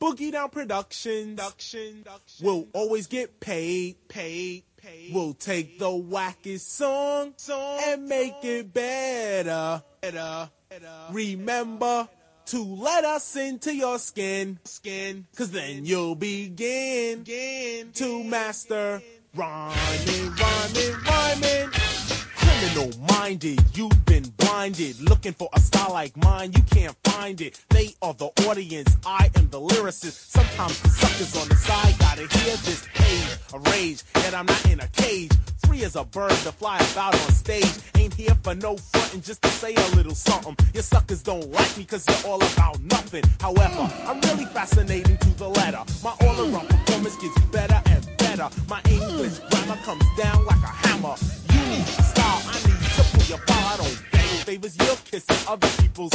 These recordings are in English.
Boogie Down Productions will always get paid. We'll take the wackest song and make it better. Remember to let us into your skin, cause then you'll begin to master rhyming. Criminal-minded, you've been blinded, looking for a style like mine, you can't find it. They are the audience, I am the lyricist. Sometimes the suckers on the side gotta hear this page of rage, yet I'm not in a cage. Free as a bird to fly about on stage. Ain't here for no frontin', just to say a little something. Your suckers don't like me cause you're all about nothing. However, I'm really fascinating to the letter. My all-around performance gets better and better. My English grammar comes down like a hammer. You need style, I need to pull your power. I don't beg favors, you're kissing other people's.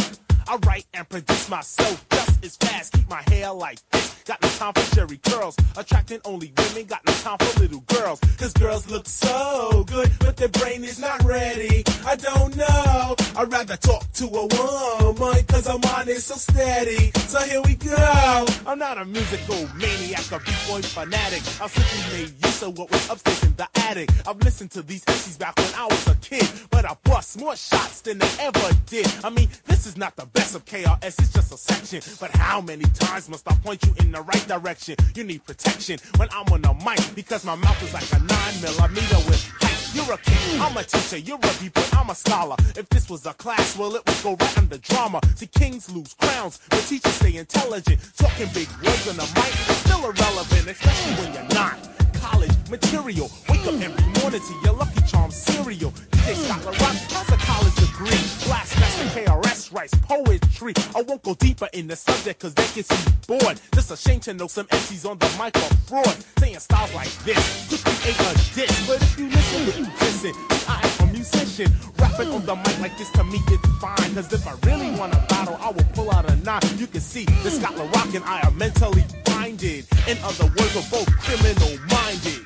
I write and produce myself just as fast. Keep my hair like this. Got no time for cherry curls. Attracting only women. Got no time for little girls. Cause girls look so good, but their brain is not ready. I don't know. I'd rather talk to a woman. Cause her mind is so steady. So here we go. I'm not a musical maniac or b-boy fanatic. I simply made use of what was upstairs in the attic. I've listened to these MCs back when I was a kid. But I bust more shots than they ever did. I mean, this is not the best of KRS, it's just a section. But how many times must I point you in the right direction? You need protection when I'm on the mic, because my mouth is like a 9mm with height. You're a king, I'm a teacher, you're a beeper, I'm a scholar. If this was a class, well, it would go right under drama. See, kings lose crowns, but teachers stay intelligent. Talking big words on the mic is still irrelevant, especially when you're not. College material, wake up every morning to your Lucky Charms cereal. DJ Scott LaRock has a college degree. Blast Master KRS writes poetry. I won't go deeper in the subject cause they can see bored. Just a shame to know some MCs on the mic are fraud, saying styles like this to create a diss. But if you listen, you listen. I am a musician, rapping on the mic like this to me it's fine. Cause if I really want to battle, I will pull out a nine. You can see that Scott LaRock and I are mentally minded. In other words, we're both criminal-minded.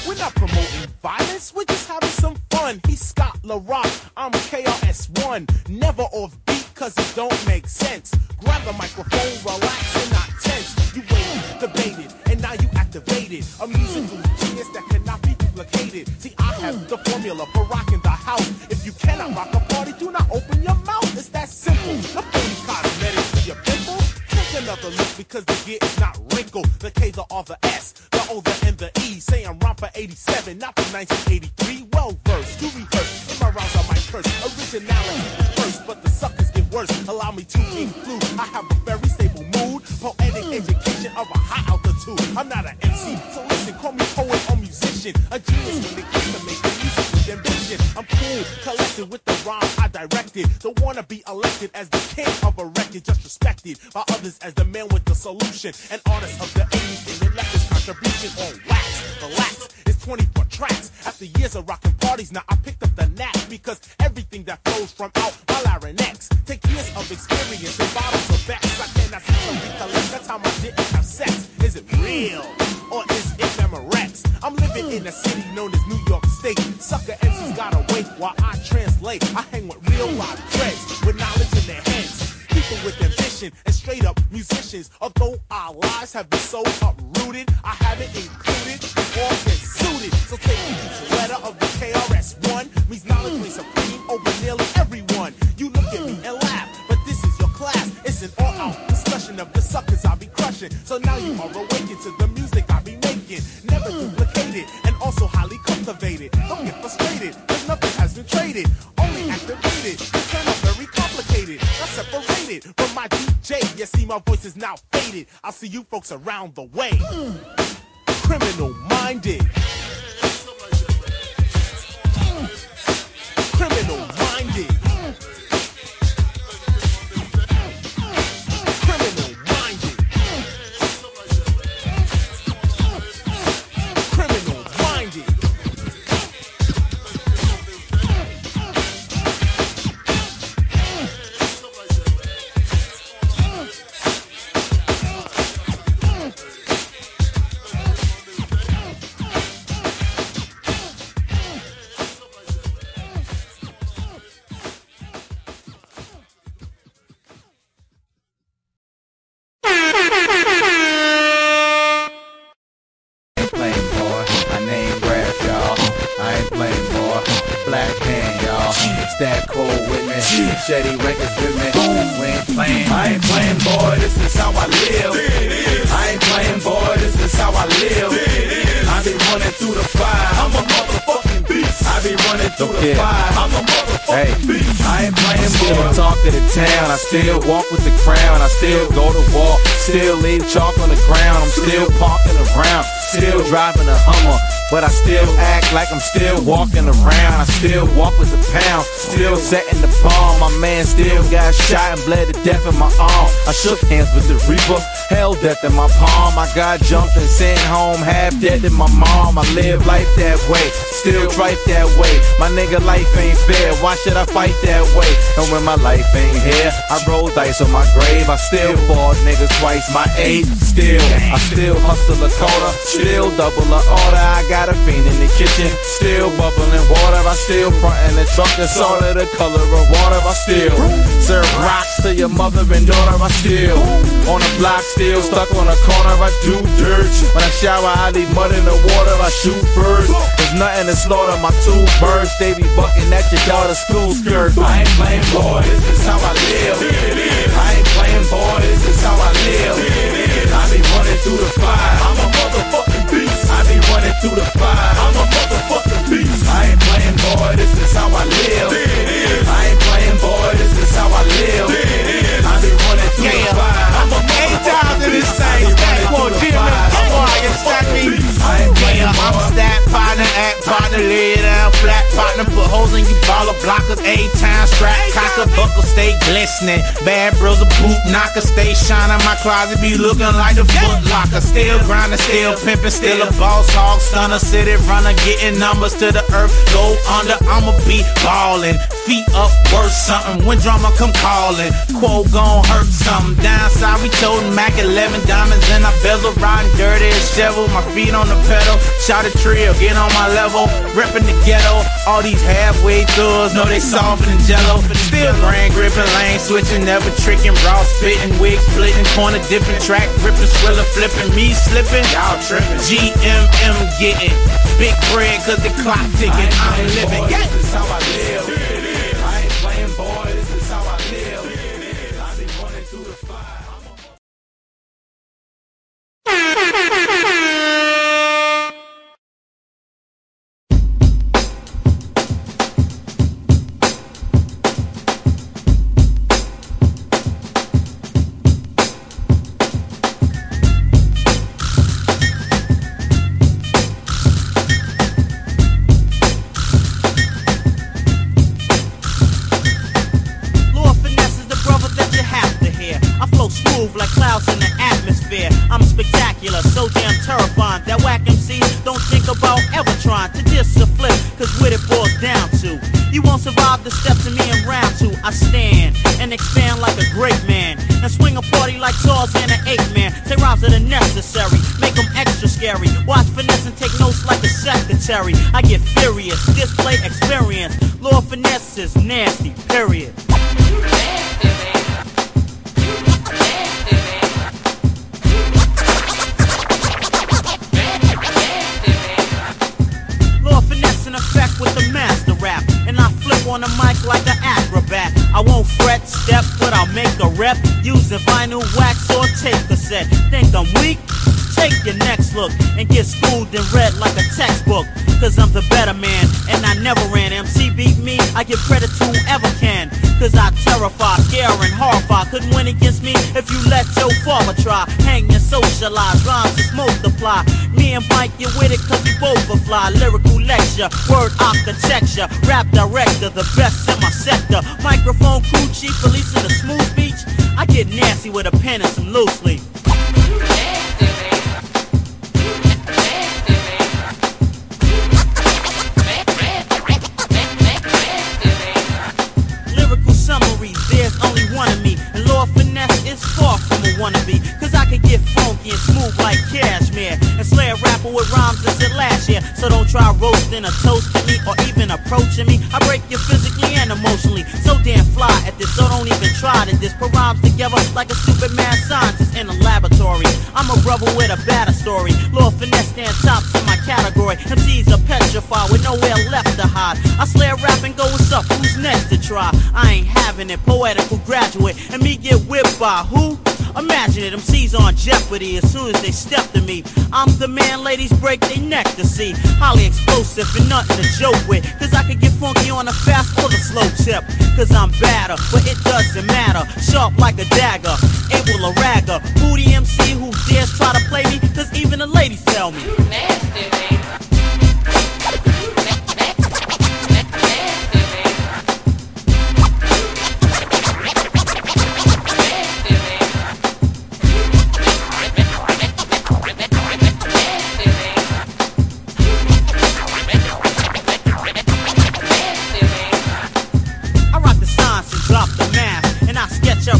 We're not promoting violence, we're just having some fun. He's Scott LaRock, I'm KRS-One. Never off beat cause it don't make sense. Grab the microphone, relax and not tense. You waited, debated, and now you activated a musical genius that cannot be duplicated. See, I have the formula for rocking the house. If you cannot rock a party, do not open your mouth. It's that simple. The phony cosmetics to your pimples. Take another look because the gear is not wrinkled. The K, the R, the S, the O, the N, the E. Say I'm rhyme for 87, not for 1983. Well versed, to rehearse. In my rounds I might curse. Originality is first, but the suckers get worse. Allow me to include, I have a very stable mood. Poetic education of a high altitude. I'm not an MC, so listen, call me poet or musician. A genius when it comes to making music with ambition. I'm cool, collected with the rhyme I directed. Don't wanna be elected as the king of a record, just respected by others as the man with the solution. An artist of the 80s and left his contribution on wax. The lax is 24 tracks. After years of rocking parties, now I picked up the knack because everything that flows from out my larynx take years of experience and bottles of backs. I cannot see some recollect the time I didn't have sex. Is it real or is it Memorex? I'm living in a city known as New York State. Sucker MCs gotta wait while I translate. I hang with real live dreads with knowledge in their heads. People with ambition and straight up musicians. Although our lives have been so uprooted, I haven't included all been suited. So take each letter of the KRS-One means knowledge reigns supreme over nearly everyone. You look at me and laugh, but this is your class. It's an all-out discussion of the suckers I be crushing. So now you are awakened to the music I be making. Never duplicated and also highly cultivated. Don't get frustrated, cause nothing has been traded. Only activated, the turn up very complicated. Not separated from my DJ. You see my voice is now faded. I'll see you folks around the way. Criminal-minded. Criminal-minded. Criminal-minded. Criminal-minded. Black Pen, y'all. Stack cold with me. Shetty records with me. We ain't playing. I ain't playing, boy. This is how I live. I ain't playing, boy. This is how I live. I be running through the fire. I'm a motherfucking beast. I be running through the fire. I'm a motherfucking beast. I ain't playing, boy. Still talk to the town. I still walk with the crown. I still go to war. Still leave chalk on the ground. I'm still parking around. Still driving a Hummer, but I still act like I'm still walking around. I still walk with the pound, still setting the palm. My man still got shot and bled to death in my arm. I shook hands with the Reaper, held death in my palm. I got jumped and sent home, half dead to my mom. I live life that way, still trife that way. My nigga, life ain't fair, why should I fight that way? And when my life ain't here, I roll dice on my grave. I still fall niggas twice my age, still. I still hustle a quarter, still double a order. I got a fiend in the kitchen, still bubbling water. I still frontin' the truck that's all of the color of water. I still serve rocks to your mother and daughter. I still on the block, still stuck on a corner. I do dirt. When I shower, I leave mud in the water. I shoot birds. There's nothing to slaughter my two birds. They be bucking at your daughter's school skirt. I ain't playing, boy. This is how I live. I ain't playing, boy. This is how I live. I be running through the fire. I'm a motherfucking beast. I be running through the fire. I'm a motherfucking beast. I ain't playing, boy. This is how I live. I ain't playing, boy. This is how I live. I be running through the fire. I'm a motherfucking beast. I be running through the fire. I'm a motherfucking beast. I ain't playing, boy. I'm stat partner, act partner, lay down flat partner, put holes in you baller blockers, 8-time strap, cocker, buckle, stay glistening. Bad bros, a boot knocker, stay shining. My closet be looking like the Foot Locker. Still grinding, still pimping, still a boss hog, stunner, city runner, getting numbers to the earth, go under. I'ma be ballin', feet up, worth something. When drama come calling, quote gon' hurt something. Downside, we totin' Mac 11 diamonds in our bezel, riding dirty as shovel. My feet on the pedal, shot a trail, get on my level, reppin' the ghetto. All these halfway thugs know they soft and jello. Still grand gripping, lane switching, never tricking, raw spitting, wig splitting, corner dipping, track ripping, swiller flipping, me slipping, y'all tripping. GMM getting big bread 'cause the clock ticking. I'm living. This is how I live. I ain't playing, boy. This is how I live. I be running through the fire. Like clouds in the atmosphere, I'm spectacular, so damn terrifying that whack MC don't think about ever trying to diss or flip, 'cause what it boils down to, you won't survive the steps of me in round two. I stand and expand like a great man, and swing a party like Tarzan and Ape Man. Say rhymes that are necessary, make them extra scary. Watch finesse and take notes like a secretary. I get furious, display experience. Lord Finesse is nasty, period. With the master rap, and I flip on the mic like an acrobat. I won't fret, step, but I'll make a rep using vinyl wax or tape cassette. Think I'm weak? Take your next look and get schooled and read like a textbook. 'Cause I'm the better man, and I never ran. MC beat me, I give credit to whoever can. 'Cause I terrify, scare, and horrify. Couldn't win against me if you let your father try. Hang and socialize, rhymes just multiply. Me and Mike, you with it 'cause we both will fly. Lyrical lecture, word architecture, rap director, the best in my sector. Microphone crew chief, releasing a smooth beach. I get nasty with a pen and some loose leaf. There's only one of me, and Lord Finesse is far from a wannabe. 'Cause I can get funky and smooth like cashmere, and slay a rapper with rhymes that said last year. So don't try roasting or toasting me, or even approaching me. I break you physically and emotionally. So damn fly at this, so don't even try to dis. Put rhymes together like a stupid mad scientist in a laboratory. I'm a brother with a better story. Lord Finesse stand tops in my category. MCs are petrified with nowhere left to hide. I slay a What's up, who's next to try? I ain't having it, poetical graduate, and me get whipped by who? Imagine it, MC's on jeopardy as soon as they step to me. I'm the man ladies break their neck to see. Highly explosive and nothing to joke with, cause I can get funky on a fast or the slow tip. Cause I'm badder, but it doesn't matter. Sharp like a dagger, able a ragger. Booty MC who dares try to play me, cause even the ladies tell me. You nasty, baby.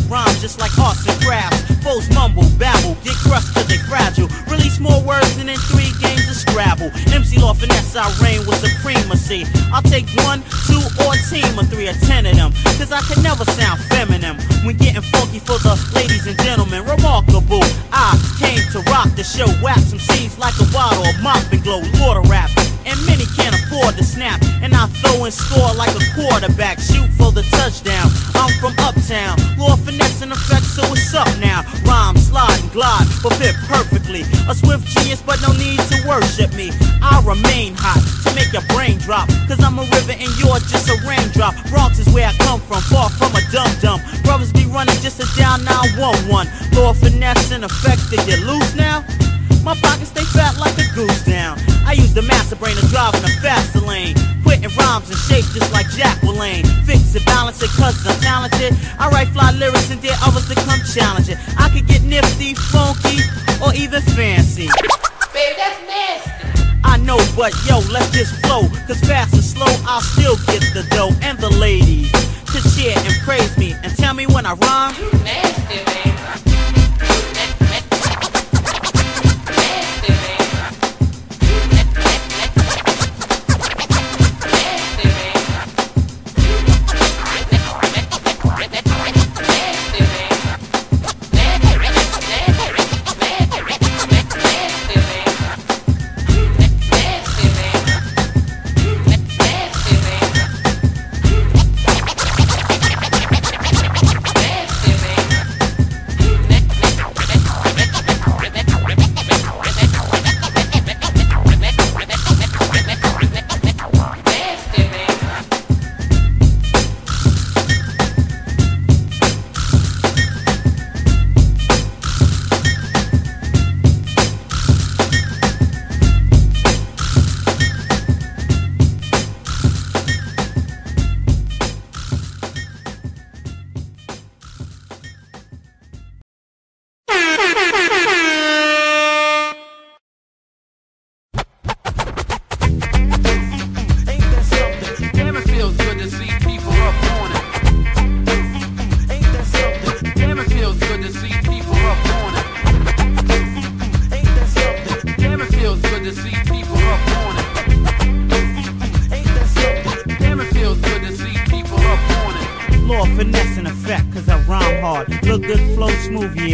Rhymes just like arts and crafts. Foes mumble, babble, get crushed cause they fragile. Release more words than in 3 games of Scrabble. MC Law Finesse, I reign with supremacy. I'll take 1, 2, or a team of 3 or 10 of them, cause I can never sound feminine when getting funky for the ladies and gentlemen. Remarkable, I came to rock the show. Whack some seeds like a bottle of mop and glow. Water rap, and many can't afford to snap. And I throw and score like a quarterback. Shoot for the touchdown. I'm from uptown. Law Finesse in effect, so what's up now? Rhyme, slide and glide, but fit perfectly. A swift genius, but no need to worship me. I remain hot to make your brain drop, cause I'm a river and you're just a raindrop. Bronx is where I come from, far from a dum-dum. Brothers be running just a down 911. Law Finesse in effect, to get loose now? My pockets stay fat like a goose down. I use the master brain to drive in a faster lane, putting rhymes in shape just like Jacqueline. Fix it, balance it, cause I'm talented. I write fly lyrics and dare others to come challenge it. I could get nifty, funky, or even fancy. Baby, that's nasty. I know, but yo, let's just flow, cause fast or slow, I'll still get the dough. And the ladies to cheer and praise me and tell me when I rhyme. You nasty, baby.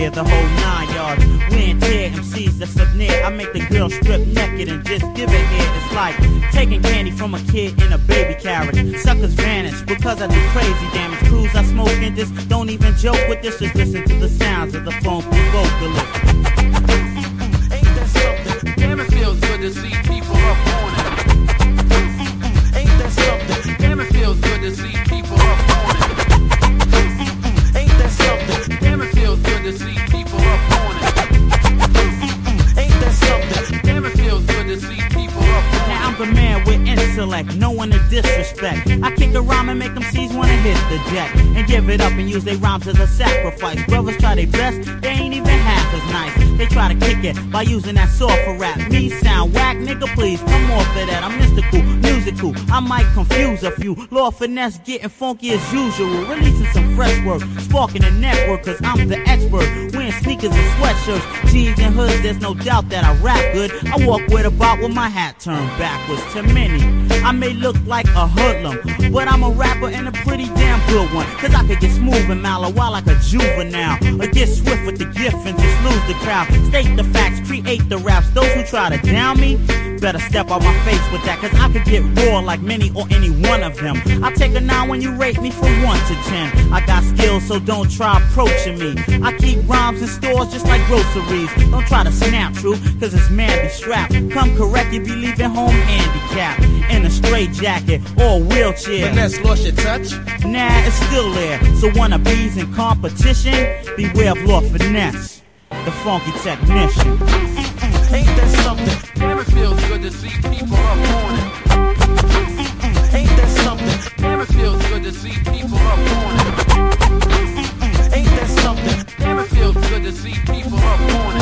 The whole 9 yards. We ain't tear MCs that's up near. I make the girl strip naked and just give it here. It's like taking candy from a kid in a baby carriage. Suckers vanish because I do crazy damage. Crews I smoke and just don't even joke with this. Just listen to the sounds of the funky vocalist. Ain't that something? Damn, it feels good to see people up on it. Ain't that something? Damn, it feels good to see people up on it. Ain't that something? Damn, it feels good to see people up on it. Ain't that something? Damn, it feels good to see people up on it. Now I'm the man with intellect, no one to disrespect. I kick a rhyme and make them C's wanna hit the deck and give it up and use their rhymes as a sacrifice. Brothers try their best, they ain't even half as nice. They try to kick it by using that soft for rap. Me sound whack, nigga, please come off of that. I'm mystical, musical, I might confuse a few. Law Finesse getting funky as usual, releasing some fresh work, sparking the network, cause I'm the expert. Wearing sneakers and sweatshirts, jeans and hoods, there's no doubt that I rap good. I walk with a bop with my hat turned backwards. To many, I may look like a hoodlum, but I'm a rapper and a pretty damn good one. Cause I could get smooth and mellow while like a juvenile, or get swift with the gift and just lose the crowd. State the facts, create the raps. Those who try to down me better step out my face with that, cause I could get raw like many or any one of them. I take a 9 when you rate me from 1 to 10. I got skills, so don't try approaching me. I keep rhymes in stores just like groceries. Don't try to snap, true, cause it's man be strapped. Come correct, you be leaving home handicapped, in a straight jacket or a wheelchair. Finesse lost your touch? Nah, it's still there. So wanna bees in competition? Beware of Lord Finesse, the funky technician. Ain't that something? Damn, it feels good to see people up on it. Ain't that something? Damn, it feels good to see people up on it. Ain't that something? Damn, it feels good to see people up on it.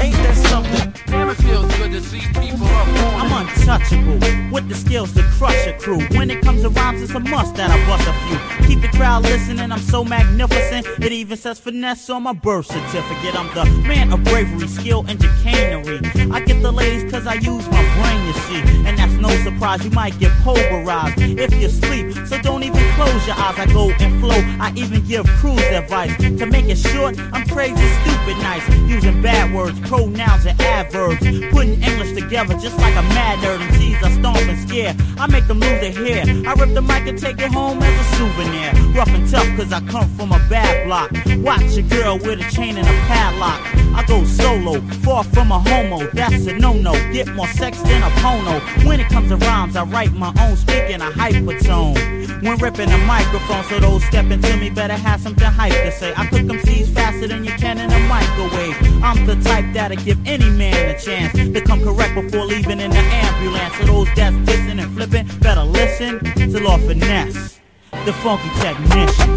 Ain't that something? Damn, it feels good to see people up on I'm it. untouchable, with the skills to crush a crew. When it comes to rhymes, it's a must that I bust a few. Keep the crowd listening, I'm so magnificent. It even says finesse on my birth certificate. I'm the man of bravery, skill, and chicanery. I get the ladies cause I use my brain, you see. And that's no surprise, you might get pulverized if you sleep. So don't even close your eyes, I go and flow. I even give crews advice. To make it short, I'm crazy, stupid, nice. Using bad words, pronouns, and adverbs. Putting English together just like a mad nerd. MCs I stomp and scare, I make them lose their hair. I rip the mic and take it home as a souvenir. Rough and tough cause I come from a bad block. Watch a girl with a chain and a padlock. I go solo, far from a homo, that's a no-no. Get more sex than a pono. When it comes to rhymes, I write my own, speaking a hypertone. When ripping a microphone, so those stepping to me better have something hype to say. I cook them seeds faster than you can in a microwave. I'm the type that'll give any man a chance to come correct before leaving in the ambulance. So those that's dissing and flipping, better listen to Lord Finesse, the funky technician.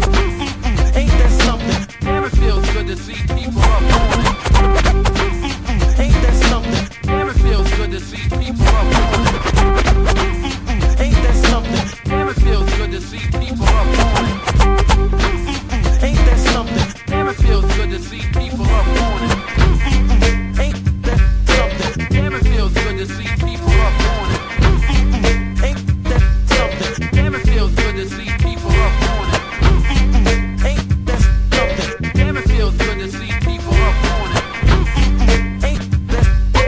Ain't that something? Damn, it feels good to see people up on it. Ain't that something? Damn, it feels good to see people up on it. Ain't that something? Damn, it feels good to see people up on it. Ain't that something? Damn, it feels good to see people up on it. Ain't that something? Damn, it feels good to see people up on it. Ain't that something? Damn, it feels good to see people up on it. Ain't that something? Damn, it feels good to see people up on it. Ain't that something?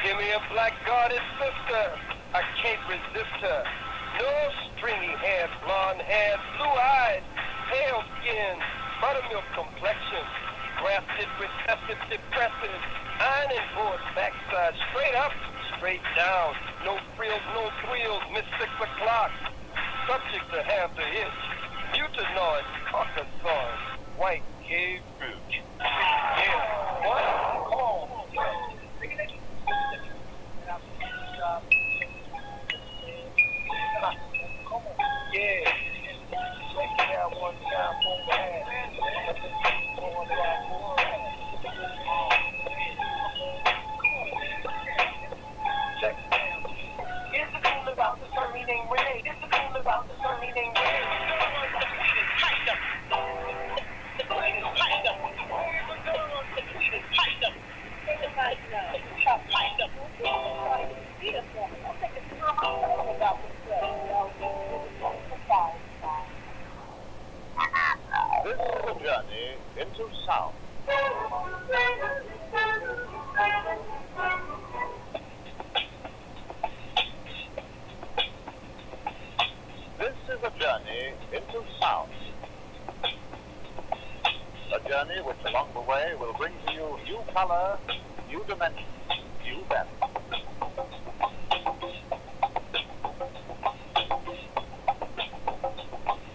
Give me a black-guarded sister. I can't resist her. No stringy hair, blonde hair, blue eyes, pale skin, buttermilk complexion, grafted recessive depressant. Ironing board backside, straight up, straight down. No frills, no thrills, miss 6 o'clock. Subject to have the itch. Butanoid, Arkansas, white cave fruit. Yeah, what? Oh. Yeah. Check it out one time for the hand. Check it out. Here's the cool about the sun named Renee. Here's the cool about the sun named Renee. Tight up. The tweet is tight up. The tweet is tight up. Tight up. This is a journey into sound. This is a journey into sound. A journey which along the way will bring to you new color, new dimension, new depth.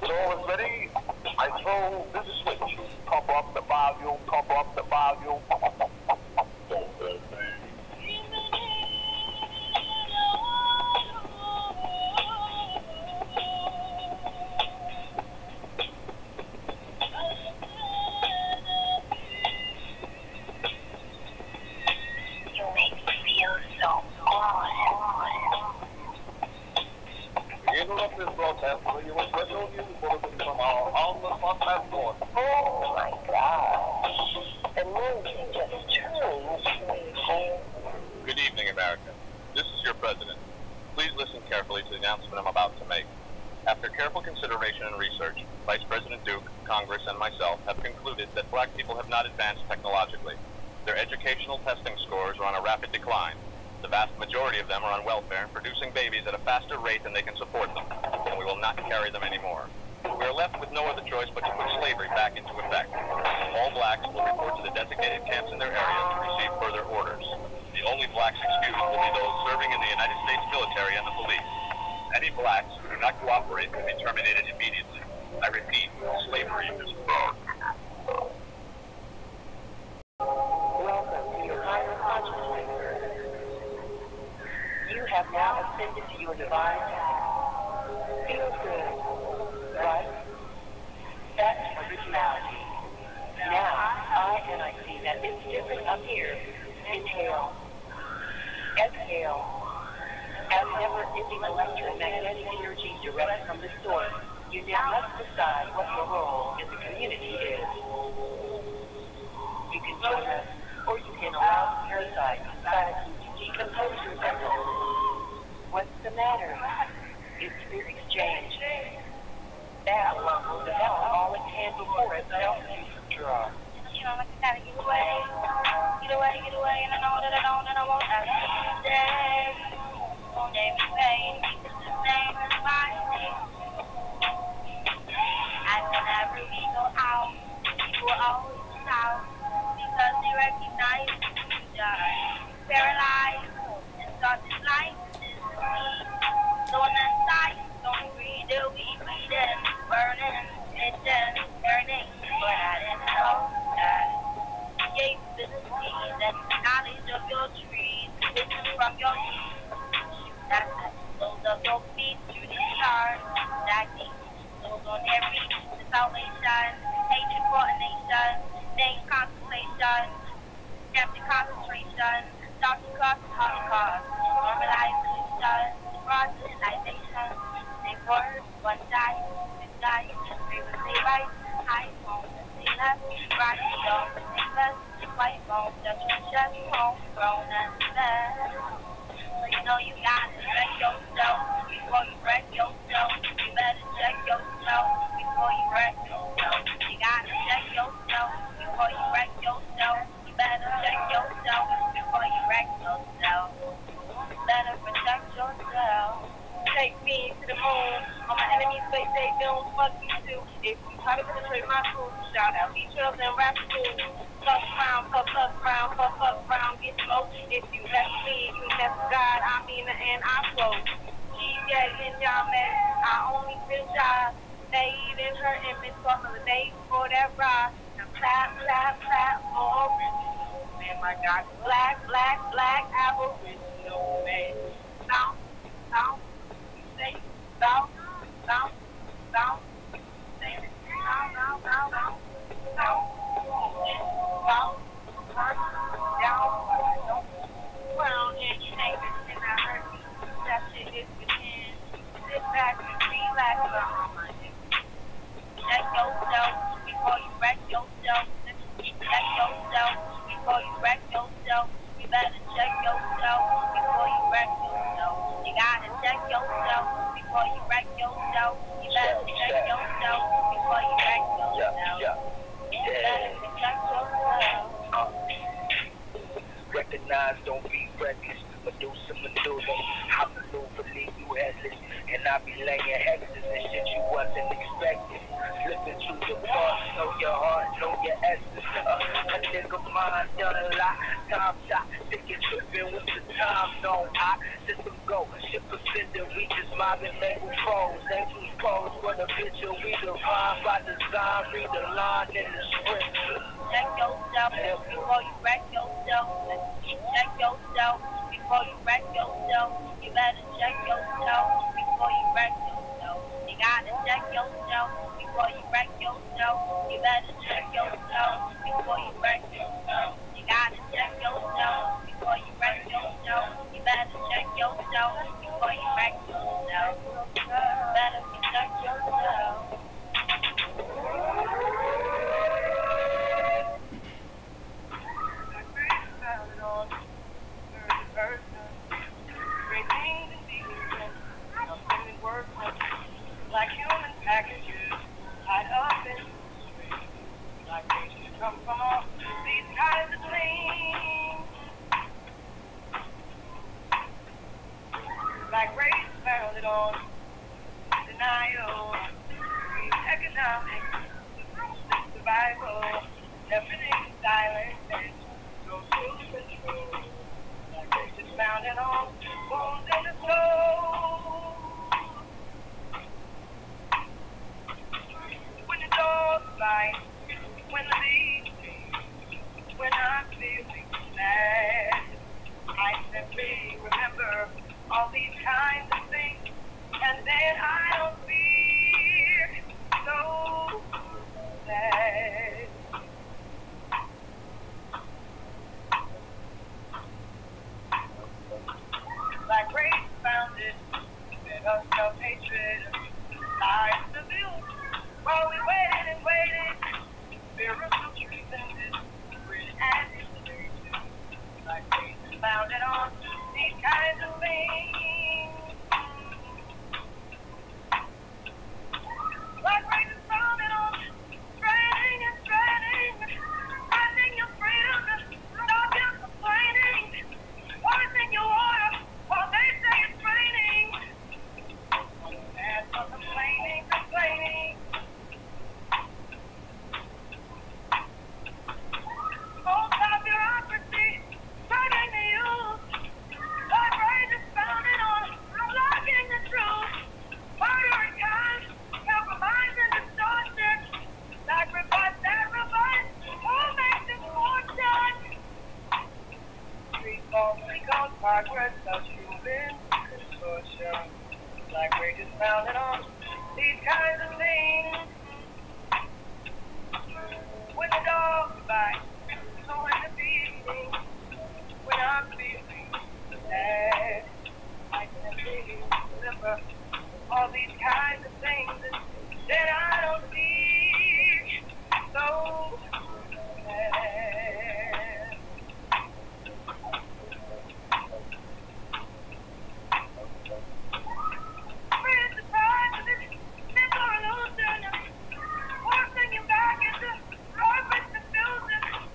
When all is ready, I throw this switch. Pump up the volume, pump up the volume. Don't that thing. You make me feel so good. We interrupt this broadcast for you a special news bulletin from our on-the-spot passport. Oh my gosh. The movie just turned. Good evening, America. This is your president. Please listen carefully to the announcement I'm about to make. After careful consideration and research, Vice President Duke, Congress, and myself have concluded that black people have not advanced technologically. Their educational testing scores are on a rapid decline. The vast majority of them are on welfare, producing babies at a faster rate than they can support them, and we will not carry them anymore. We are left with no other choice but to put slavery back into effect. All blacks will report to the designated camps in their area to receive further orders. The only blacks excused will be those serving in the United States military and the police. Any blacks who do not cooperate will be terminated immediately. I repeat, slavery is wrong. Welcome to your higher consciousness. You have now ascended to your divine path. Feel good, right? That's originality. Now, I see that it's different up here. Inhale. Exhale. As never-ending electromagnetic energy direct from the source, you now must decide what your role in the community is. You can join us, or you can allow the parasite inside you to decompose your vessel. What's the matter? It's fear exchange. That alone will develop all it can before itself to draw. You know, like I gotta get away, and I know that I don't, and I won't have to stay. Won't they be pain? It's the same as my name. And whenever we go out, people always shout, because they recognize we just paralyzed, and thought this life is sweet. So on that side, don't breathe, we breathing, burning, itching, burning, but I didn't know that. Capabilities and knowledge of your trees, vision from your knees. That's the soles of your feet through the stars. Stacking souls on their feet to salvation. Hatred for a nation. Name contemplation. Empty concentration. Start to cross the Holocaust. Normalization. Broad civilization. They were one died. This died. They would say right. High home. Say left. Right. Don't say left. White bone. Just homegrown and fed. So you know you gotta check yourself before you wreck yourself. You better check yourself before you wreck yourself. You gotta check yourself before you wreck yourself. You better check yourself before you wreck yourself. You better protect yourself. Take me to the moon. On my enemies face they don't fuck you too. If you try to penetrate my truth, shout out beach trails and rap school. So and I flow. DJ and y'all man, I only feel shy. They even her image off of the day for that ride. Now clap, clap, clap for original man. My God, black, black, black aboriginal man. Bounce, bounce, say, bounce, bounce, bounce. Say it, bounce, bounce, bounce, bounce, bounce, bounce, down, down, and you name it, and I heard you. That shit is within. Sit back and relax on my nigga. Check yourself before you wreck yourself. Check yourself before you wreck yourself. You better check yourself before you wreck yourself. You gotta check yourself before you wreck yourself. You better check yourself before you wreck yourself. You better check yourself. Recognize, don't be reckless. Medusa, Medusa, I maneuver, leave you headless. And I be laying hexes and shit you wasn't expecting. Flipping through the bars, know your heart, know your essence. A nigga mind done a lot. Time shot, thinking tripping with the time zone. I system go, ship offender, we just mobbing label pros. Labels pros, what a picture we divine by design. Read the line in the script. Check yourself before you wreck yourself. Check yourself before you wreck yourself. You better check yourself before you wreck yourself. You gotta check yourself before you wreck yourself. You better check yourself before you wreck yourself. You gotta check yourself before you wreck yourself. You better check yourself before you wreck yourself. You better check yourself. Like human packages tied up in strings, like things that come from all these kinds of things. Like race founded on denial, economics, survival, deafening silence, and social control. Like race founded on bones in the soul. Light, when the beat sings, when I'm feeling sad, I simply remember all these kinds of things, and then I don't feel so sad. Like race founded, set us self-hatred, lies to build. While we waited and waited, spiritual truth ended, grid and inspiration, like faith founded on these kinds of things. Like race is founded on training and training, finding your freedom to stop your complaining, poison your water while they say it's raining. And for complaining, complaining. Old-time bureaucracy, trying to use outrageous founded on blocking the truth, murdering kind, compromise and distortion, sacrifice, sacrifice, who makes it more done? Street falsely called progress of human consortium, like wages founded on these kinds of things. When the dogs bite, so when the beating, when I'm feeling sad, I can really remember all these kinds of things that I don't feel so sad. Friends, the time of this mental illusion, forcing you back into orbit confusion.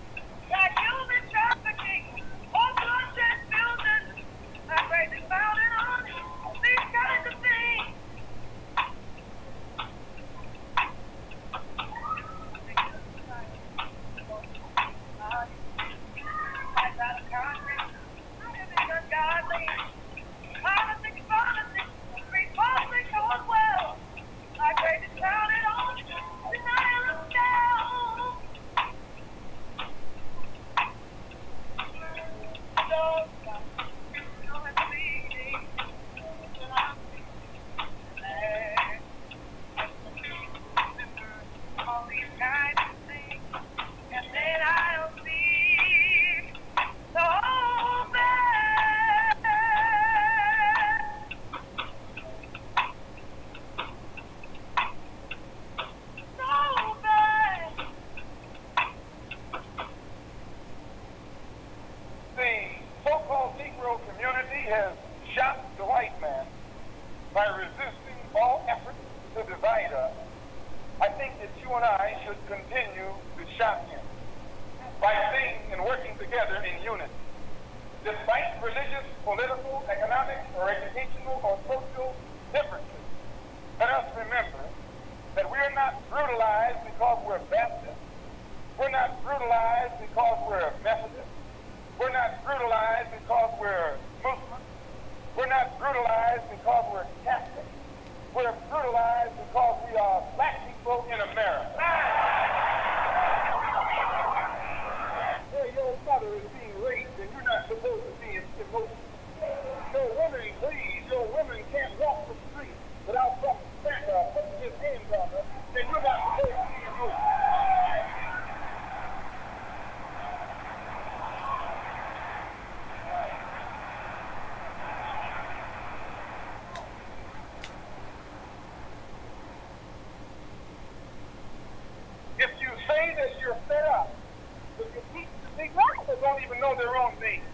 don't even know their own name.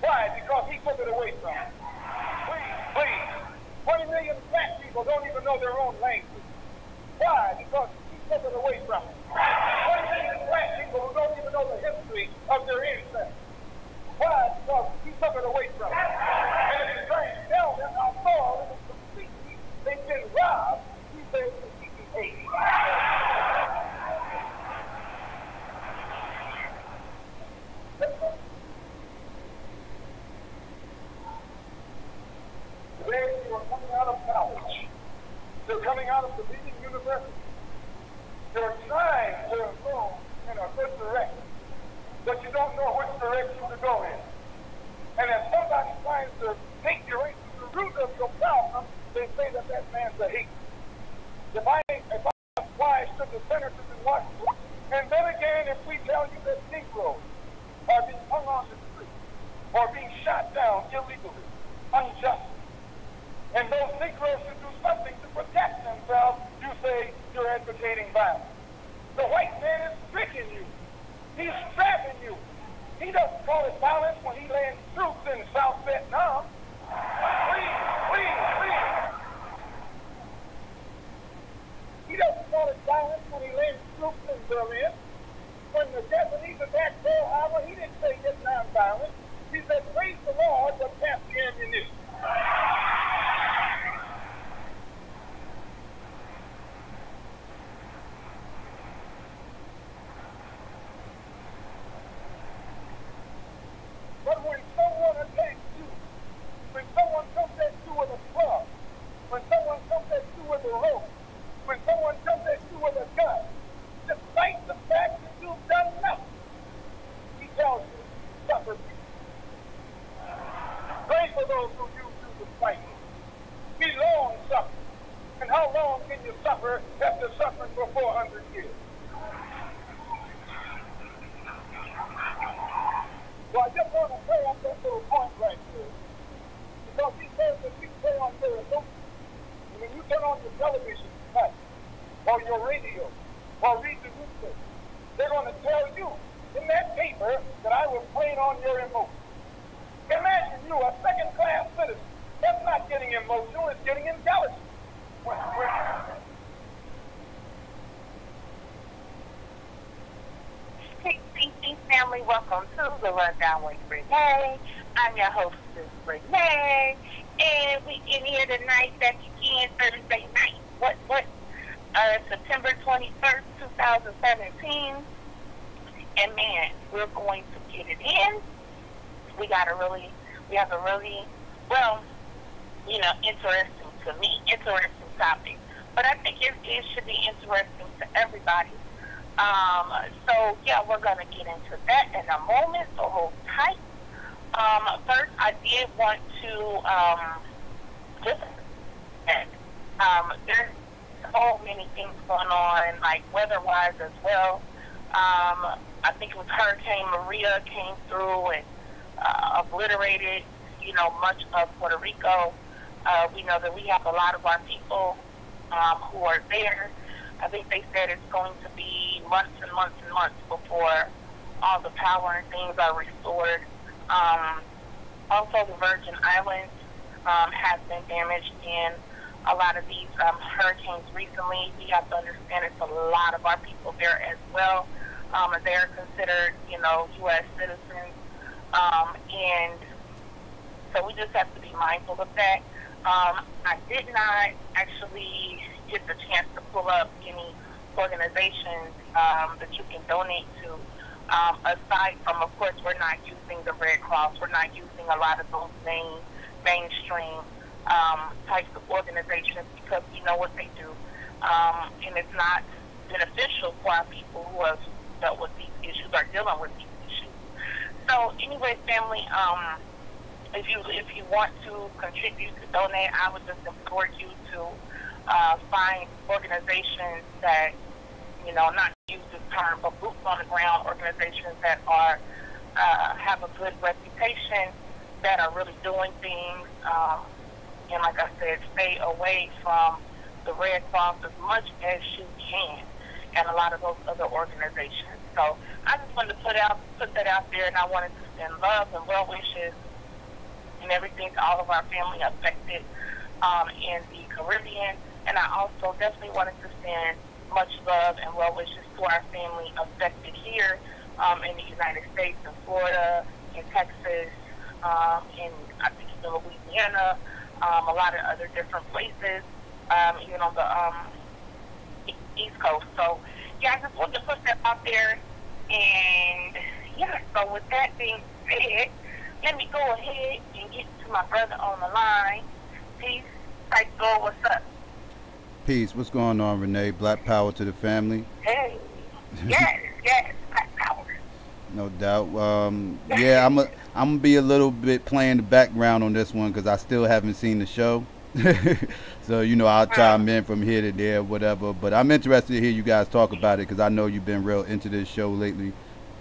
Why? Because he took it away from them. Please. 20 million black people don't even know their own language. Why? Because he took it away from them. 20 million black people who don't even know the history of their ancestors. Why? Because he took it away from them. And if you're trying to tell them how far it is completely, they've been robbed, he says completely hated. Today you are coming out of college. You're coming out of the leading university. You're trying to go in a good direction, but you don't know which direction to go in. And if somebody tries to take you right to the root of your problem, they say that that man's a hate. If I apply to the senators in Washington, and then again, if we tell you that Negroes are being hung on the street or being shot down illegally, unjustly, and those Negroes should do something to protect themselves, you say you're advocating violence. The white man is tricking you. He's trapping you. He doesn't call it violence when he lands troops in South Vietnam. Please. He doesn't call it violence when he lands troops in Berlin. When the Japanese attacked Pearl Harbor, he didn't say get nonviolence. He said, praise the Lord, but pass the ammunition. But when someone attacks you, when someone comes at you with a club, when someone comes at you with a rope, when someone comes at you with a gun, despite the fact that you've done nothing, he tells you, suffer peace. Pray for those who use you to fight. Be long suffering. And how long can you suffer after suffering for 400 years? So I just want to play up that little point right there. Because he says that you play on their emotions. And when you turn on your television tonight, or your radio, or read the newspaper, they're going to tell you in that paper that I was playing on your emotions. Imagine you, a second-class citizen. That's not getting emotional, it's getting intelligent. Peace, family. Welcome to the Rundown with Renee. I'm your hostess, Renee. And we in here tonight, back again, Thursday night. September 21st, 2017. And man, we're going to get it in. We have a really, interesting topic. But I think it should be interesting to everybody. So yeah, we're going to get into that in a moment, so hold tight. First, I did want to there's so many things going on, like weather-wise as well. I think it was Hurricane Maria came through and obliterated, much of Puerto Rico. We know that we have a lot of our people who are there. I think they said it's going to be months and months and months before all the power and things are restored. Also, the Virgin Islands has been damaged in a lot of these hurricanes recently. We have to understand it's a lot of our people there as well. They're considered, U.S. citizens. And so we just have to be mindful of that. I did not actually get the chance to pull up any organizations that you can donate to. Aside from, of course, we're not using the Red Cross. We're not using a lot of those mainstream types of organizations because we know what they do. And it's not beneficial for our people who have dealt with these issues or dealing with these issues. So anyway, family, if you want to contribute to donate, I would just implore you to find organizations that, not use this term, but boots on the ground organizations that are have a good reputation, that are really doing things, and like I said, stay away from the Red Cross as much as you can and a lot of those other organizations. So I just wanted to put put that out there, and I wanted to send love and well wishes and everything to all of our family affected in the Caribbean. And I also definitely wanted to send much love and well wishes to our family affected here in the United States, in Florida, in Texas, in I think in Louisiana, a lot of other different places, even on the East Coast. So yeah, I just wanted to put that out there. And yeah, so with that being said, let me go ahead and get to my brother on the line. Peace. Psycho, what's up? Peace. What's going on, Renee? Black power to the family. Hey. Yes, black power. No doubt. Yeah, I'm gonna be a little bit playing the background on this one because I still haven't seen the show. So, you know, I'll chime in from here to there, whatever. But I'm interested to hear you guys talk about it because I know you've been real into this show lately.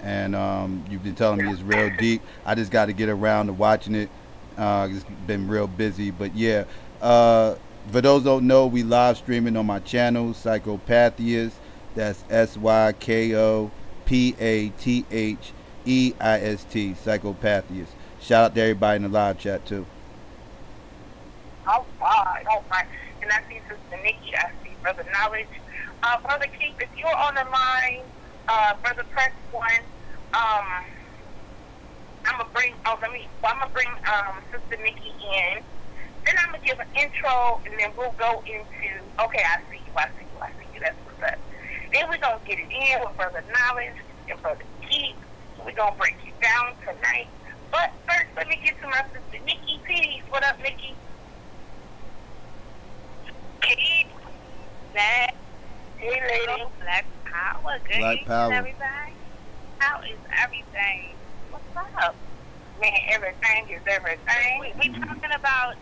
And you've been telling me it's real deep. I just got to get around to watching it. It's been real busy. But, yeah, for those who don't know, we live streaming on my channel, Psychopatheist. That's SYKOPATHEIST, Psychopatheist. Shout out to everybody in the live chat, too. All right. And I see Sister Nikki. I see Brother Knowledge. Brother Keith, if you're on the line, Brother Press One, I'm gonna bring Sister Nikki in. Then I'm gonna give an intro, and then we'll go into. Okay, I see you. That's what's up. Then we're gonna get it in with Brother Knowledge and Brother Keith. We're gonna break you down tonight. But first, let me get to my sister Nikki. Peace. What up, Nikki? Hey, lady. Black power. Good Black evening, power. everybody. How is everything? What's up? Man, everything is everything. We talking about,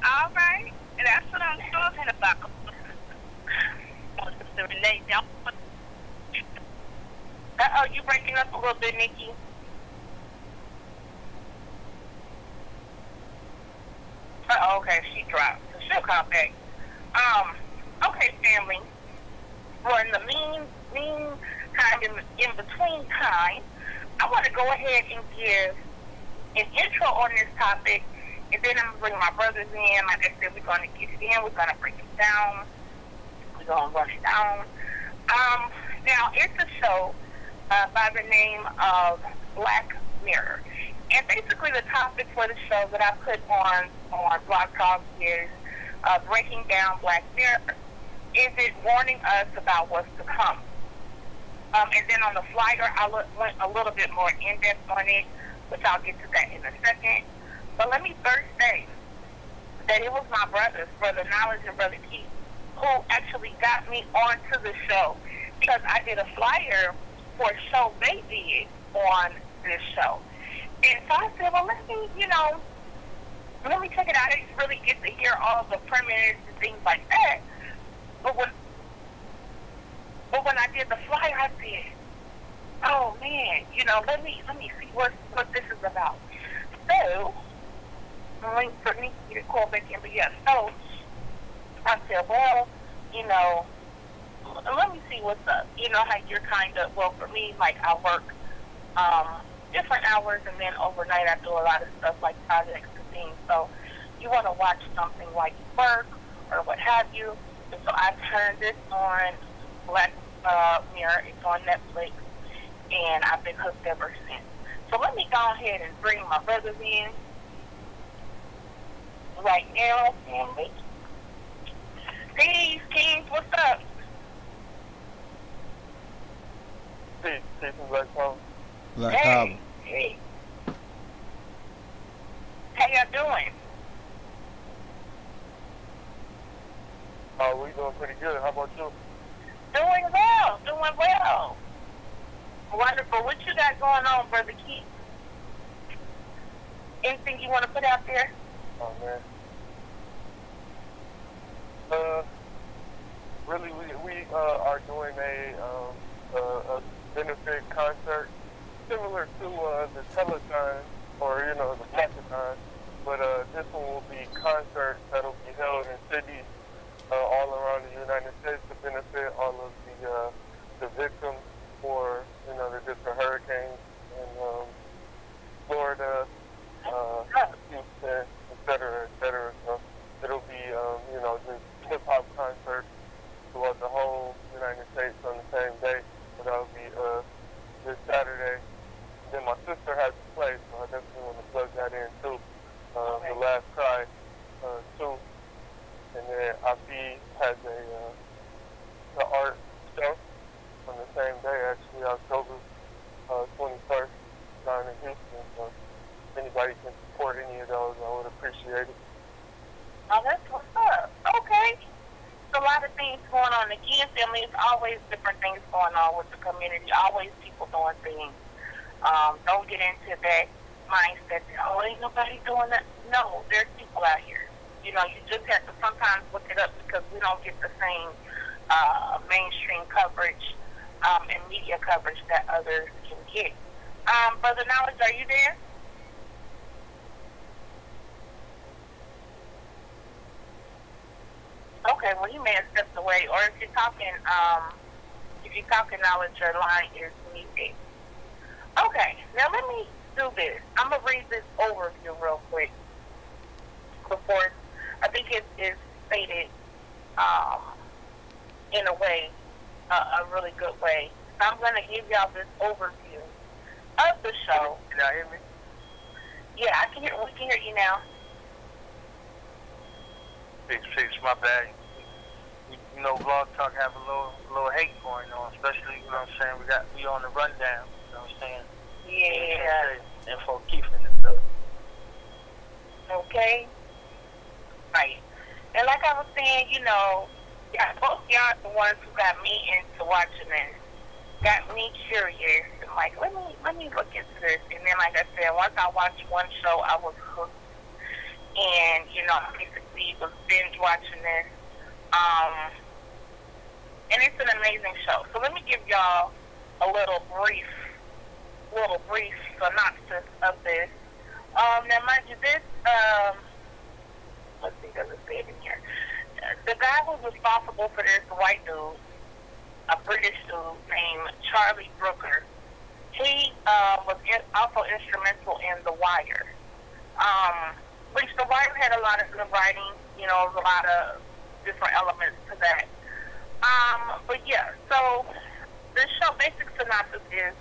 all right, and that's what I'm talking about. Sister Renee, don't. You breaking up a little bit, Nikki. Okay, she dropped. So she'll come back. Okay, family. Well, in the mean time, in between time, I want to go ahead and give an intro on this topic, and then I'm going to bring my brothers in. Like I said, we're going to get it in. We're going to break it down. We're going to run it down. Now, it's a show by the name of Black Mirror. And basically the topic for the show that I put on Blog Talk is breaking down Black Mirror. Is it warning us about what's to come? And then on the flyer, I went a little bit more in-depth on it, which I'll get to that in a second. But let me first say that it was my brothers, Brother Knowledge and Brother Keith, who actually got me onto the show because I did a flyer for a show they did on this show. And so I said, well, let me check it out. I didn't really get to hear all the premise and things like that. But when I did the flyer, I said, oh man, let me see what this is about. So I'm waiting for me to call back in, but yeah, so I said, well, let me see what's up. You know how you're kind of, well, for me, like I work different hours, and then overnight I do a lot of stuff like projects and things. So you want to watch something like work or what have you. And so I turned this on Black Mirror. It's on Netflix, and I've been hooked ever since. So let me go ahead and bring my brothers in right now, family. Peace, Kings, what's up? Peace, Black Power. Black power. Hey. How y'all doing? We doing pretty good. How about you? Doing well. Wonderful. What you got going on, Brother Keith? Anything you want to put out there? Oh, man. Really, we are doing a benefit concert similar to the Telethon or, the Pacathon. But this one will be concerts that will be held in cities all around the United States to benefit all of the victims for, the different hurricanes anybody can support any of those, I would appreciate it. Oh, that's what's up. Okay. A lot of things going on. Again, family, it's always different things going on with the community. Always people doing things. Don't get into that mindset that, oh, ain't nobody doing that. No, there's people out here. You know, you just have to sometimes look it up because we don't get the same mainstream coverage and media coverage that others can get. Brother Knowledge, are you there? Okay, well, you may have stepped away, or if you're talking Knowledge, your line is muted. Okay, now let me do this. I'm gonna read this overview real quick before. I think it is stated in a way, a really good way. So I'm gonna give y'all this overview of the show. Can y'all hear me? Yeah, I can hear. We can hear you now. Peace, my bad. You know, Blog Talk have a little hate going on, especially, you know what I'm saying, we on the rundown, you know what I'm saying? Yeah. Info Keefing and stuff. Okay? Right. And like I was saying, you know, both y'all the ones who got me into watching this, got me curious, and like, let me look into this. And then, like I said, once I watched one show, I was hooked. And, you know, basically was binge watching this. And it's an amazing show. So let me give y'all a little brief synopsis of this. Now, mind you, this, let's see, does it say it in here? The guy who's responsible for this, white dude, a British dude named Charlie Brooker, he was also instrumental in The Wire. Which The Wire had a lot of good writing, you know, a lot of different elements to that. But yeah, so the show basic synopsis is,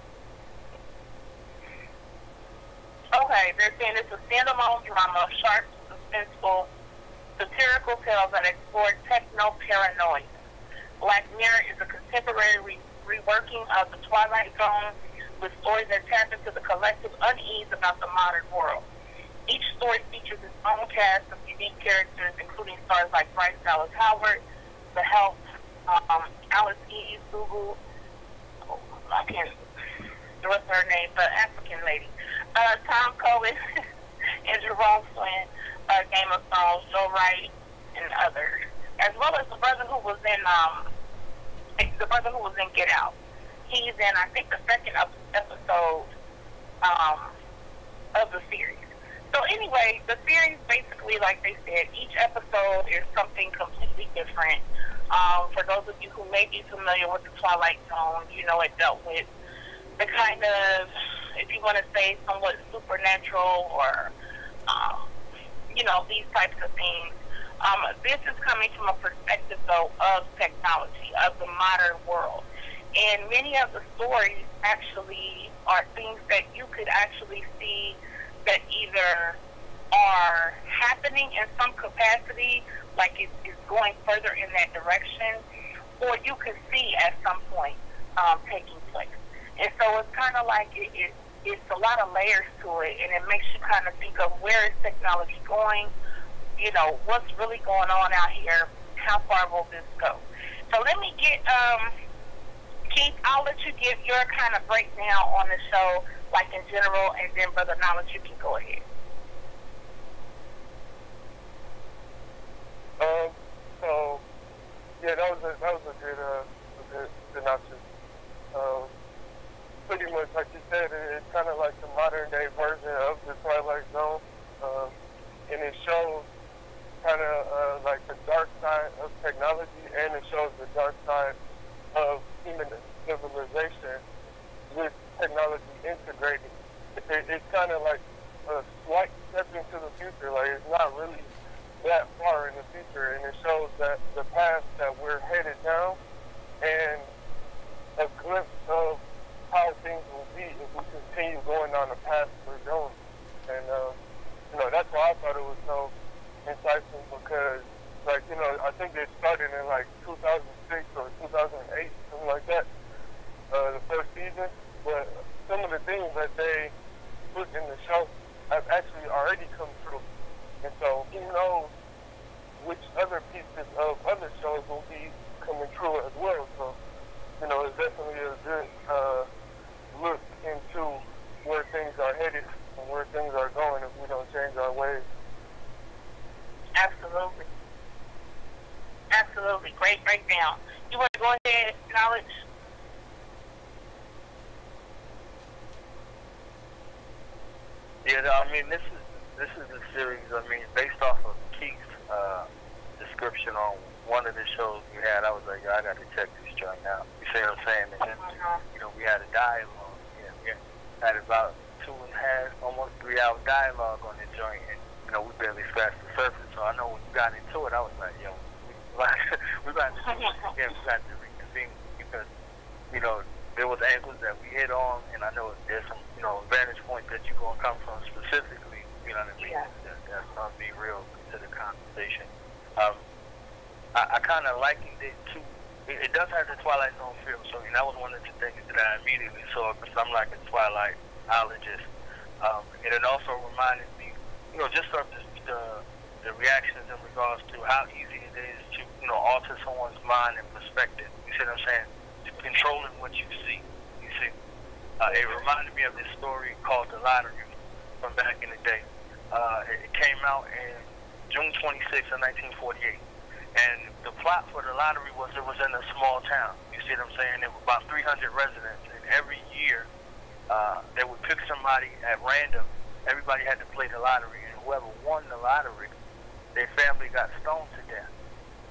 okay, they're saying it's a standalone drama of sharp, suspenseful, satirical tales that explore techno-paranoia. Black Mirror is a contemporary reworking of the Twilight Zone with stories that tap into the collective unease about the modern world. Each story features its own cast of unique characters, including stars like Bryce Dallas Howard, The Help, Alice E. Sugu, I can't remember her name, but African lady, Tom Cohen, and Jerome Flynn, Game of Thrones, Joe Wright, and others, as well as the brother who was in Get Out. He's in, I think, the second episode of the series. So anyway, the series basically, like they said, each episode is something completely different. For those of you who may be familiar with the Twilight Zone, you know it dealt with the kind of, if you want to say, somewhat supernatural or, you know, these types of things. This is coming from a perspective, though, of technology, of the modern world. And many of the stories actually are things that you could actually see that either are happening in some capacity, like it's going further in that direction, or you can see at some point taking place. And so it's kind of like it's a lot of layers to it, and it makes you kind of think of where is technology going, you know, what's really going on out here, how far will this go? So let me get, Keith, I'll let you give your kind of breakdown on the show, like in general, and then Brother Knowledge, you can go ahead. So yeah, that was a good synopsis. Pretty much like you said, it's kind of like the modern day version of the Twilight Zone, and it shows kind of like the dark side of technology, and it shows the dark side of human civilization with technology integrated. It's kind of like a slight step into the future. Like, it's not really that far in the future, and it shows that the path that we're headed down, and a glimpse of how things will be if we continue going on the path we're going. And you know, that's why I thought it was so insightful, because, like, you know, I think it started in like 2006 or 2008, something like that, the first season. But some of the things that they put in the show have actually knowledge? Yeah, I mean, this is a series. I mean, based off of Keith's description on one of the shows we had. I was like, I got to check this joint out. You see what I'm saying? And then, we had a dialogue. Yeah, we had about 2.5, almost 3 hour dialogue on the joint, and we barely scratched the surface. So I know when we got into it, I was like, yo, we got to do this again. We got to reconvene because there was angles that we hit on, and I know there's some vantage point that you're gonna come from specifically. You know what I mean? Yeah. That's gonna be real to the conversation. I kind of likened it to. It does have the Twilight Zone feel, so that was one of the things that I immediately saw because I'm like a Twilightologist. And it also reminded me, just of the reactions in regards to how easy it is to, alter someone's mind and perspective. You see what I'm saying? Controlling what you see. You see, it reminded me of this story called The Lottery from back in the day. It came out in June 26th of 1948. And the plot for the lottery was it was in a small town. You see what I'm saying? There were about 300 residents, and every year they would pick somebody at random. Everybody had to play the lottery, and whoever won the lottery, their family got stoned to death.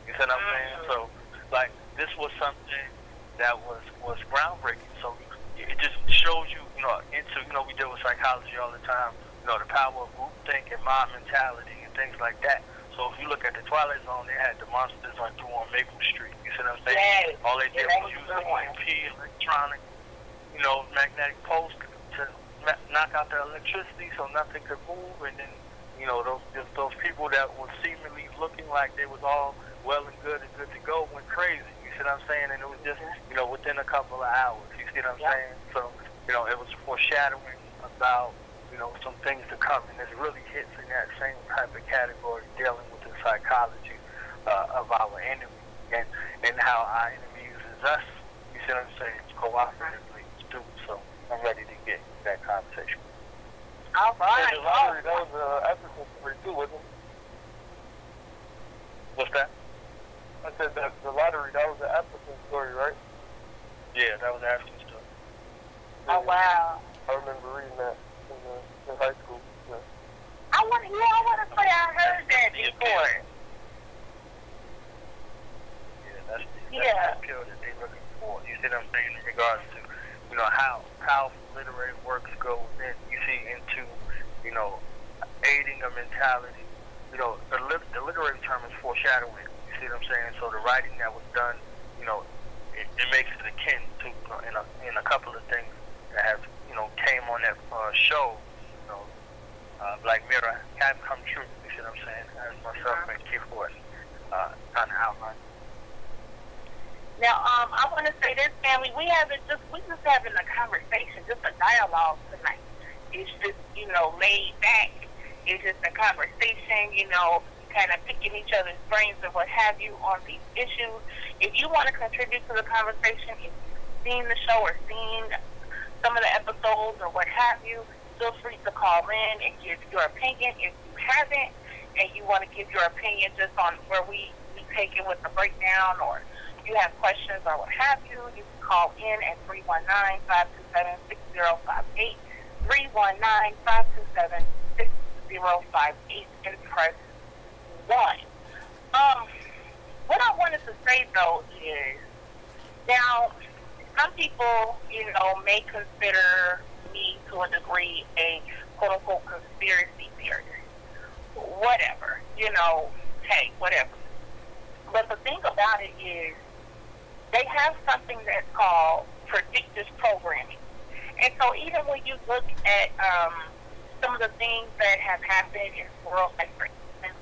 You see what I'm saying? So, like, this was something that was groundbreaking. So it just shows you, we deal with psychology all the time. The power of groupthink and mob mentality and things like that. So if you look at the Twilight Zone, they had the monsters on Maple Street. You see what I'm saying? All they did was use EMP, electronic, magnetic poles to knock out the electricity so nothing could move. And then, those people that were seemingly looking like they was all well and good to go went crazy. You see what I'm saying? And it was just, within a couple of hours. You see what I'm saying? So, it was foreshadowing about some things to come, and it really hits in that same type of category, dealing with the psychology of our enemy and how our enemy uses us. You see what I'm saying? Cooperatively too. So I'm ready to get that conversation. All right. The lottery, that was an African story too, wasn't it? What's that? I said that the lottery, that was an African story, right? Yeah, that was an African story. Oh wow. I remember reading that in high school. Yeah. I want to say I heard that before. Yeah, that's the appeal that they're looking for. You see what I'm saying in regards to, how powerful literary works go then you see into, aiding a mentality. The literary term is foreshadowing. You see what I'm saying? So the writing that was done, it makes it akin to in a couple of things that have came on that show. Black Mirror have come true. You see what I'm saying? As myself and Keith Forrest kind of outline. Now, I want to say this, family. We just having a conversation, just a dialogue tonight. It's just laid back. It's just a conversation. Kind of picking each other's brains and what have you on these issues. If you want to contribute to the conversation, if you've seen the show or seen some of the episodes or what have you, feel free to call in and give your opinion. If you haven't and you want to give your opinion just on where we take it with the breakdown, or you have questions or what have you, you can call in at 319-527-6058, 319-527-6058, and press 1. What I wanted to say though is, now, some people, may consider me to a degree a quote-unquote conspiracy theorist. Whatever. Hey, whatever. But the thing about it is, they have something that's called predictive programming. And so even when you look at some of the things that have happened in the world, like for instance,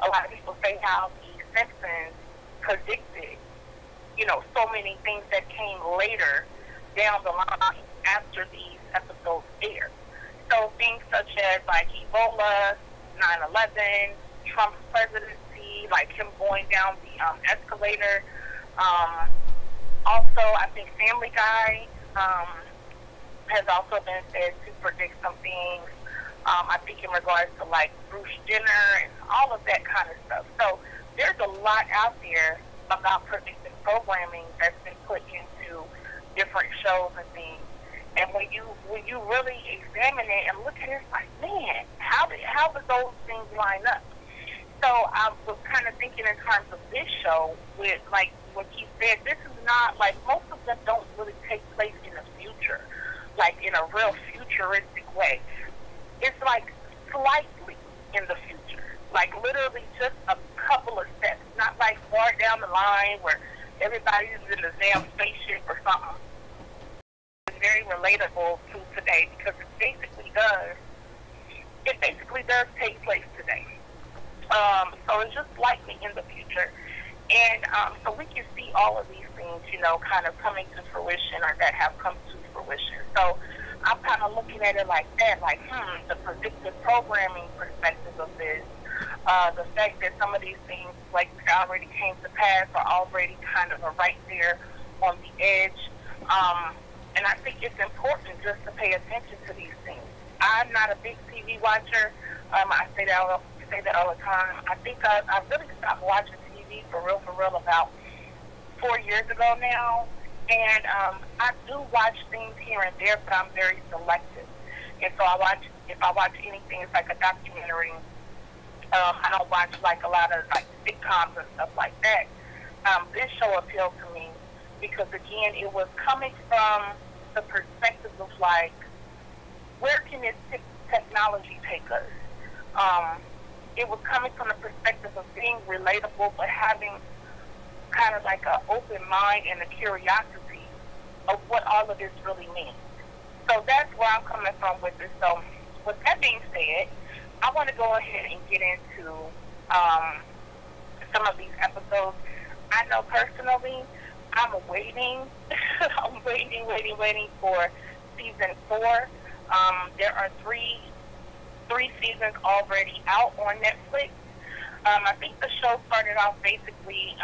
a lot of people say how the Simpsons predicted so many things that came later down the line after these episodes aired. So things such as like Ebola, 9/11, Trump's presidency, like him going down the escalator. Also, I think Family Guy has also been said to predict some things. I think in regards to like Bruce Jenner and all of that kind of stuff. So there's a lot out there about predictive programming that's been put into different shows and things. And when you really examine it and look at it, it's like, man, how did those things line up? So I was kind of thinking in terms of this show with, like what you said, this is not, like, most of them don't really take place in the future, like in a real futuristic way. It's like slightly in the future, like literally just a couple of steps, not like far down the line where everybody's in the damn spaceship or something. It's very relatable to today because it basically does take place today. So it's just slightly in the future. And so we can see all of these things, you know, kind of coming to fruition or that have come to fruition. So I'm kind of looking at it like that, like, the predictive programming perspective of this, the fact that some of these things, like, already came to pass or already kind of are right there on the edge. And I think it's important just to pay attention to these things. I'm not a big TV watcher. I say that all the time. I think I really stopped watching TV for real about 4 years ago now. And I do watch things here and there, but I'm very selective. And so if I watch anything, it's like a documentary. I don't watch like a lot of like sitcoms and stuff like that. This show appealed to me because, again, it was coming from the perspective of like, where can this technology take us? It was coming from the perspective of being relatable, but having kind of like an open mind and a curiosity of what all of this really means. So that's where I'm coming from with this. So with that being said, I want to go ahead and get into some of these episodes. I know personally, I'm waiting. I'm waiting for season 4. There are three seasons already out on Netflix. I think the show started off basically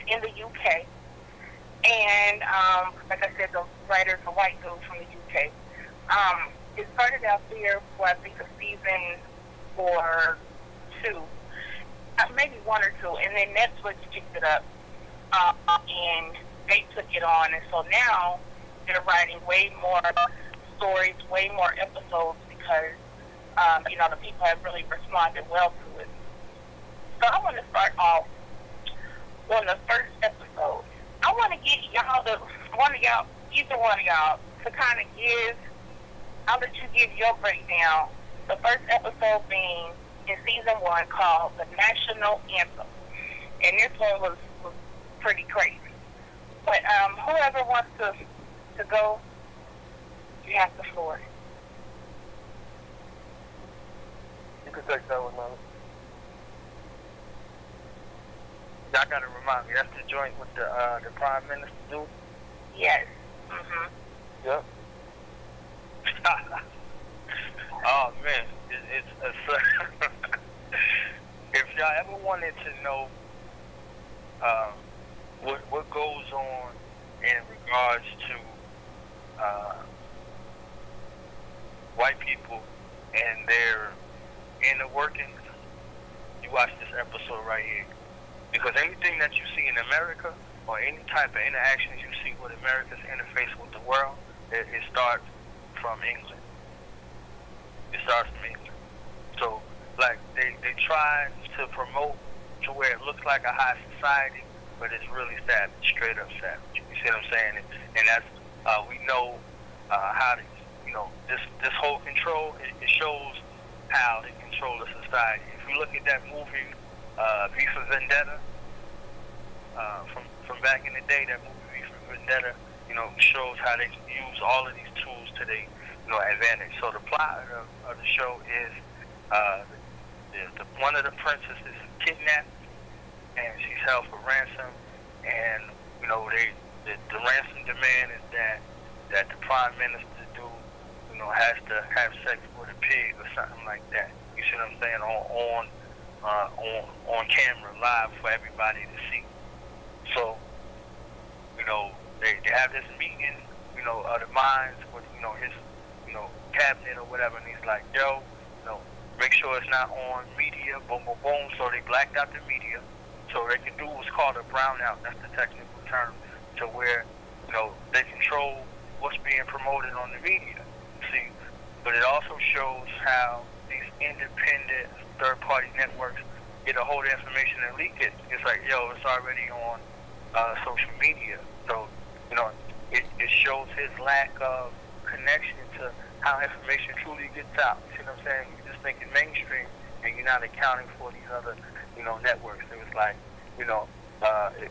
in the UK. And like I said, the writer's a white dude from the UK. It started out there for, I think, a season or 2. Maybe 1 or 2. And then Netflix picked it up. And they took it on. And so now they're writing way more stories, way more episodes because, you know, the people have really responded well to it. So I want to start off on the first episode. I want to get y'all, either one of y'all, to kind of give, I'll let you give your breakdown. The first episode being in season 1 called The National Anthem. And this one was pretty crazy. But whoever wants to go, you have the floor. You can take that one, man. Y'all gotta remind me, that's the joint with the Prime Minister dude? Yes. Mm-hmm. Yep. Oh man, it's if y'all ever wanted to know what goes on in regards to white people and their inner workings, you watch this episode right here. Because anything that you see in America, or any type of interactions you see with America's interface with the world, it starts from England. It starts from England. So, like, they try to promote to where it looks like a high society, but it's really savage, straight up savage. You see what I'm saying? And that's, we know how to, you know, this whole control, it shows how they control the society. If you look at that movie, V for Vendetta, from back in the day, that movie V for Vendetta, you know, shows how they use all of these tools to their, you know, advantage. So the plot of the show is one of the princesses is kidnapped, and she's held for ransom, and, you know, the ransom demand is that the prime minister do, you know, has to have sex with a pig or something like that. You see what I'm saying? On camera, live for everybody to see. So, you know, they have this meeting, you know, of the minds with, you know, his, you know, cabinet or whatever, and he's like, yo, you know, make sure it's not on media, boom, boom, boom. So they blacked out the media. So they can do what's called a brownout. That's the technical term, to where, you know, they control what's being promoted on the media. See, but it also shows how these independent third-party networks get a hold of information and leak it. It's like, yo, it's already on social media. So, you know, it shows his lack of connection to how information truly gets out. You see what I'm saying? You're just thinking mainstream, and you're not accounting for these other, you know, networks. It was like, you know,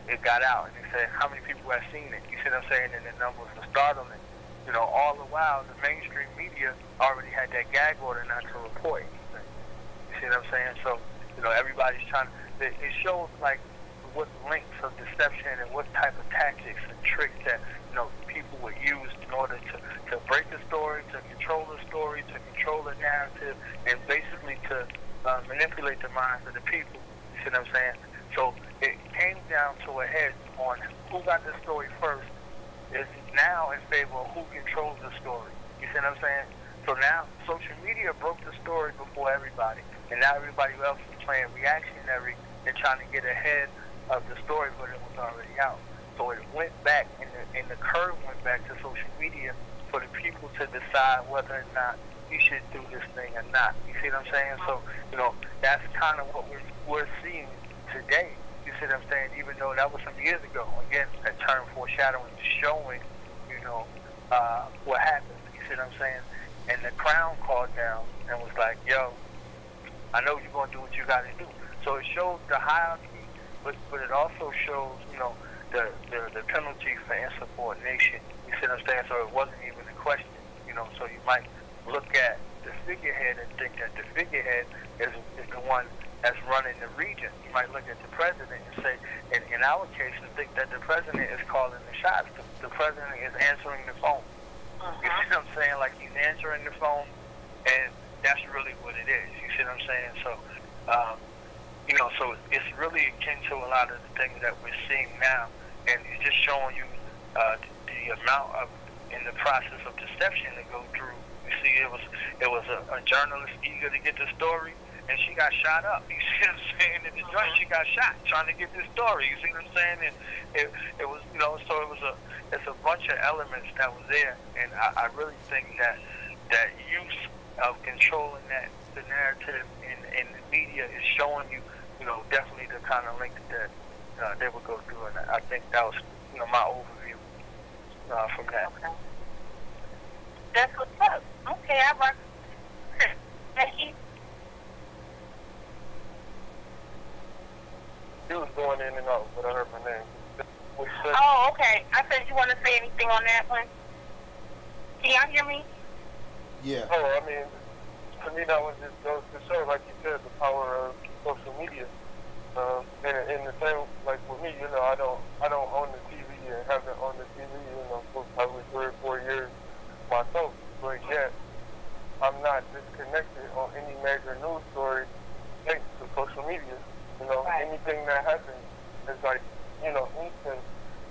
it got out, and they said how many people have seen it. You see what I'm saying? And the numbers were startling. You know, all the while, the mainstream media already had that gag order not to report anything. You see what I'm saying? So, you know, everybody's trying to, it shows, like, what links of deception and what type of tactics and tricks that, you know, people would use in order to break the story, to control the story, to control the narrative, and basically to manipulate the minds of the people. You see what I'm saying? So it came down to a head on who got the story first is now in favor of who controls the story. You see what I'm saying? So now social media broke the story before everybody, and now everybody else is playing reactionary and trying to get ahead of the story, but it was already out. So it went back, and the curve went back to social media for the people to decide whether or not you should do this thing or not. You see what I'm saying? So, you know, that's kind of what we're seeing today. You see what I'm saying? Even though that was some years ago. Again, that term foreshadowing, showing, you know, what happened. You see what I'm saying? And the Crown called down and was like, yo, I know you're going to do what you got to do. So it shows the hierarchy, but it also shows, you know, the penalty for insubordination. You see what I'm saying? So it wasn't even a question, you know. So you might look at the figurehead and think that the figurehead is the one that's running the region. You might look at the president and say, in our case, and think that the president is calling the shots. The president is answering the phone. You see what I'm saying? Like, he's answering the phone, and that's really what it is. You see what I'm saying? So, you know, so it's really akin to a lot of the things that we're seeing now, and it's just showing you the amount of, in the process of deception to go through. You see, it was a journalist eager to get the story, and she got shot up. You see what I'm saying? In the joint, she got shot trying to get this story. You see what I'm saying? And it was, you know, so it's a bunch of elements that was there, and I really think that use of controlling the narrative in the media is showing you, you know, definitely the kind of link that they would go through, and I think that was, you know, my overview from that. Okay. That's what's up. Okay, I rock. Thank you. He was going in and out, but I heard my name. Oh, okay. I said, you want to say anything on that one? Can y'all hear me? Yeah. Oh, I mean, to me, that was just goes to show, like you said, the power of social media. And the same, like with me, you know, I don't own the TV and haven't owned the TV, you know, for probably 3 or 4 years myself. But yet, I'm not disconnected on any major news story thanks to social media. You know, anything that happens is like, you know, instant.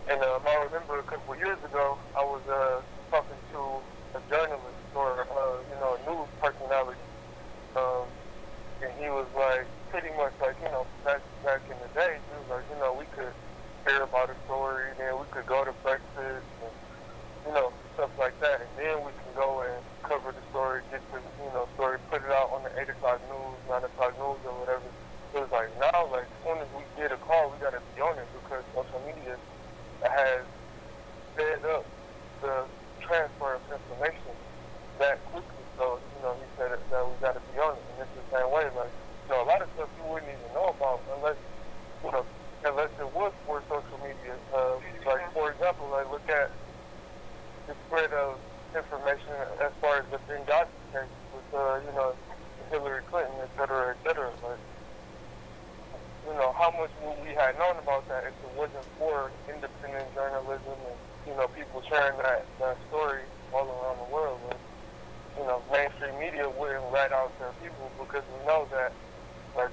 And I remember a couple of years ago, I was talking to a journalist or, you know, a news personality. And he was like, pretty much like, you know, back in the day, he was like, you know, we could hear about a story, then we could go to breakfast and, you know, stuff like that. And then we can go and cover the story, get the, you know, story, put it out on the 8 o'clock news, 9 o'clock news or whatever. It was like, now, like, as soon as we get a call, we got to be on it because social media has sped up the transfer of information that quickly. So, you know, he said that we got to be on it. And it's the same way. Like, you know, a lot of stuff you wouldn't even know about unless, you know, unless it was for social media. Like, for example, like, look at the spread of information as far as the Benghazi case with, you know, Hillary Clinton, et cetera, et cetera. Like, you know, how much would we had known about that if it wasn't for independent journalism and, you know, people sharing that story all around the world. And, you know, mainstream media wouldn't rat out their people because we know that, like,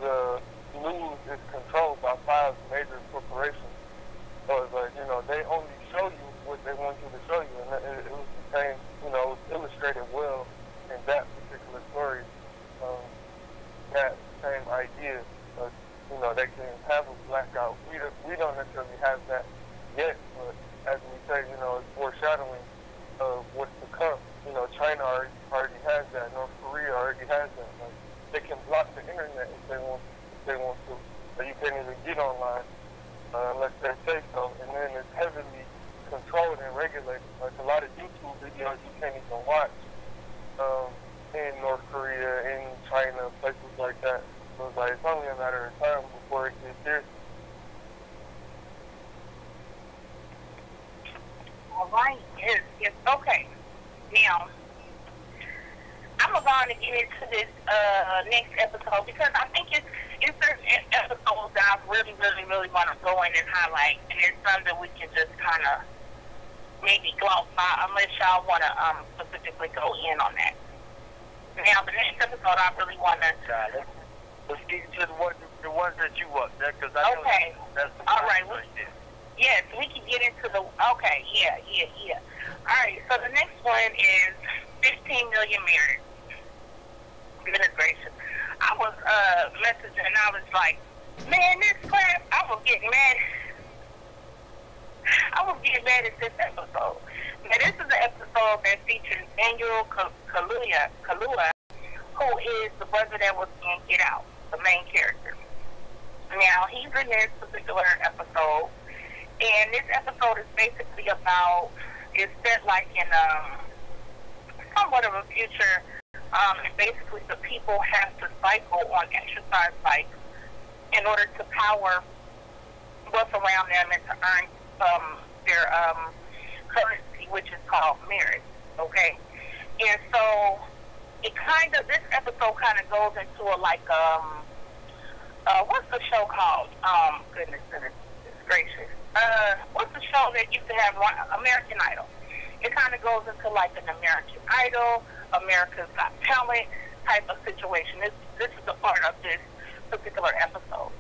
the news is controlled by 5 major corporations. So it's like, you know, they only show you what they want you to show you. And it was the same, you know, it was illustrated well in that particular story. That same idea of, you know, they can necessarily has that yet, but as we say, you know, it's foreshadowing of what's to come. You know, China already has that. North Korea already has that. Like, they can block the internet if they want to. So you can't even get online unless they say so. And then it's heavily controlled and regulated. Like a lot of YouTube videos you can't even watch in North Korea, in China, places like that. So it's like it's only a matter of time before it gets here. All right. Yes. Okay. Now, I'm going to get into this next episode because I think it's certain episodes that I really want to go in and highlight, and it's some that we can just kind of maybe gloss by unless y'all want to specifically go in on that. Now, the next episode I really want to... Let's get into the ones that you want, because I know that's the all right. Yes, we can get into the... Okay, yeah. All right, so the next one is 15 Million Married. Goodness gracious. I was messaging and I was like, man, this class, I was getting mad at this episode. Now, this is the episode that features Daniel Kaluuya, who is the brother that was in Get Out, the main character. Now, he's in this particular episode, and this episode is basically about, it's set like in somewhat of a future. Basically, the people have to cycle on exercise bikes in order to power what's around them and to earn their currency, which is called merit. Okay, and so this episode kind of goes into a what's the show called? Goodness gracious. What's the show that used to have American Idol? It kind of goes into like an American Idol, America's Got Talent type of situation. This is a part of this particular episode.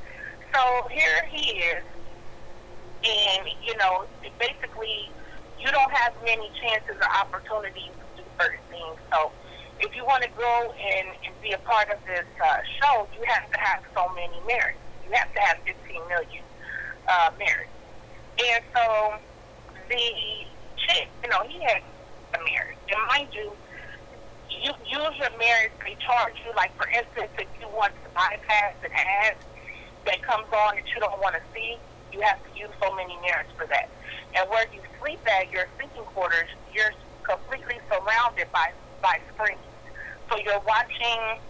So here he is, and basically you don't have many chances or opportunities to do certain things. So if you want to go and be a part of this show, you have to have so many merits. You have to have 15 million merits. And so the chick, he had a merit. And mind you use your merits, they charge you, like for instance, if you want to bypass an ad that comes on that you don't want to see, you have to use so many merits for that. And where you sleep at, your sleeping quarters, you're completely surrounded by screens. So you're watching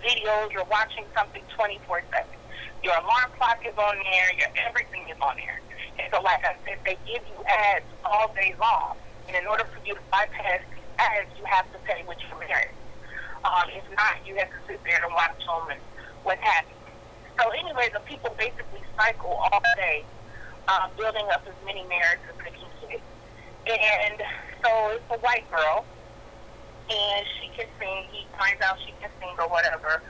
videos, you're watching something 24/7. Your alarm clock is on there, everything is on there. And so like I said, they give you ads all day long. And in order for you to bypass these ads, you have to pay with your merits. If not, you have to sit there and watch them and what have you. So anyway, the people basically cycle all day, building up as many merits as they can get. And so it's a white girl, and she can sing. He finds out she can sing or whatever.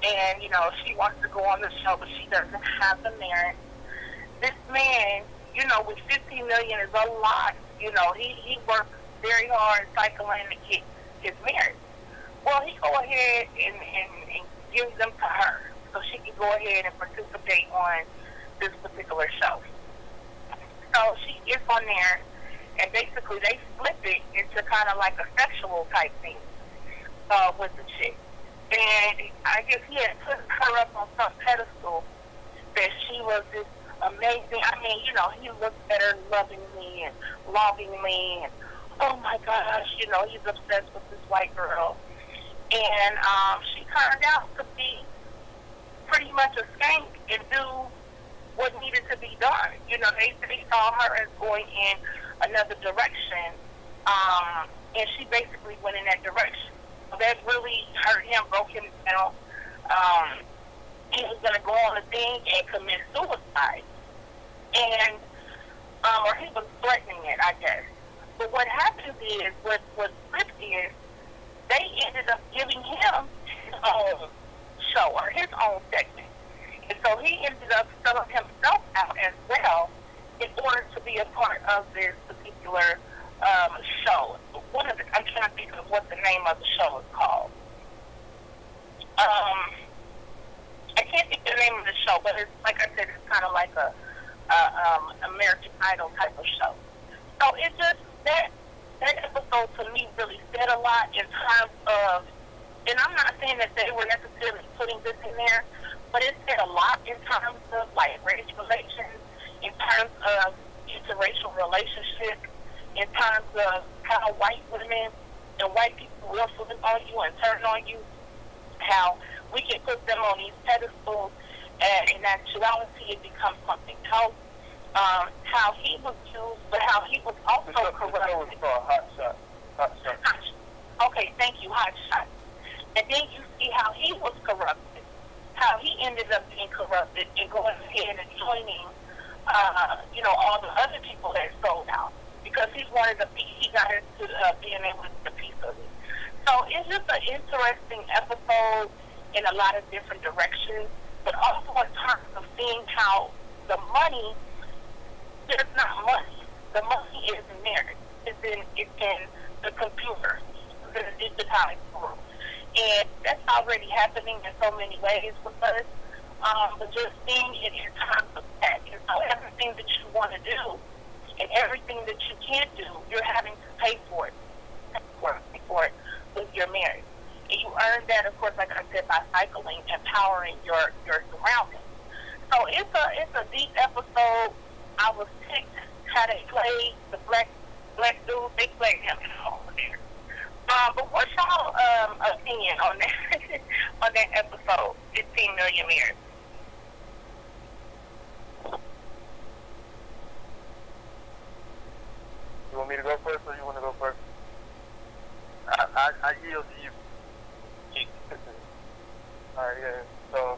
And, she wants to go on the show, but she doesn't have the merit. This man, with 15 million is a lot. He works very hard cycling to get his merit. Well, he go ahead and gives them to her so she can go ahead and participate on this particular show. So she gets on there, and basically they flip it into kind of like a sexual type thing with the chick. And I guess he had put her up on some pedestal that she was this amazing. I mean, he looked at her lovingly and lovingly, and oh my gosh, he's obsessed with this white girl. And she turned out to be pretty much a skank and do what needed to be done. They saw her as going in another direction, and she basically went in that direction. So that really hurt him, broke him down. He was going to go on a thing and commit suicide. And, or he was threatening it, I guess. But what happened is, what flipped is, they ended up giving him his own show, or his own segment. And so he ended up selling himself out as well in order to be a part of this particular show. I'm trying to think of what the name of the show is called. I can't think of the name of the show, but it's, like I said, it's kind of like a Idol type of show. So it just, that episode to me really said a lot in terms of, and I'm not saying that they were necessarily putting this in there, but it said a lot in terms of like race relations, in terms of interracial relationships, in terms of how white women and white people will flip on you and turn on you, how we can put them on these pedestals, and in actuality it becomes something else. How he was used, but how he was also corrupted. The show was called Hot Shot. Hot Shot. Okay, thank you, Hot Shot. And then you see how he was corrupted, how he ended up being corrupted and going ahead and joining, all the other people that sold out because he wanted a piece. He got into being able to get a piece of it. So it's just an interesting episode in a lot of different directions, but also in terms of seeing how the money, there's not money. The money is in there. It's in the computer, it's in the digitized world. And that's already happening in so many ways with us. But just seeing it in terms of that. And so everything that you want to do and everything that you can't do, you're having to pay for it. Pay for it with your marriage. And you earn that, of course, like I said, by cycling, empowering your surroundings. So it's a deep episode. I was ticked how they played the black dude. They played him over there. But what's y'all opinion on that on that episode, 15 Million Mirrors? You want me to go first, or you want to go first? I yield to you. All right, yeah. So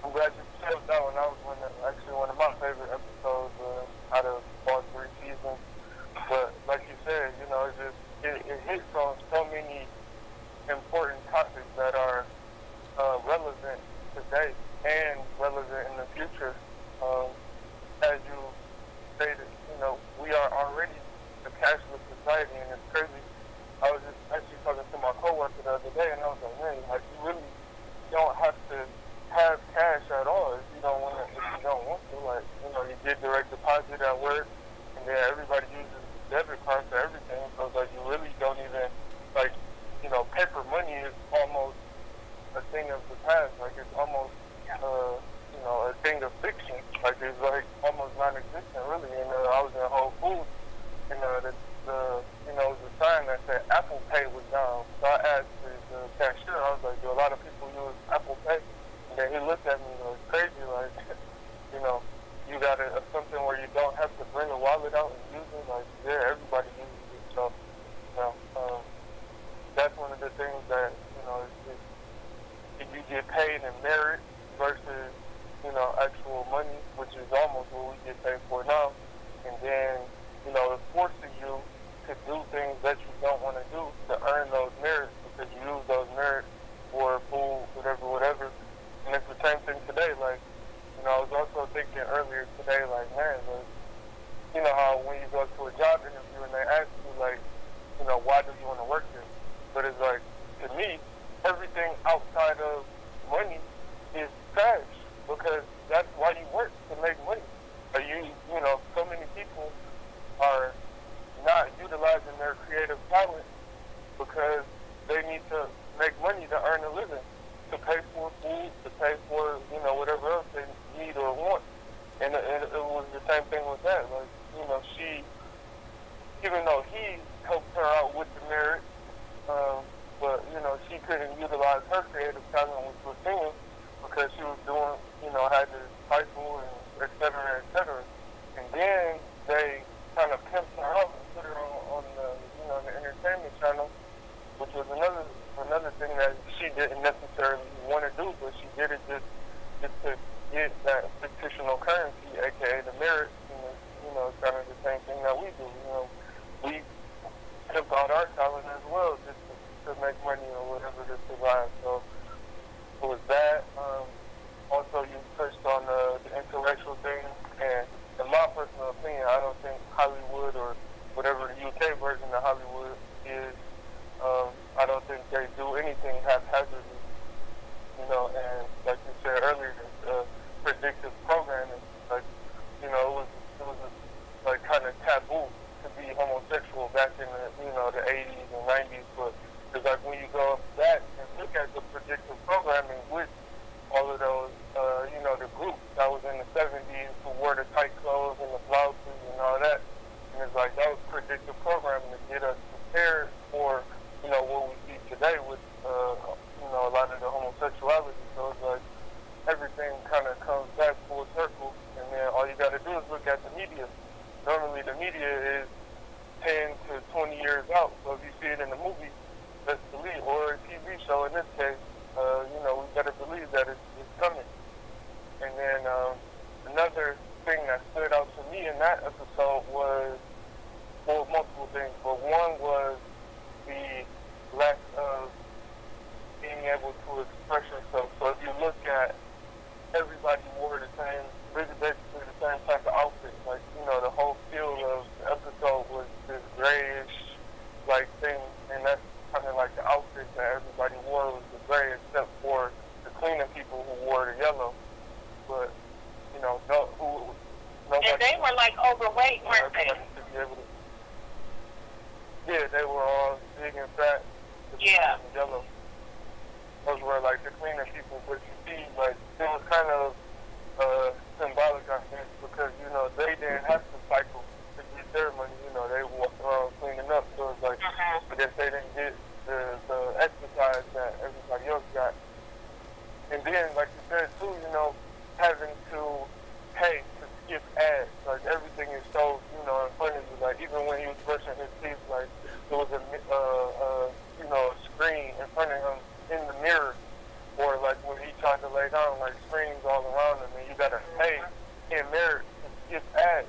I'm glad you chose that one. That was actually one of my favorite episodes out of all 3 seasons. But like you said, it hits on so many important topics that are relevant today and relevant in the future. As you stated, we are already a cashless society, and it's crazy. I was just actually talking to my coworker the other day, and I was like, man, like, you really don't have to have cash at all if you don't want to. If you don't want to, like, you get direct deposit at work, and then everybody uses debit cards for everything. So it's like you really don't even paper money is almost a thing of the past. Like it's almost a thing of fiction. Like it's like almost non-existent really. And I was in Whole Foods, and it was a sign that said Apple Pay was down. So I asked the cashier, I was like, do a lot of people use Apple Pay? And then he looked at me like crazy, like, you got something where you don't have to bring a wallet out and use it. Like, yeah, everybody uses it. So, that's one of the things that, if you get paid in merit versus, actual money, which is almost what we get paid for now. And then, it forces you to do things that you don't want to do to earn those merits because you use those merits for food, whatever. And it's the same thing today. Like, I was also thinking earlier today, like, man, how when you go to a job interview and they ask you, like, why do you want to work here? But it's like, to me, everything outside of money is trash because that's why you work, to make money. So many people are not utilizing their creative talent because they need to make money to earn a living, to pay for food, to pay for, whatever else they need or want. And it was the same thing with that. Like, she, even though he helped her out with the merit, but, she couldn't utilize her creative talent, which was singing, because she was doing, had this high school and et cetera, and then they kind of pimped her up and put her on the, the entertainment channel, which was another thing that she didn't necessarily want to do, but she did it just to get that fictional currency, aka the merit, kind of the same thing that we do. We pimp out our talent as well just to make money or whatever to survive. So it was that. Also, you touched on the interracial thing, and in my personal opinion, I don't think Hollywood or whatever the UK version of Hollywood is, I don't think they do anything haphazardly, and like you said earlier, predictive programming, like, it was and that's kind of like the outfit that everybody wore was the gray, except for the cleaning people who wore the yellow. But you know, nobody. And they were like overweight, weren't they? Yeah, they were all big and fat. Yeah. Yellow. Those were like the cleaner people, but you see, like it was kind of symbolic, I think, because you know they didn't have to cycle to get their money. You know, they walked around cleaning up, so it's like, but if they didn't get the exercise that everybody else got, and then like you said too, you know, having to pay to skip ads, like everything is so, you know, in front of you. Like even when he was brushing his teeth, like there was a you know, a screen in front of him in the mirror, or like when he tried to lay down, like screens all around him, and you gotta pay in mirror to skip ads.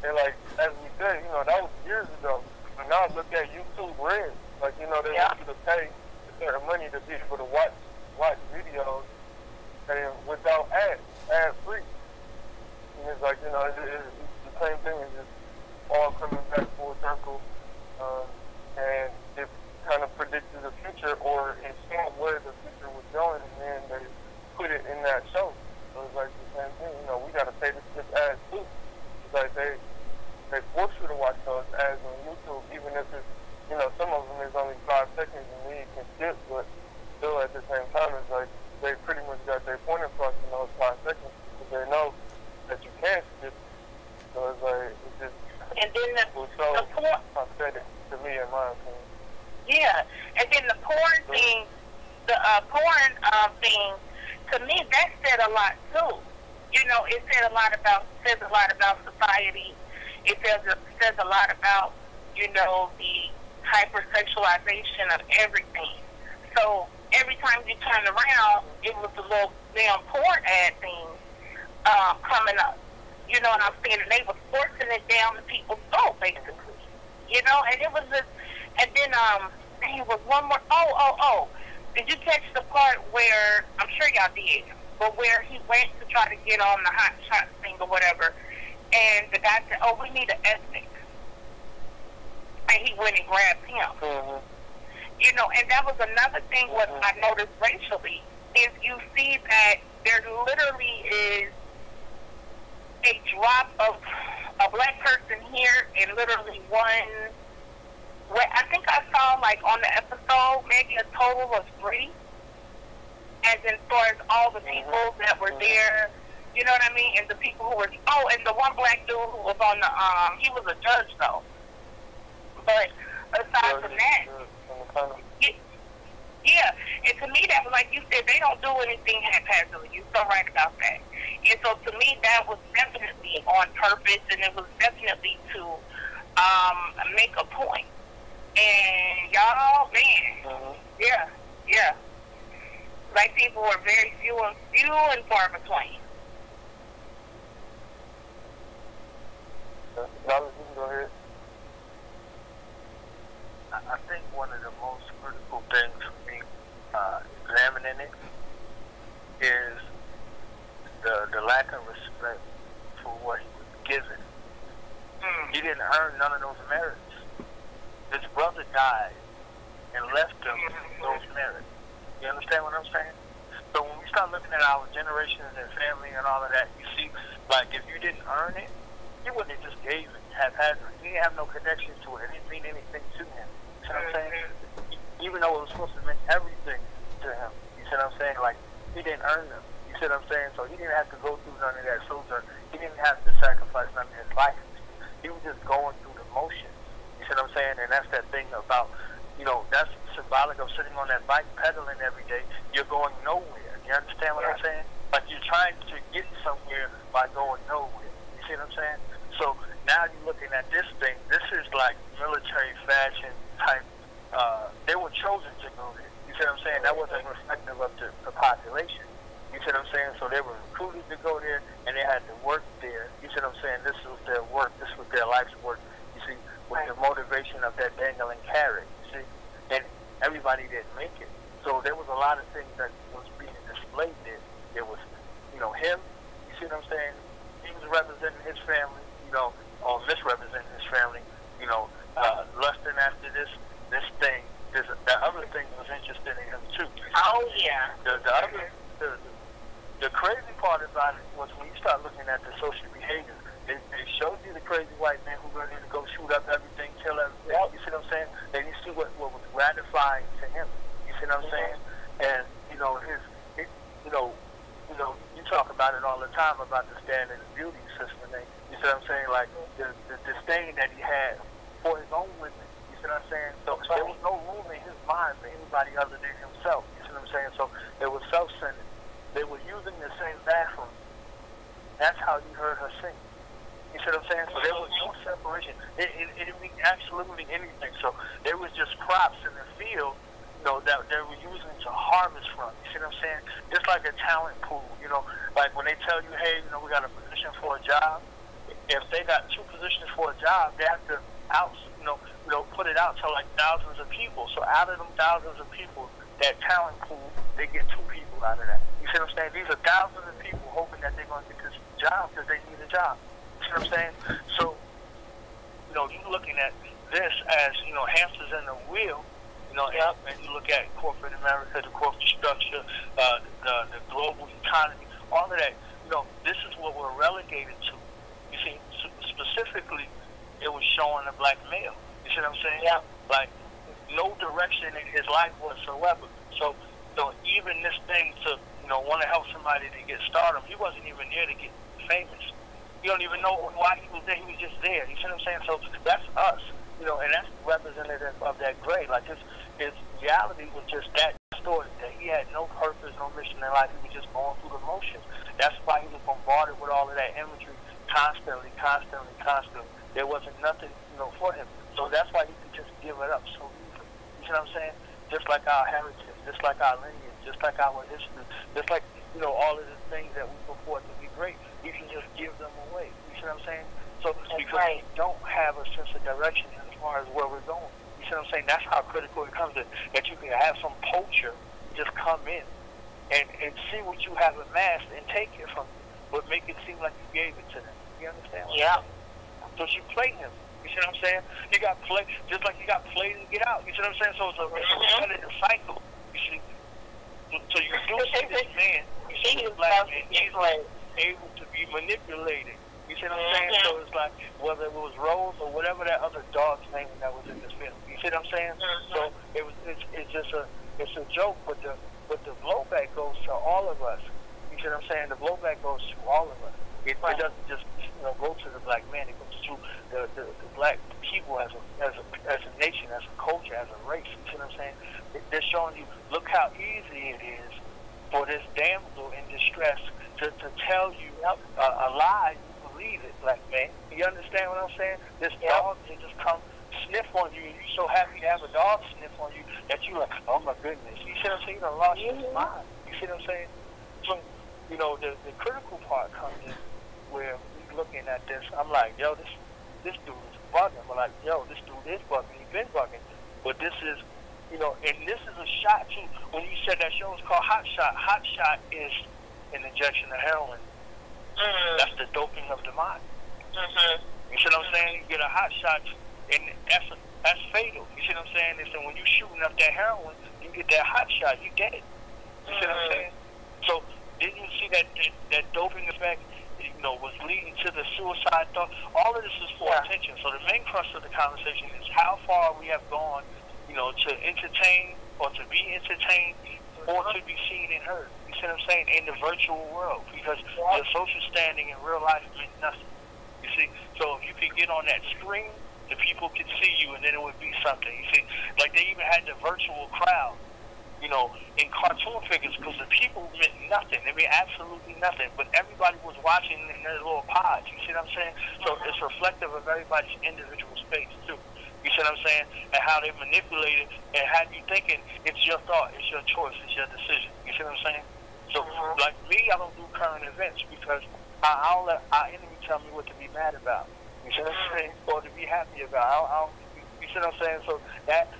And like as we said, you know, that was years ago. But now look at YouTube Red, like you know, they want you to pay a certain money to be able to watch videos and without ads, ad free. And it's like, you know, it's the same thing. It's just all coming back full circle, and it kind of predicted the future, or it saw where the future was going, and then they put it in that show. So it's like the same thing. You know, we got to pay to skip ads too. It's like they force you to watch those ads on YouTube, even if it's, you know, some of them is only 5 seconds and then you can skip, but still at the same time, it's like they pretty much got their point across in those 5 seconds because they know that you can skip. So it's like, it's just, and then the porn, pathetic to me, in my opinion. Yeah, and then the porn thing, the porn thing, to me that said a lot too. You know, it says a lot about society. It says a lot about, you know, the hypersexualization of everything. So every time you turn around, it was a little damn porn ad thing coming up. You know what I'm saying? And they were forcing it down to people's throat, basically. You know, and it was just, and then there was one more. Oh! Did you catch the part where, I'm sure y'all did, but where he went to try to get on the hot shot thing or whatever, and the guy said, "Oh, we need an ethnic," and he went and grabbed him. You know, and that was another thing. What I noticed racially is you see that there literally is a drop of a black person here, and literally one. I think I saw, like, on the episode, maybe a total of 3, as in far as all the people that were there, you know what I mean? And the people who were, and the one black dude who was on the, he was a judge, though. But aside from that, yeah, and to me, that was, like you said, they don't do anything haphazardly. You're so right about that. And so, to me, that was definitely on purpose, and it was definitely to make a point. And y'all, man, yeah. Black people were very few and far between. Go ahead. I think one of the most critical things for me examining it is the lack of respect for what he was given. He didn't earn none of those merits. His brother died and left him those merits. You understand what I'm saying? So when we start looking at our generations and family and all of that, you see, like, if you didn't earn it, you wouldn't have just gave it haphazardly. He didn't have no connection to it. It didn't mean anything to him. You see what I'm saying? Even though it was supposed to mean everything to him. You see what I'm saying? Like, he didn't earn them. You see what I'm saying? So he didn't have to go through none of that filter. He didn't have to sacrifice none of his life. He was just going through the motions. You see what I'm saying? And that's that thing about, you know, that's symbolic of sitting on that bike pedaling every day. You're going nowhere. You understand what I'm saying? Like, you're trying to get somewhere by going nowhere. You see what I'm saying? So now you're looking at this thing. This is like military fashion type. They were chosen to go there. You see what I'm saying? That wasn't reflective of the population. You see what I'm saying? So they were recruited to go there, and they had to work there. You see what I'm saying? This was their work. This was their life's work. You see, with the motivation of that dangling carrot. You see, and everybody didn't make it. So there was a lot of things that was being displayed there. There was, you know, him. You see what I'm saying? He was representing his family, you know, or misrepresenting his family. You know, lusting after this this thing, the other thing was interested in him too. Oh, yeah. The crazy part about it was when you start looking at the social behavior, they showed you the crazy white man who ready to go shoot up everything, kill everything. You see what I'm saying? Then you see what was gratifying to him. You see what I'm saying? And you talk about it all the time about the standard of beauty system. And you see what I'm saying? Like the disdain that he had for his own women. You see what I'm saying? So there was no room in his mind for anybody other than himself. You see what I'm saying? So it was self-centered. They were using the same bathroom. That's how you heard her sing. You see what I'm saying? So there was no separation. It didn't mean absolutely anything. So there was just crops in the field, that they were using to harvest from. You see what I'm saying? Just like a talent pool. Like when they tell you, hey, we got a position for a job. If they got 2 positions for a job, they have to put it out to like thousands of people. So out of them thousands of people, that talent pool, they get 2 people out of that. You see what I'm saying? These are thousands of people hoping that they're going to get this job because they need a job. You see what I'm saying? So, you're looking at this as, hamsters in the wheel, and you look at corporate America, the corporate structure, the global economy, all of that. This is what we're relegated to. You see, specifically, it was showing a black male. You see what I'm saying? Yeah. Like, no direction in his life whatsoever. So even this thing to, want to help somebody to get stardom, he wasn't even there to get famous. You don't even know why he was there. He was just there. You see what I'm saying? So that's us, and that's representative of that grade. Like his reality was just that story, that he had no purpose, no mission in life. He was just going through the motions. That's why he was bombarded with all of that imagery constantly. There wasn't nothing, for him. So that's why he could just give it up so easily. You see what I'm saying? Just like our heritage, just like our lineage, just like our history, just like, all of the things that we purport to be great, we can just give them away. You see what I'm saying? So because we don't have a sense of direction as far as where we're going. You see what I'm saying? That's how critical it comes in, that you can have some poacher just come in and see what you have amassed and take it from you, but make it seem like you gave it to them. You understand? Yeah. So you play him. You see what I'm saying? You got play, just like you got play to get out. You see what I'm saying? So it's a repetitive cycle. You see? So you do see this man, you see this black man, he's able to be manipulated. You see what I'm saying? So it's like, whether it was Rose or whatever that other dog's name that was in this film. You see what I'm saying? So it's just a joke, but the blowback goes to all of us. You see what I'm saying? The blowback goes to all of us. It doesn't just go to the black man. It goes to the black people as a nation, as a culture, as a race. You see what I'm saying? They're showing you, look how easy it is for this damsel in distress to tell you a lie. You believe it, black man. You understand what I'm saying? This dog can just come sniff on you, and you're so happy to have a dog sniff on you that you're like, oh my goodness. You see what I'm saying? You done lost your mind. You see what I'm saying? So, the critical part comes in where we looking at this. I'm like, yo, this dude is bugging. I'm like, yo, this dude is bugging. He's been bugging. But this is, and this is a shot too. When you said that show was called Hot Shot, Hot Shot is an injection of heroin. That's the doping of the mind. You see what I'm saying? You get a hot shot, and that's fatal. You see what I'm saying? And so when you shooting up that heroin, you get that hot shot, you dead. You see what I'm saying? So didn't you see that doping effect? Was leading to the suicide thought. All of this is for attention. So the main crux of the conversation is how far we have gone, to entertain or to be entertained or to be seen and heard. You see what I'm saying? In the virtual world, because the social standing in real life meant nothing. You see? So if you could get on that screen, the people could see you, and then it would be something. You see? Like they even had the virtual crowd, in cartoon figures, because the people meant nothing. They meant absolutely nothing. But everybody was watching in their little pods. You see what I'm saying? So it's reflective of everybody's individual space, too. You see what I'm saying? And how they manipulate it and have you thinking it's your thought, it's your choice, it's your decision. You see what I'm saying? So, like me, I don't do current events because I don't let our enemy tell me what to be mad about. You see what I'm saying? Or to be happy about. You see what I'm saying? So that,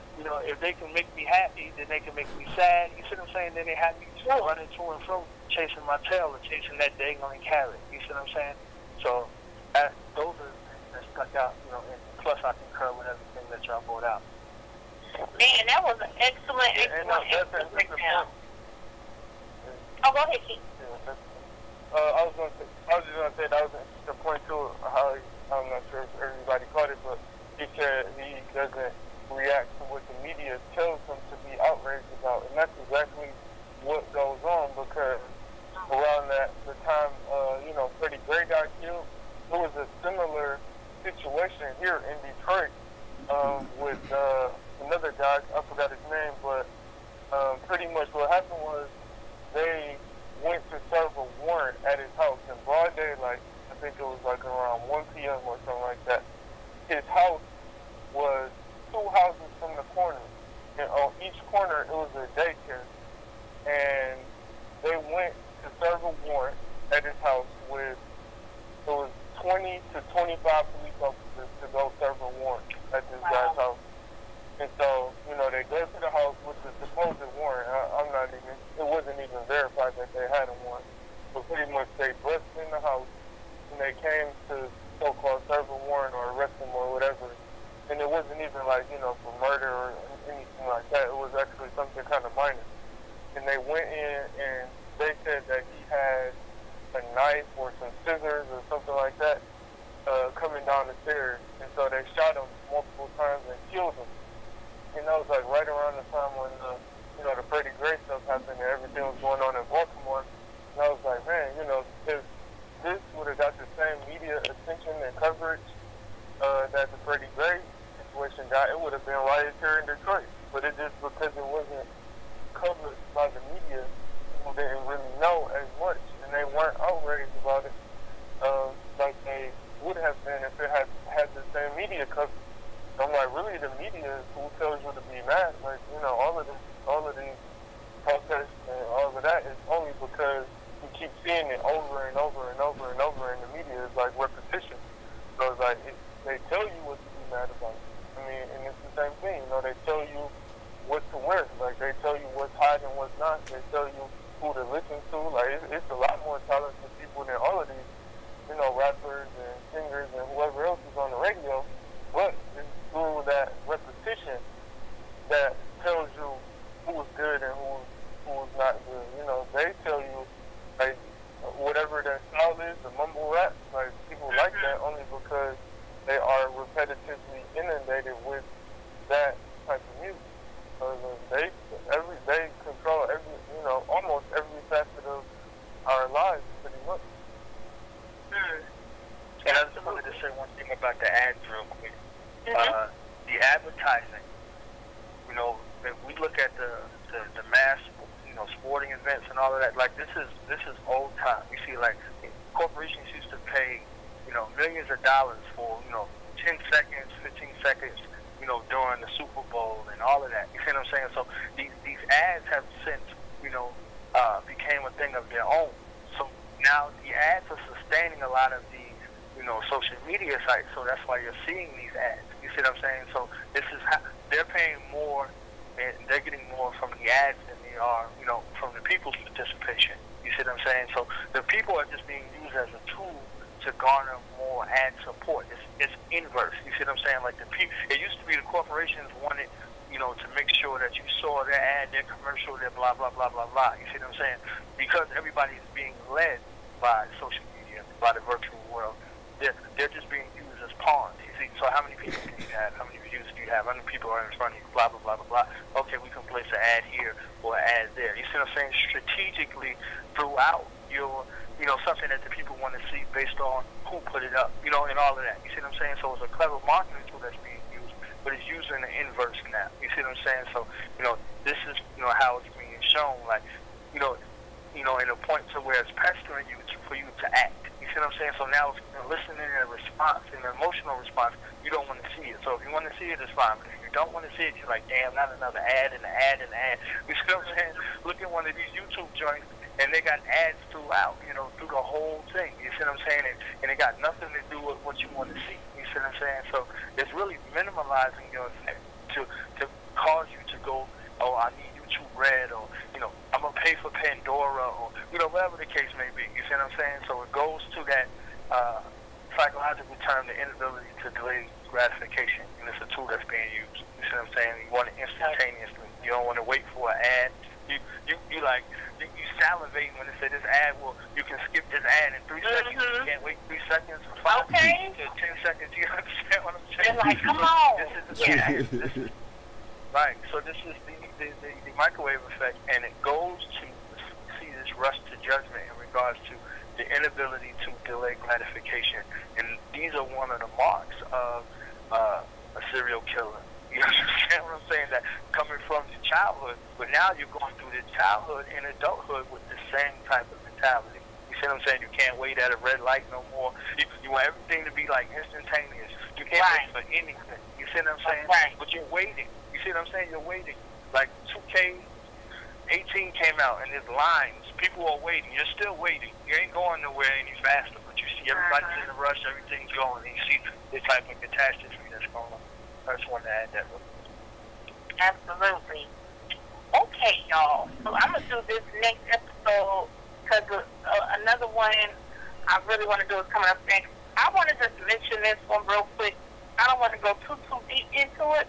if they can make me happy, then they can make me sad. You see what I'm saying? Then they have me running to and fro, chasing my tail or chasing that dangling carrot. You see what I'm saying? So those are the things that stuck out, and plus I concur with everything that y'all brought out. Man, that was an excellent breakdown. Oh, go ahead, Keith. I was just gonna say that was an interesting point too. How I'm not sure if everybody caught it, but he said he doesn't react to what the media tells him to be outraged about, and that's exactly what goes on. Because around the time Freddie Gray got killed, it was a similar situation here in Detroit with another guy. I forgot his name, but pretty much what happened was they went to serve a warrant at his house in broad daylight. I think it was like around 1 p.m. or something like that. His house was 2 houses from the corner, and on each corner it was a daycare. And they went to serve a warrant at his house with, it was 20 to 25 police officers to go serve a warrant at this guy's house. And so, they go to the house with the supposed warrant. It wasn't even verified that they had a warrant. But pretty much they busted in the house and they came to so-called serve a warrant or arrest him or whatever. And it wasn't even like, for murder or anything like that. It was actually something kind of minor. And they went in and they said that he had a knife or some scissors or something like that coming down the stairs. And so they shot him multiple times and killed him. And that was like right around the time when the Freddie Gray stuff happened and everything was going on in Baltimore. And I was like, man, if this would have got the same media attention and coverage that the Freddie Gray situation got, it would have been riots here in Detroit. But it just, because it wasn't covered by the media, people didn't really know as much, and they weren't outraged about it like they would have been if it had the same media coverage. So I'm like, really, the media is who tells you to be mad? Like, all of these protests and all of that is only because we keep seeing it over and over and over and over, and the media is like repetition. So it's like they tell you what to be mad about. I mean, and it's the same thing. They tell you what to wear. Like, they tell you what's hot and what's not. They tell you who to listen to. Like, it's a lot more talented people than all of these, rappers and singers and whoever else is on the radio. But it's through that repetition that tells you who's good and who's not good. They tell you, like, whatever their style is, the mumble rap, like, people like that only because they are repetitively inundated with that type of music. So they control almost every facet of our lives, pretty much. And I just wanted to say one thing about the ads real quick. The advertising, if we look at the mass, sporting events and all of that, like, this is old time. You see, like, corporations used to pay, millions of dollars for, 10 seconds, 15 seconds, during the Super Bowl and all of that. You see what I'm saying? So these ads have since, became a thing of their own. So now the ads are sustaining a lot of the, social media sites. So that's why you're seeing these ads. You see what I'm saying? So this is how they're paying more, and they're getting more from the ads than they are, from the people's participation. You see what I'm saying? So the people are just being used as a tool to garner more ad support. It's inverse. You see what I'm saying? Like, it used to be the corporations wanted, to make sure that you saw their ad, their commercial, their blah, blah, blah, blah, blah. You see what I'm saying? Because everybody is being led by social media, by the virtual world. They're just being used as pawns. You see? So how many people do you have? How many views do you have? How many people are in front of you? Blah, blah, blah, blah, blah. Okay, we can place an ad here or an ad there. You see what I'm saying? Strategically throughout your, something that the people want to see based on who put it up, and all of that. You see what I'm saying? So it's a clever marketing tool that's being used, but it's used in the inverse now. You see what I'm saying? So, this is, how it's being shown. Like, in a point to where it's pestering you for you to act. You see what I'm saying? So now, listening and a response, an emotional response, you don't want to see it. So if you want to see it, it's fine. But if you don't want to see it, you're like, damn, not another ad and an ad and an ad. You see what I'm saying? Look at one of these YouTube joints, and they got ads throughout, through the whole thing. You see what I'm saying? And it got nothing to do with what you want to see. You see what I'm saying? So it's really minimalizing your effect to cause you to go, oh, I need YouTube Red, or, I'm going to pay for Pandora, or, whatever the case may be. You see what I'm saying? So it goes to that psychological term, the inability to delay gratification, and it's a tool that's being used. You see what I'm I'm saying? You want it instantaneously. You don't want to wait for an ad. You salivate when they say this ad, well, you can skip this ad in 3 seconds. You can't wait 3 seconds or 5 to 10 seconds. You understand what I'm saying? They're like, come on. This is right. So this is the microwave effect, and it goes to see this rush to judgment in regards to the inability to delay gratification. And these are one of the marks of a serial killer. You understand what I'm saying? That coming from your childhood, but now you're going through the childhood and adulthood with the same type of mentality. You see what I'm saying? You can't wait at a red light no more. You want everything to be like instantaneous. You can't wait for anything. You see what I'm saying? Right. But you're waiting. You see what I'm saying? You're waiting. Like 2K18 came out and there's lines. People are waiting. You're still waiting. You ain't going nowhere any faster. But you see everybody's in a rush. Everything's going. And you see this type of catastrophe that's going on. I just wanted to add that. Absolutely. Okay, y'all. So I'm going to do this next episode because another one I really want to do is coming up next. I want to just mention this one real quick. I don't want to go too deep into it,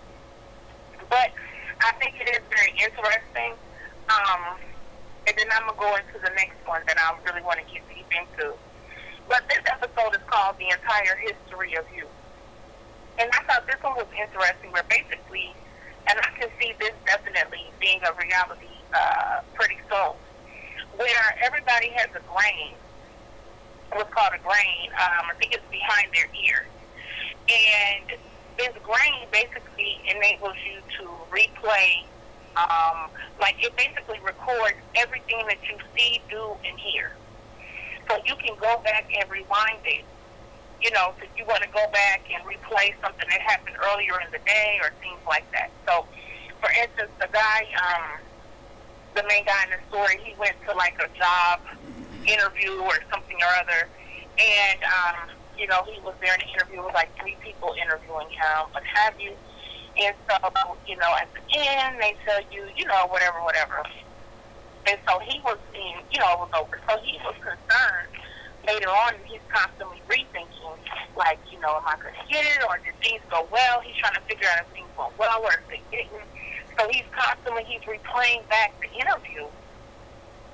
but I think it is very interesting. And then I'm going to go into the next one that I really want to get deep into. But this episode is called The Entire History of You. And I thought this one was interesting where basically, and I can see this definitely being a reality pretty soon, where everybody has a grain, what's called a grain. I think it's behind their ear. And this grain basically enables you to replay, like it basically records everything that you see, do, and hear. So you can go back and rewind it. You know, if you want to go back and replay something that happened earlier in the day or things like that. So, for instance, the guy, the main guy in the story, he went to like a job interview or something or other, and, you know, he was there in the interview with like 3 people interviewing him, what have you. And so, you know, at the end, they tell you, you know, whatever. And so he was seeing, you know, it was over. So he was concerned. Later on, he's constantly rethinking, like, you know, am I going to get it, or did things go well? He's trying to figure out if things went well or if they didn't. So he's replaying back the interview,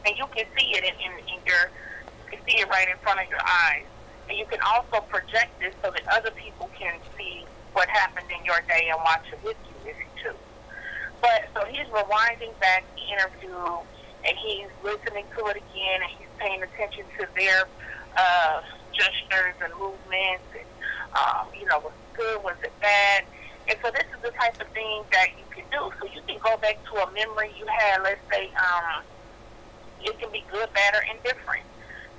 and you can see it you can see it right in front of your eyes. And you can also project this so that other people can see what happened in your day and watch it with you if you choose. But, so he's rewinding back the interview, and he's listening to it again, and he's paying attention to their gestures and movements, and you know, was it good, was it bad? And so this is the type of thing that you can do. So you can go back to a memory you had, let's say, it can be good, bad, or indifferent.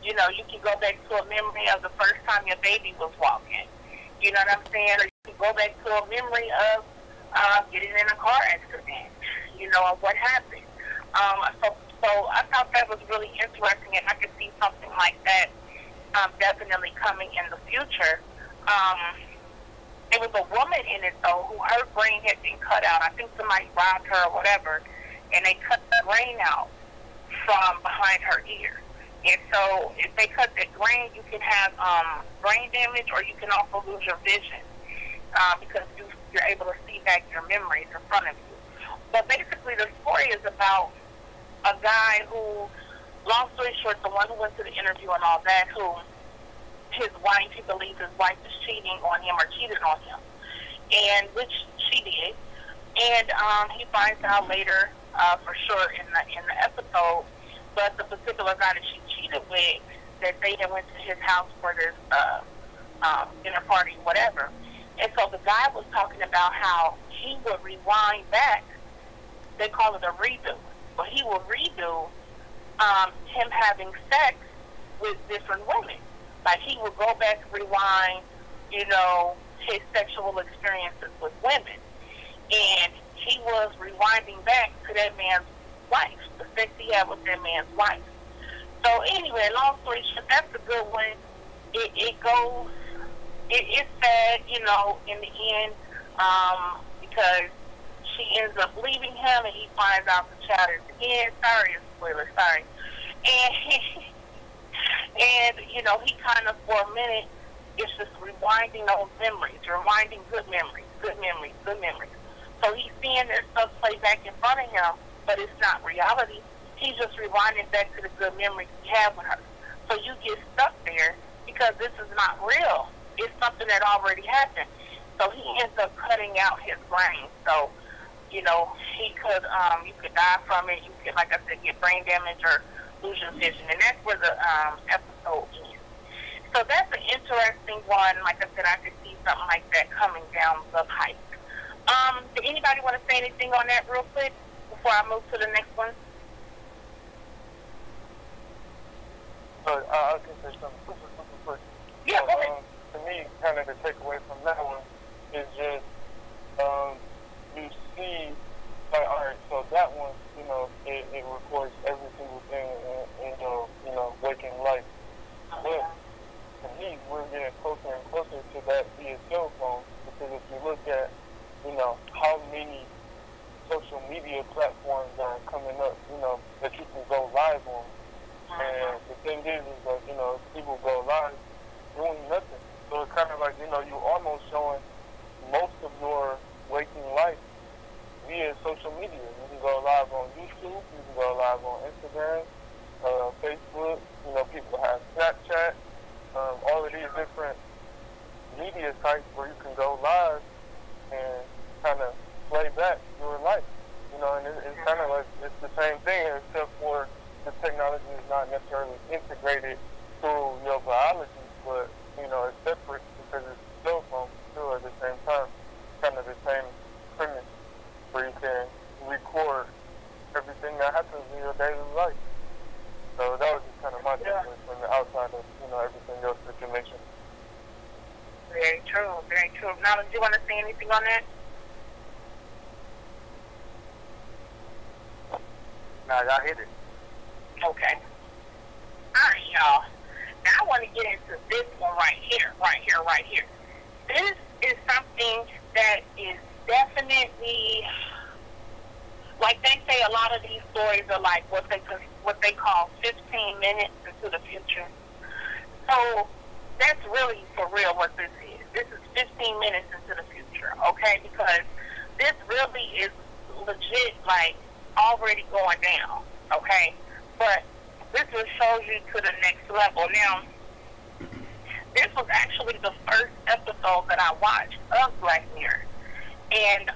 You know, you can go back to a memory of the first time your baby was walking. You know what I'm saying? Or you can go back to a memory of getting in a car accident, you know, of what happened. So I thought that was really interesting, and I could see something like that definitely coming in the future. There was a woman in it, though, who her brain had been cut out. I think somebody robbed her or whatever, and they cut the brain out from behind her ear. And so if they cut that brain, you can have brain damage, or you can also lose your vision because you're able to see back your memories in front of you. But basically the story is about a guy who, long story short, the one who went to the interview and all that, who his wife, he believes his wife is cheating on him or cheated on him, and which she did. And he finds out later, for sure, in the episode, but the particular guy that she cheated with, that they had went to his house for this dinner party, whatever. And so the guy was talking about how he would rewind back. They call it a redo. But he will redo him having sex with different women. Like, he will go back, rewind, you know, his sexual experiences with women. And he was rewinding back to that man's wife, the sex he had with that man's wife. So anyway, long story short, that's a good one. It's sad, you know, in the end, because she ends up leaving him, and he finds out the child is again. Sorry, it's a spoiler. Sorry. And you know, he kind of, for a minute, is just rewinding those memories, rewinding good memories. So he's seeing this stuff play back in front of him, but it's not reality. He's just rewinding back to the good memories he had with her. So you get stuck there because this is not real. It's something that already happened. So he ends up cutting out his brain. So, you know, he could, you could die from it. You could, like I said, get brain damage or lose your vision. And that's where the episode ends. So that's an interesting one. Like I said, I could see something like that coming down the pike. Did anybody want to say anything on that real quick before I move to the next one? I can say something super quick. Yeah, go ahead. To me, kind of the takeaway from that one is just you see, like, all right, so that one, you know, it records every single thing in your, you know, waking life. But to me, we're getting closer and closer to that via cell phone, because if you look at, you know, how many social media platforms are coming up, you know, that you can go live on. And the thing is that, you know, people go live doing nothing. So it's kind of like, you know, you're almost showing most of your waking life via social media. You can go live on YouTube, you can go live on Instagram, Facebook, you know, people have Snapchat, all of these different media sites where you can go live and kind of play back your life. You know, and it's kind of like, it's the same thing, except for the technology is not necessarily integrated through your biology, but, you know, it's separate because it's a cell phone still at the same time. Kind of the same premise where you can record everything that happens in your daily life. So that was just kind of my takeaway from the outside of, you know, everything else that you mentioned. Very true, very true. Now, do you want to say anything on that? No, y'all hit it. Okay. All right, y'all. Now I want to get into this one right here. This is something that is definitely, like they say, a lot of these stories are like what they call 15 minutes into the future. So that's really for real what this is. This is 15 minutes into the future, okay? Because this really is legit, like, already going down, okay? But this will show you to the next level. Now, this was actually the first episode that I watched of Black Mirror. And,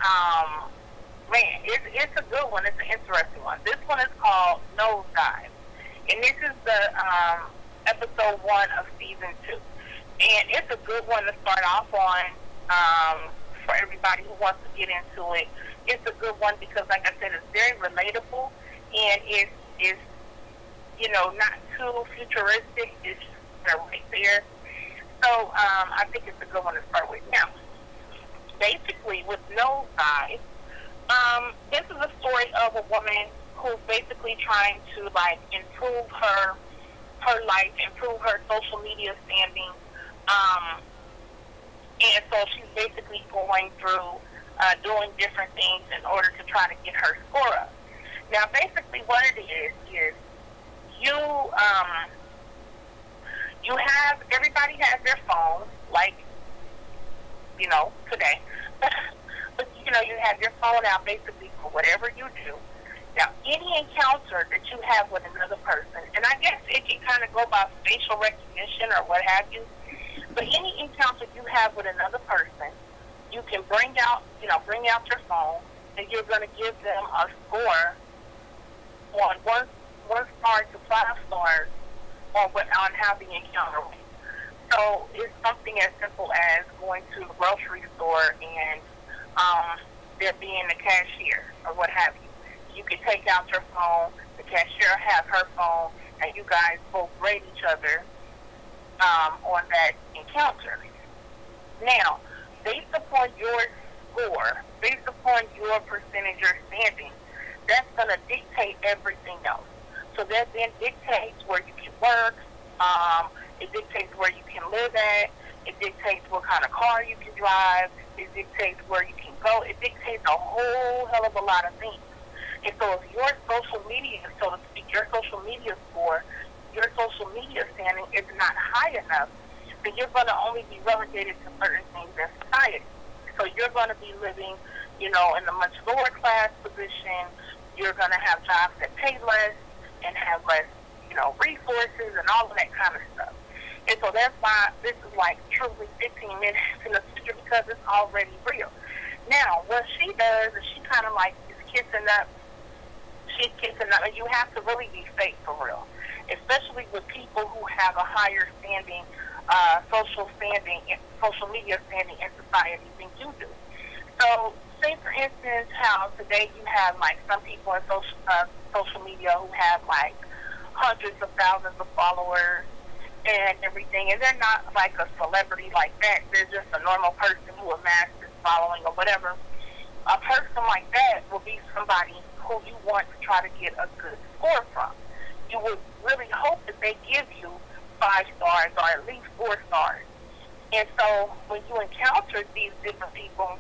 man, it's a good one. It's an interesting one. This one is called Nosedive. And this is the episode 1 of season 2. And it's a good one to start off on for everybody who wants to get into it. It's a good one because, like I said, it's very relatable. And it's you know, not too futuristic. It's just right there. So I think it's a good one to start with. Now, basically, with Nosedive, this is a story of a woman who's basically trying to, like, improve her life, improve her social media standing. And so she's basically going through doing different things in order to try to get her score up. Now, basically, what it is you have, everybody has their phone, like, you know, today. But, you know, you have your phone out basically for whatever you do. Now, any encounter that you have with another person, and I guess it can kind of go by facial recognition or what have you, but any encounter you have with another person, you can bring out your phone, and you're going to give them a score on one star to 5 stars on how the encounter went. So it's something as simple as going to the grocery store and there being a cashier or what have you. You can take out your phone, the cashier have her phone, and you guys both rate each other on that encounter. Now, based upon your score, based upon your percentage or standing, that's going to dictate everything else. So that then dictates where you can work, it dictates where you can live at, it dictates what kind of car you can drive, it dictates where you can go, it dictates a whole hell of a lot of things. And so if your social media, so to speak, your social media score, your social media standing is not high enough, then you're going to only be relegated to certain things in society. So you're going to be living, You know, in the much lower class position, you're going to have jobs that pay less and have less, you know, resources and all of that kind of stuff. And so that's why this is like truly 15 minutes in the future, because it's already real. Now, what she does is she kind of like is kissing up. She's kissing up, and you have to really be fake for real, especially with people who have a higher standing, social media standing in society than you do. So, say for instance, how today you have like some people in social media who have like hundreds of thousands of followers and everything, and they're not like a celebrity like that. They're just a normal person who amassed this following or whatever. A person like that will be somebody who you want to try to get a good score from. You would really hope that they give you 5 stars or at least 4 stars. And so when you encounter these different people,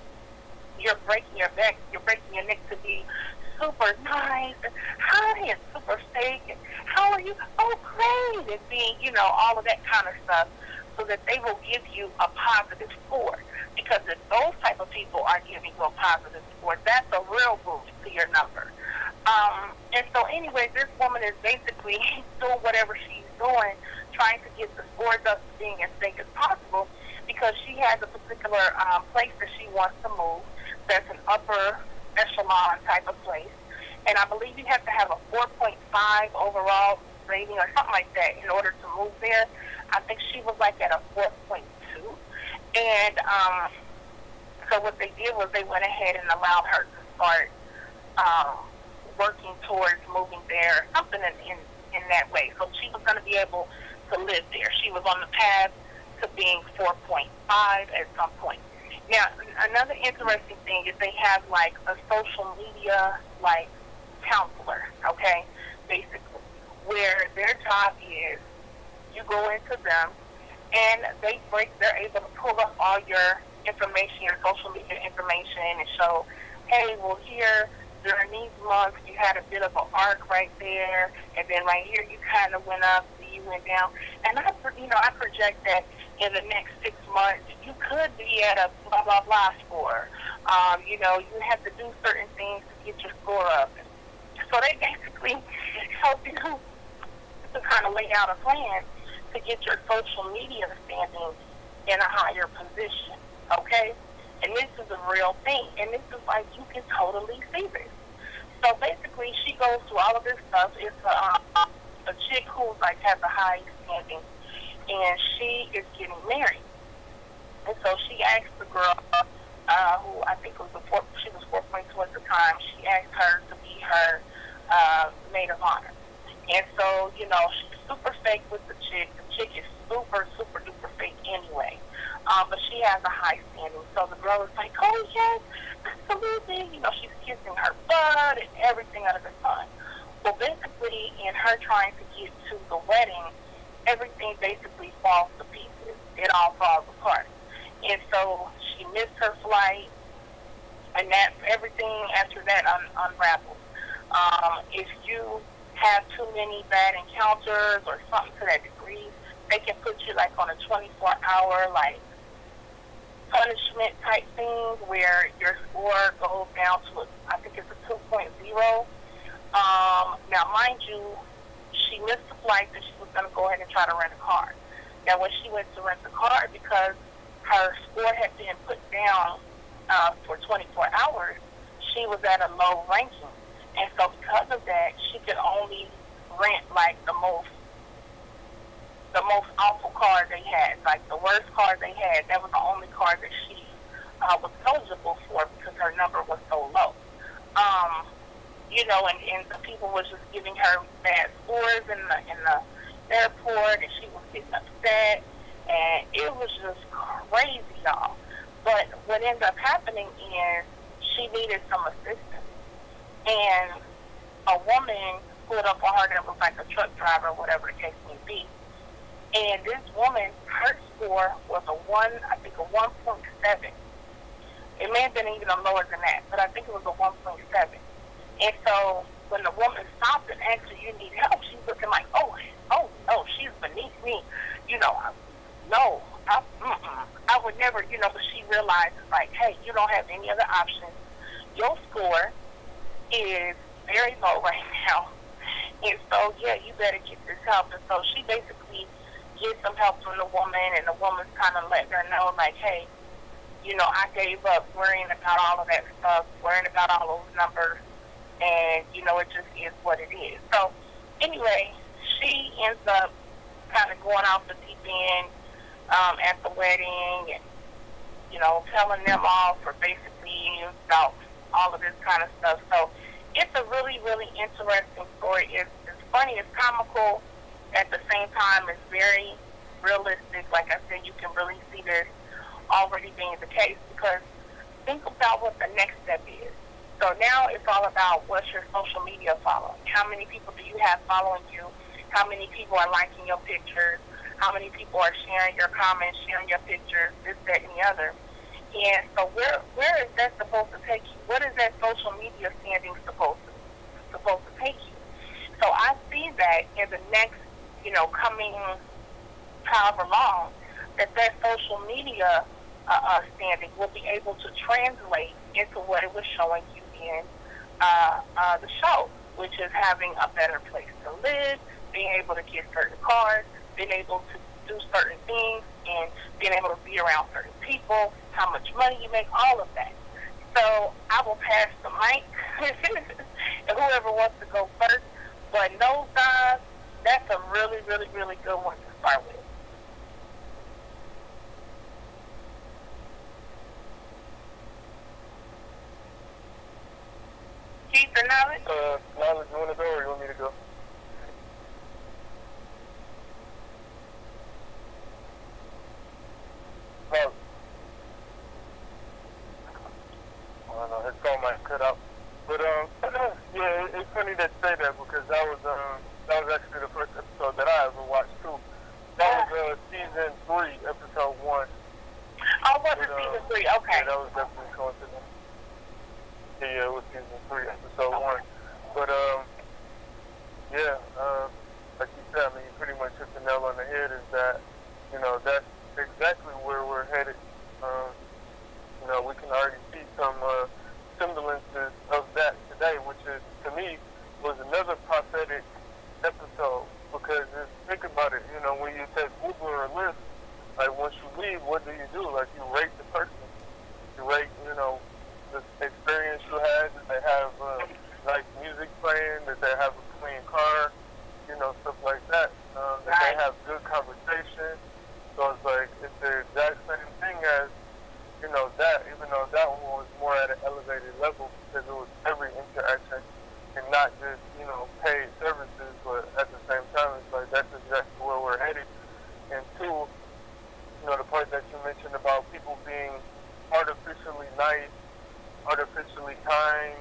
you're breaking your neck. You're breaking your neck to be super nice and hi and super fake and how are you? Oh, great. And being, you know, all of that kind of stuff, so that they will give you a positive score. Because if those type of people are giving you a positive score, that's a real boost to your number. And so anyway, this woman is basically doing whatever she's doing, trying to get the scores up to being as fake as possible, because she has a particular place that she wants to move. That's an upper echelon type of place. And I believe you have to have a 4.5 overall rating or something like that in order to move there. I think she was like at a 4.2. And so what they did was they went ahead and allowed her to start working towards moving there, something in that way. So she was going to be able to live there. She was on the path to being 4.5 at some point. Now, another interesting thing is they have like a social media like counselor, okay, basically, where their job is you go into them and they're able to pull up all your information, your social media information, and show, hey, well, here during these months you had a bit of an arc right there, and then right here you kind of went up, you went down, and I project that in the next 6 months you could be at a blah blah blah score. You know, you have to do certain things to get your score up. So they basically help you to kind of lay out a plan to get your social media standing in a higher position, okay? And this is a real thing, and this is like, you can totally see this. So basically, she goes through all of this stuff. It's a chick who's like has a high standing, and she is getting married. And so she asked the girl, who I think was she was 4.2 at the time, she asked her to be her maid of honor. And so, you know, she's super fake with the chick. The chick is super, super duper fake anyway. But she has a high standing. So the girl is like, oh, yes, absolutely. You know, she's kissing her butt and everything under the sun. Well, basically, in her trying to get to the wedding, everything basically falls to pieces. It all falls apart. And so she missed her flight, and that everything after that unravels. If you have too many bad encounters or something to that degree, they can put you like on a 24-hour like punishment type thing where your score goes down to I think it's a 2.0. Now, mind you, she missed the flight and she was going to go ahead and try to rent a car. Now, when she went to rent the car, because her score had been put down for 24 hours, she was at a low ranking. And so because of that, she could only rent like the most awful car they had, like the worst car they had. That was the only car that she was eligible for because her number was so low. You know, and the people was just giving her bad scores in the airport, and she was getting upset, and it was just crazy, y'all. But what ended up happening is she needed some assistance, and a woman pulled up on her that was like a truck driver or whatever the case may be. And this woman, her score was a 1.7. It may have been even lower than that, but I think it was a 1.7. And so when the woman stopped and asked her, you need help, she's looking like, oh, no, she's beneath me. You know, no, I would never, you know, but she realized, like, hey, you don't have any other options. your score is very low right now. And so, yeah, you better get this help. And so she basically gets some help from the woman, and the woman's kind of letting her know, like, hey, you know, I gave up worrying about all of that stuff, worrying about all those numbers, and, you know, it just is what it is. So, anyway, she ends up kind of going off the deep end at the wedding and, you know, telling them all for basically about all of this kind of stuff. So, it's a really, really interesting story. It's funny, it's comical. At the same time, it's very realistic. Like I said, you can really see this already being the case, because think about what the next step is. So now it's all about what's your social media following. How many people do you have following you? How many people are liking your pictures? How many people are sharing your comments, sharing your pictures, this, that, and the other? And so where is that supposed to take you? What is that social media standing supposed to take you? So I see that in the next, you know, coming however long, that social media standing will be able to translate into what it was showing you in the show, which is having a better place to live, being able to get certain cars, being able to do certain things, and being able to be around certain people, how much money you make, all of that. So I will pass the mic to whoever wants to go first. But Nosedive, that's a really, really, really good one to start with. Keith or Knowledge? Knowledge, you want to go or you want me to go? Knowledge. I don't know, his phone might cut out. But, yeah, it's funny that you say that, because that was actually the first episode that I ever watched, too. That was season 3, episode 1. Oh, was it season 3? Okay. Yeah, that was definitely coincidence. Yeah, it was season 3, episode 1. But, yeah, like you said, I mean, you pretty much hit the nail on the head, is that, you know, that's exactly where we're headed. You know, we can already see some semblances of that today, which is, to me, was another prophetic episode, because think about it, you know, when you take Uber or Lyft, like, once you leave, what do? Like, you rate the person. You rate, you know, the experience you had, that they have nice music playing, that they have a clean car, you know, stuff like that, that they have good conversation. So it's like, it's the exact same thing as, you know, that, even though that one was more at an elevated level, because it was every interaction and not just, you know, paid services, but at the same time, it's like, that's exactly where we're headed. And two, you know, the part that you mentioned about people being artificially nice, artificially kind,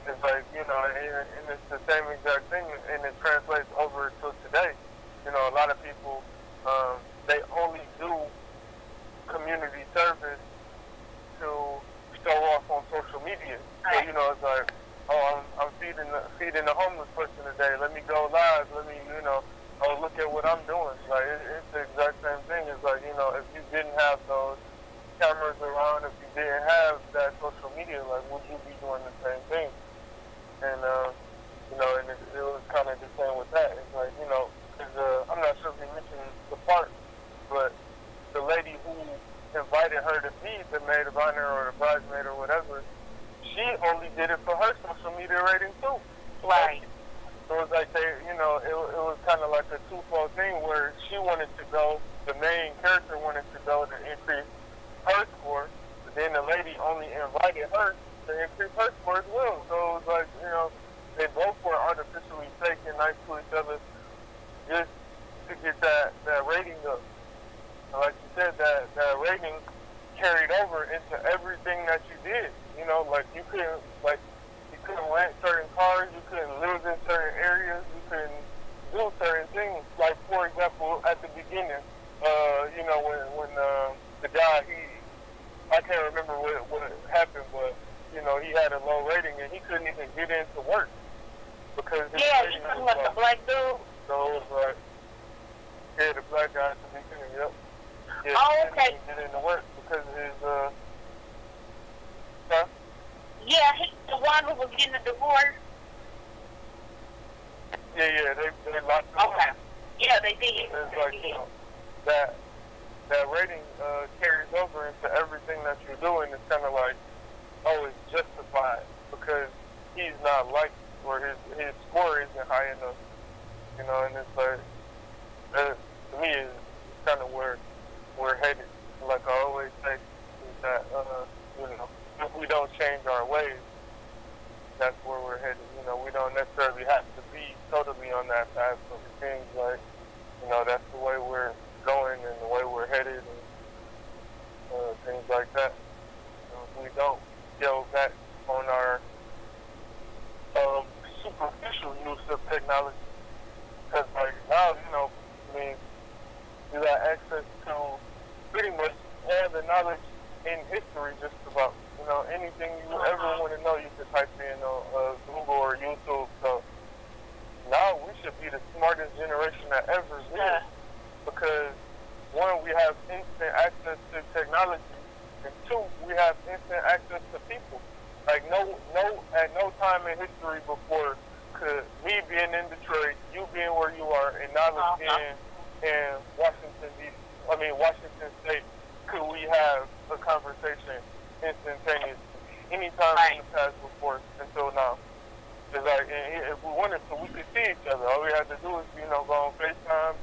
it's like, you know, and it's the same exact thing, and it translates over to today. You know, a lot of people, they only do community service to show off on social media. So, you know, it's like, oh, I'm feeding the homeless person today. Let me go live. Let me, you know, oh, look at what I'm doing. Like, it's the exact same thing. It's like, you know, if you didn't have those cameras around, if you didn't have that social media, like, would you be doing the same thing? And, you know, and it was kind of the same with that. It's like, you know, cause, I'm not sure if you mentioned the part, but the lady who invited her to be the maid of honor or the bridesmaid or whatever, she only did it for her social media rating too. Right. So it's like they, you know, it was kind of like a twofold thing where she wanted to go, the main character wanted to go to increase her score, but then the lady only invited her to increase her score as well. So it was like, you know, they both were artificially fake and nice to each other just to get that rating up. And like you said, that rating carried over into everything that you did. You know, like you couldn't rent certain cars, you couldn't live in certain areas, you couldn't do certain things. Like, for example, at the beginning, you know, when the guy, I can't remember what happened, but, you know, he had a low rating and he couldn't even get into work because his rating was low. The black dude. So it was like, yeah, the black guy at the beginning, yep. Yeah, Oh, he okay. couldn't get into work because of his, Yeah, he's the one who was getting a divorce. Yeah, they locked him up. Okay. Yeah, they did. It's like, you know, that rating carries over into everything that you're doing. It's kind of like, oh, it's justified because he's not liked or his score isn't high enough. You know, and it's like, to me, it's kind of where we're headed. Like I always say, is that, you know, if we don't change our ways, that's where we're headed. You know, we don't necessarily have to be totally on that path, but it seems like, you know, that's the way we're going and the way we're headed and things like that. You know, if we don't go back on our superficial use of technology, because like now, you know, I mean, you got access to pretty much all the knowledge in history just about. You know, anything you ever want to know, you can type in on Google or YouTube. So now we should be the smartest generation that ever lived, because one, we have instant access to technology, and two, we have instant access to people. Like at no time in history before could me being in Detroit, you being where you are, and knowledge being in Washington State, could we have a conversation instantaneously anytime in the past before until now. It's like, if we wanted to, we could see each other. All we had to do is, you know, go on FaceTime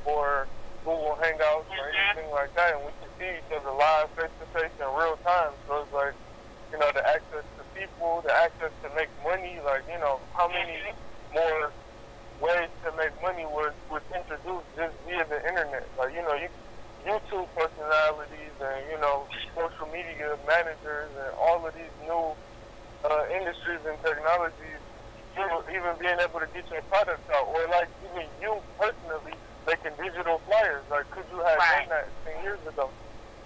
or Google Hangouts or anything like that, and we could see each other live, face-to-face, in real time. So it's like, you know, the access to people, the access to make money, like, you know, how many more ways to make money was introduced just via the internet. Like, you know, YouTube personalities and, you know, social media managers and all of these new industries and technologies, you know, even being able to get your products out, or like even you personally making digital flyers. Like, could you have done that 10 years ago?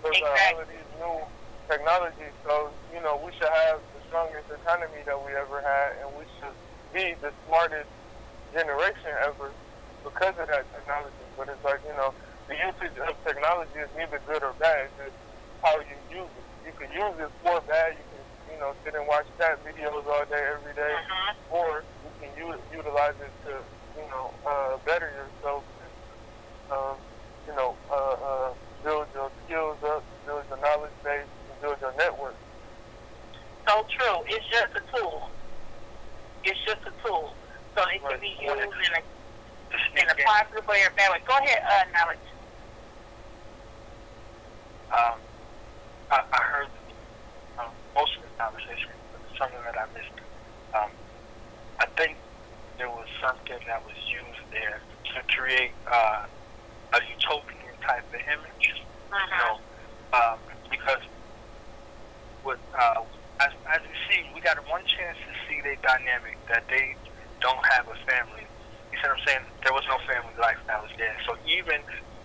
Those are all of these new technologies. So, you know, we should have the strongest economy that we ever had, and we should be the smartest generation ever because of that technology. But it's like, you know, the usage of technology is neither good or bad. It's just how you use it. You can use it for bad. You can, you know, sit and watch cat videos all day, every day. Or you can utilize it to, you know, better yourself. You know, build your skills up, build your knowledge base, and build your network. So true. It's just a tool. It's just a tool. So it can be used in a positive way or bad way. Go ahead, Knowledge. I heard most of the conversation, but something that I missed. I think there was something that was used there to create a utopian type of image. You know, because with as you see, we got one chance to see their dynamic, that they don't have a family. You see what I'm saying? There was no family life that was there. So even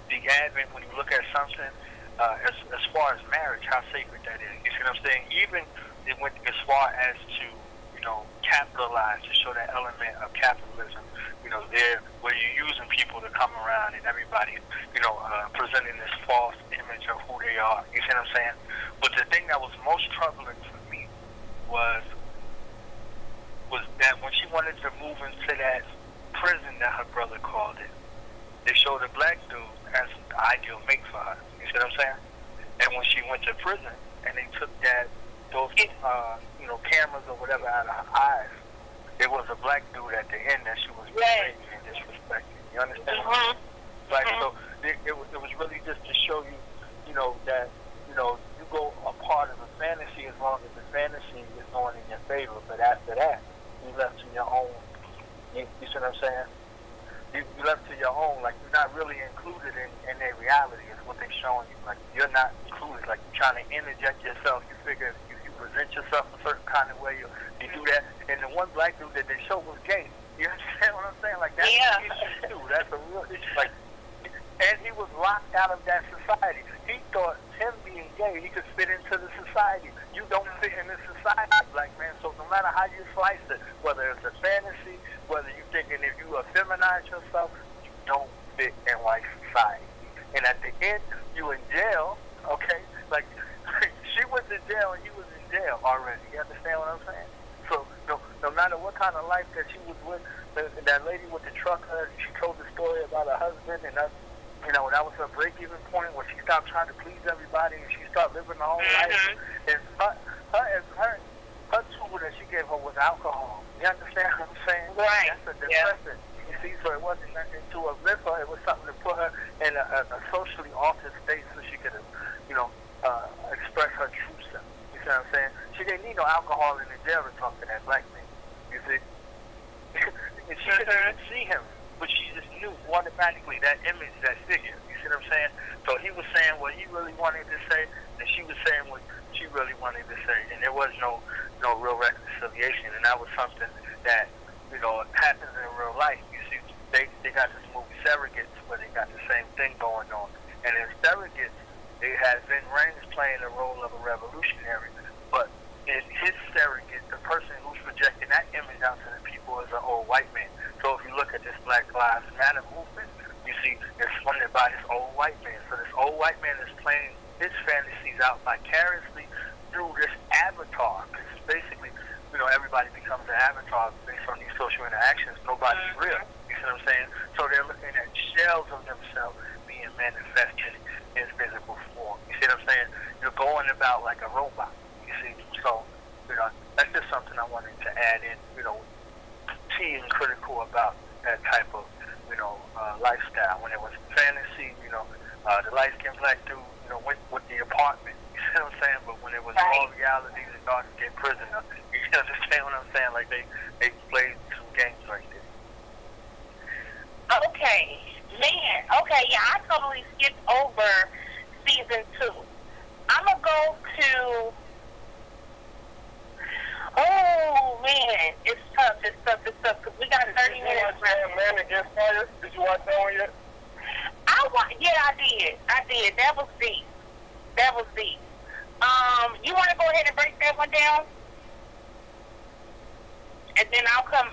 the advent, when you look at something, as far as marriage, how sacred that is. You see what I'm saying? Even it went as far as to, you know, capitalize, to show that element of capitalism. You know, there where you're using people to come around and everybody, you know, presenting this false image of who they are. You see what I'm saying? But the thing that was most troubling for me was that when she wanted to move into that prison that her brother called it, they showed a black dude as the ideal mate for her. You see what I'm saying? And when she went to prison and they took those you know, cameras or whatever out of her eyes, it was a black dude at the end that she was betraying and disrespecting. You understand? Like, so it was really just to show you, you know, that, you know, you go a part of a fantasy as long as the fantasy is going in your favor. But after that, you left to your own. You see what I'm saying? You left to your own. Like, you're not really included in their reality. Is what they're showing you. Like, you're not included. Like, you're trying to interject yourself. You figure if you present yourself a certain kind of way, you do that. And the one black dude that they showed was gay. You understand what I'm saying? Like, that's an issue too. That's a real issue. Like, and he was locked out of that society. He thought him being gay, he could fit into the society. You don't fit in this society, black man. So no matter how you slice it, whether it's a fantasy, whether you're thinking if you effeminize yourself, you don't fit in white society. And at the end, you in jail, okay? Like, she went to jail and he was in jail already. You understand what I'm saying? So no matter what kind of life that she was with, that lady with the trucker, she told the story about her husband, and that, you know, that was her break-even point where she stopped trying to please everybody and she started living her own life. And her tool that she gave her was alcohol. You understand what I'm saying? Right. That's a depressant. You see, so it wasn't nothing to uplift her. It was something to put her in a socially altered state so she could, you know, express her true self. You see what I'm saying? She didn't need no alcohol in the jail to talk to that black man. You see? And she couldn't even see him, but she just knew automatically that image, that figure. You see what I'm saying? So he was saying what he really wanted to say, and she was saying what she really wanted to say, and there was no real reconciliation, and that was something that, you know, happens in real life. You see, they got this movie Surrogates where they got the same thing going on, and in Surrogates, they had Vin Rames playing the role of a revolutionary, but in his surrogate, the person who's projecting that image out to the people is an old white man. So if you look at this Black Lives Matter movement, you see it's funded by this old white man. So this old white man is playing his fantasies out vicariously through this avatar. Because basically, you know, everybody becomes an avatar based on these social interactions. Nobody's real. You see what I'm saying? So they're looking at shells of themselves being manifested in physical form. You see what I'm saying? You're going about like a robot. You see? So, you know, that's just something I wanted to add in, you know, being critical about that type of, you know, lifestyle. When it was fantasy, you know, the light-skinned black dude, you know, went with the apartment. You see what I'm saying? But when it was all reality, the dark skinned prisoner, you understand what I'm saying? Like they played some games right there. Okay, man. Okay, yeah, I totally skipped over season 2. I'm gonna go to. Oh man, it's tough, because we got 30 minutes left. Man Against Fire, did you watch that one yet? Yeah, I did. That was deep. You want to go ahead and break that one down? And then I'll come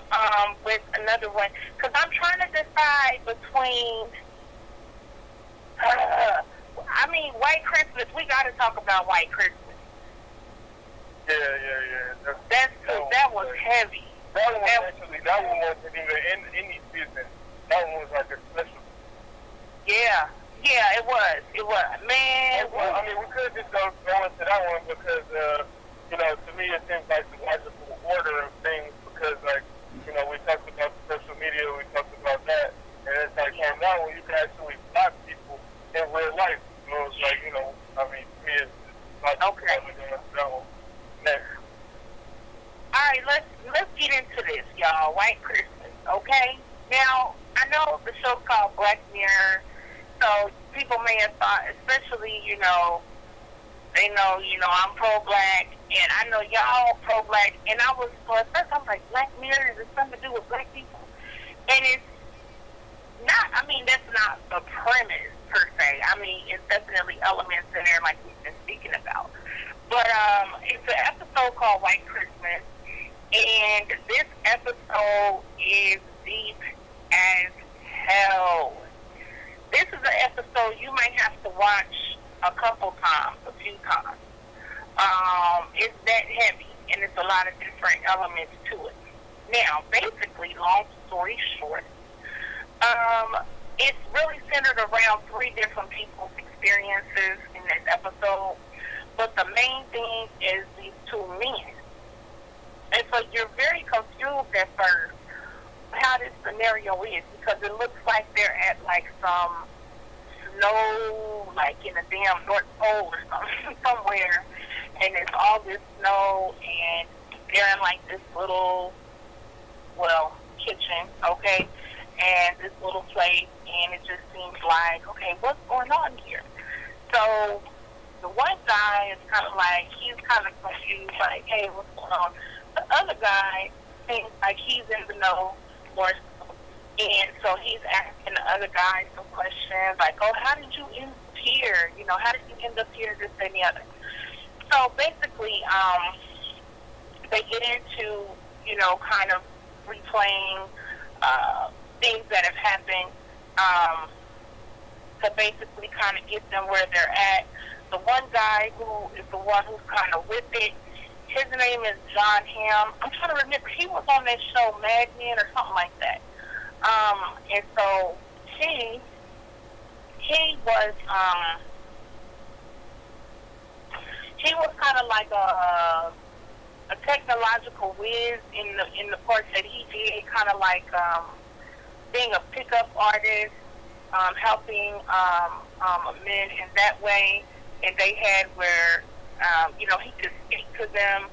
with another one, because I'm trying to decide between, White Christmas. We got to talk about White Christmas. Yeah. That was heavy. That one wasn't even in any season. That one was like a special. Yeah, it was. Man. Well, I mean, we could just go into that one because, you know, to me it seems like the logical order of things because, like, you know, we talked about social media, we talked about that, and it's like on that one you can actually block people in real life. So it's like, you know, I mean, to me it's not okay. That one. Next. All right, let's get into this, y'all. White Christmas, okay? Now, I know the show's called Black Mirror, so people may have thought, especially, you know, they know, you know, I'm pro-black, and I know y'all pro-black, and I was, so at first I'm like, Black Mirror, is it something to do with black people? And it's not, I mean, that's not the premise, per se. I mean, it's definitely elements in there like we've been speaking about. But it's an episode called White Christmas, and this episode is deep as hell. This is an episode you might have to watch a few times. It's that heavy, and it's a lot of different elements to it. Now, basically, long story short, it's really centered around 3 different people's experiences in this episode. But the main thing is these 2 men. And so you're very confused at first how this scenario is, because it looks like they're at like some snow, like in a damn North Pole or something, somewhere, and it's all this snow, and they're in like this little, kitchen, okay, and this little place, and it just seems like, okay, what's going on here? So the one guy is kind of like, he's kind of confused, like, hey, what's going on? The other guy seems like he's in the know more so. And so he's asking the other guy some questions, like, oh, how did you end up here? You know, how did you end up here, this and the other? So basically, they get into, you know, kind of replaying things that have happened to basically kind of get them where they're at. The one guy who is the one who's kind of with it, His name is John Hamm. I'm trying to remember. He was on that show Mad Men or something like that. And so he was kind of like a technological whiz in the parts that he did, kind of like being a pickup artist, helping men in that way. And they had where he could speak to them.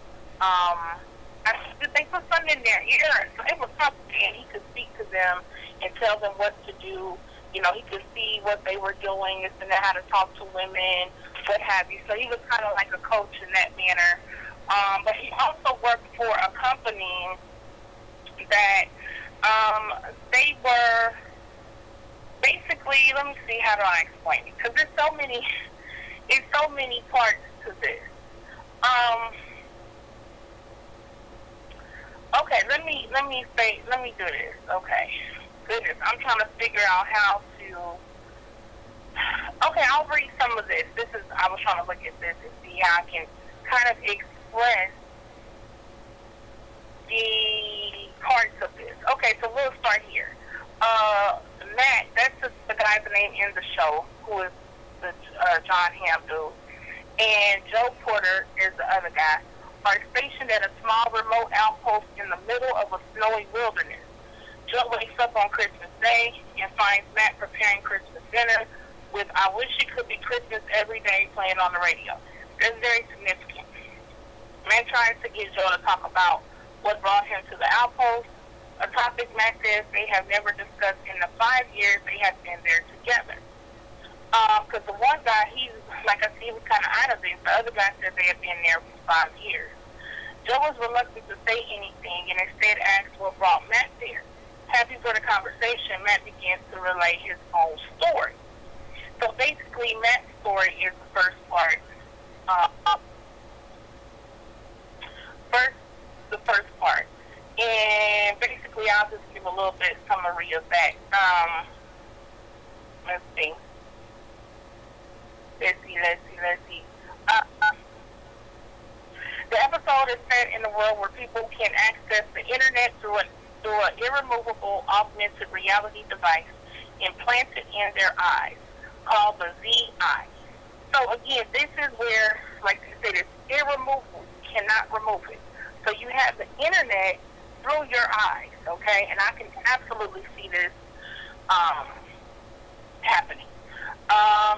They put something in their ear, so it was something, and he could speak to them and tell them what to do. He could see what they were doing, and how to talk to women, what have you. So he was kind of like a coach in that manner. But he also worked for a company that they were basically, let me see, how do I explain it? Because there's so many parts to this. Okay, let me do this. Okay, goodness, I'm trying to figure out how to. Okay, I'll read some of this. I was trying to look at this and see how I can kind of express the parts of this. Okay, so we'll start here. Matt, that's the guy's name in the show, who is the John Hamm dude, and Joe Porter is the other guy, are stationed at a small remote outpost in the middle of a snowy wilderness. Joe wakes up on Christmas Day and finds Matt preparing Christmas dinner with "I Wish It Could Be Christmas Every Day" playing on the radio. That's very significant. Matt tries to get Joe to talk about what brought him to the outpost, a topic Matt says they have never discussed in the 5 years they have been there together. Because the one guy, he was kind of out of this. The other guy said they had been there for 5 years. Joe was reluctant to say anything and instead asked what brought Matt there. Happy for the conversation, Matt begins to relay his own story. So basically, Matt's story is the first part. The first part. And basically, I'll just give a little bit summary of that. Let's see. The episode is set in a world where people can access the internet through an irremovable augmented reality device implanted in their eyes, called the ZI. So again, this is where, like I said, it's irremovable. You cannot remove it. So you have the internet through your eyes, okay? And I can absolutely see this happening.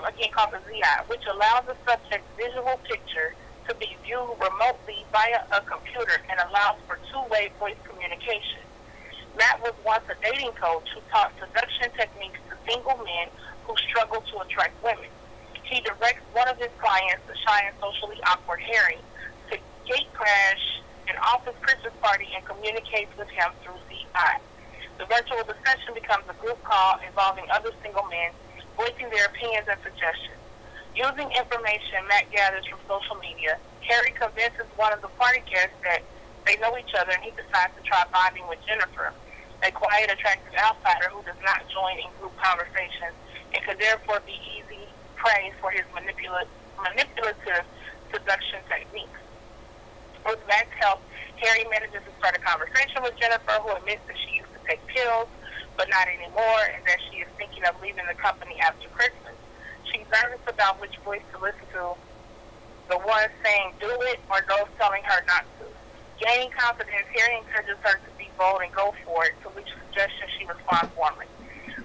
Again, called the ZI, which allows the subject's visual picture to be viewed remotely via a computer and allows for two-way voice communication. Matt was once a dating coach who taught seduction techniques to single men who struggle to attract women. He directs one of his clients, the shy and socially awkward Harry, to gate crash an office Christmas party and communicates with him through ZI. The virtual discussion becomes a group call involving other single men voicing their opinions and suggestions. Using information Matt gathers from social media, Harry convinces one of the party guests that they know each other, and he decides to try bonding with Jennifer, a quiet, attractive outsider who does not join in group conversations and could therefore be easy prey for his manipulative seduction techniques. With Matt's help, Harry manages to start a conversation with Jennifer, who admits that she used to take pills, but not anymore, and that she is thinking of leaving the company after Christmas. She's nervous about which voice to listen to, the one saying do it or those telling her not to. Gaining confidence, Harry encourages her to be bold and go for it, to which suggestion she responds warmly.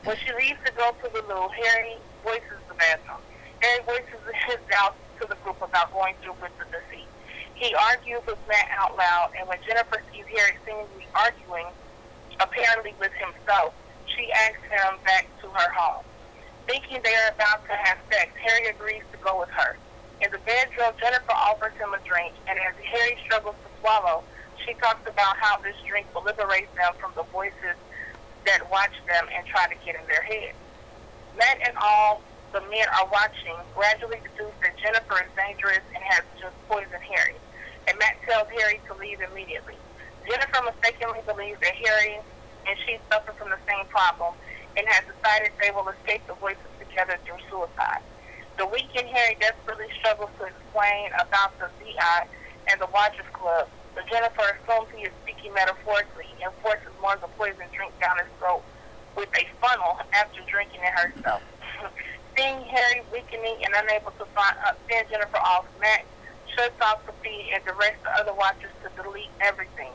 When she leaves to go to the loo, Harry voices the bathroom. Harry voices his doubts to the group about going through with the deceit. He argues with Matt out loud, and when Jennifer sees Harry seemingly arguing, apparently with himself, she asks him back to her home. Thinking they are about to have sex, Harry agrees to go with her. In the bedroom, Jennifer offers him a drink, and as Harry struggles to swallow, she talks about how this drink will liberate them from the voices that watch them and try to get in their head. Matt and all the men are watching gradually deduce that Jennifer is dangerous and has just poisoned Harry, and Matt tells Harry to leave immediately. Jennifer mistakenly believes that Harry and she suffer from the same problem and has decided they will escape the voices together through suicide. The weakened Harry desperately struggles to explain about the ZI and the Watchers Club. So Jennifer assumes he is speaking metaphorically and forces one of the poison drink down his throat with a funnel after drinking it herself. Seeing Harry weakening and unable to send Jennifer off, Matt shuts off the feed and directs the other Watchers to delete everything.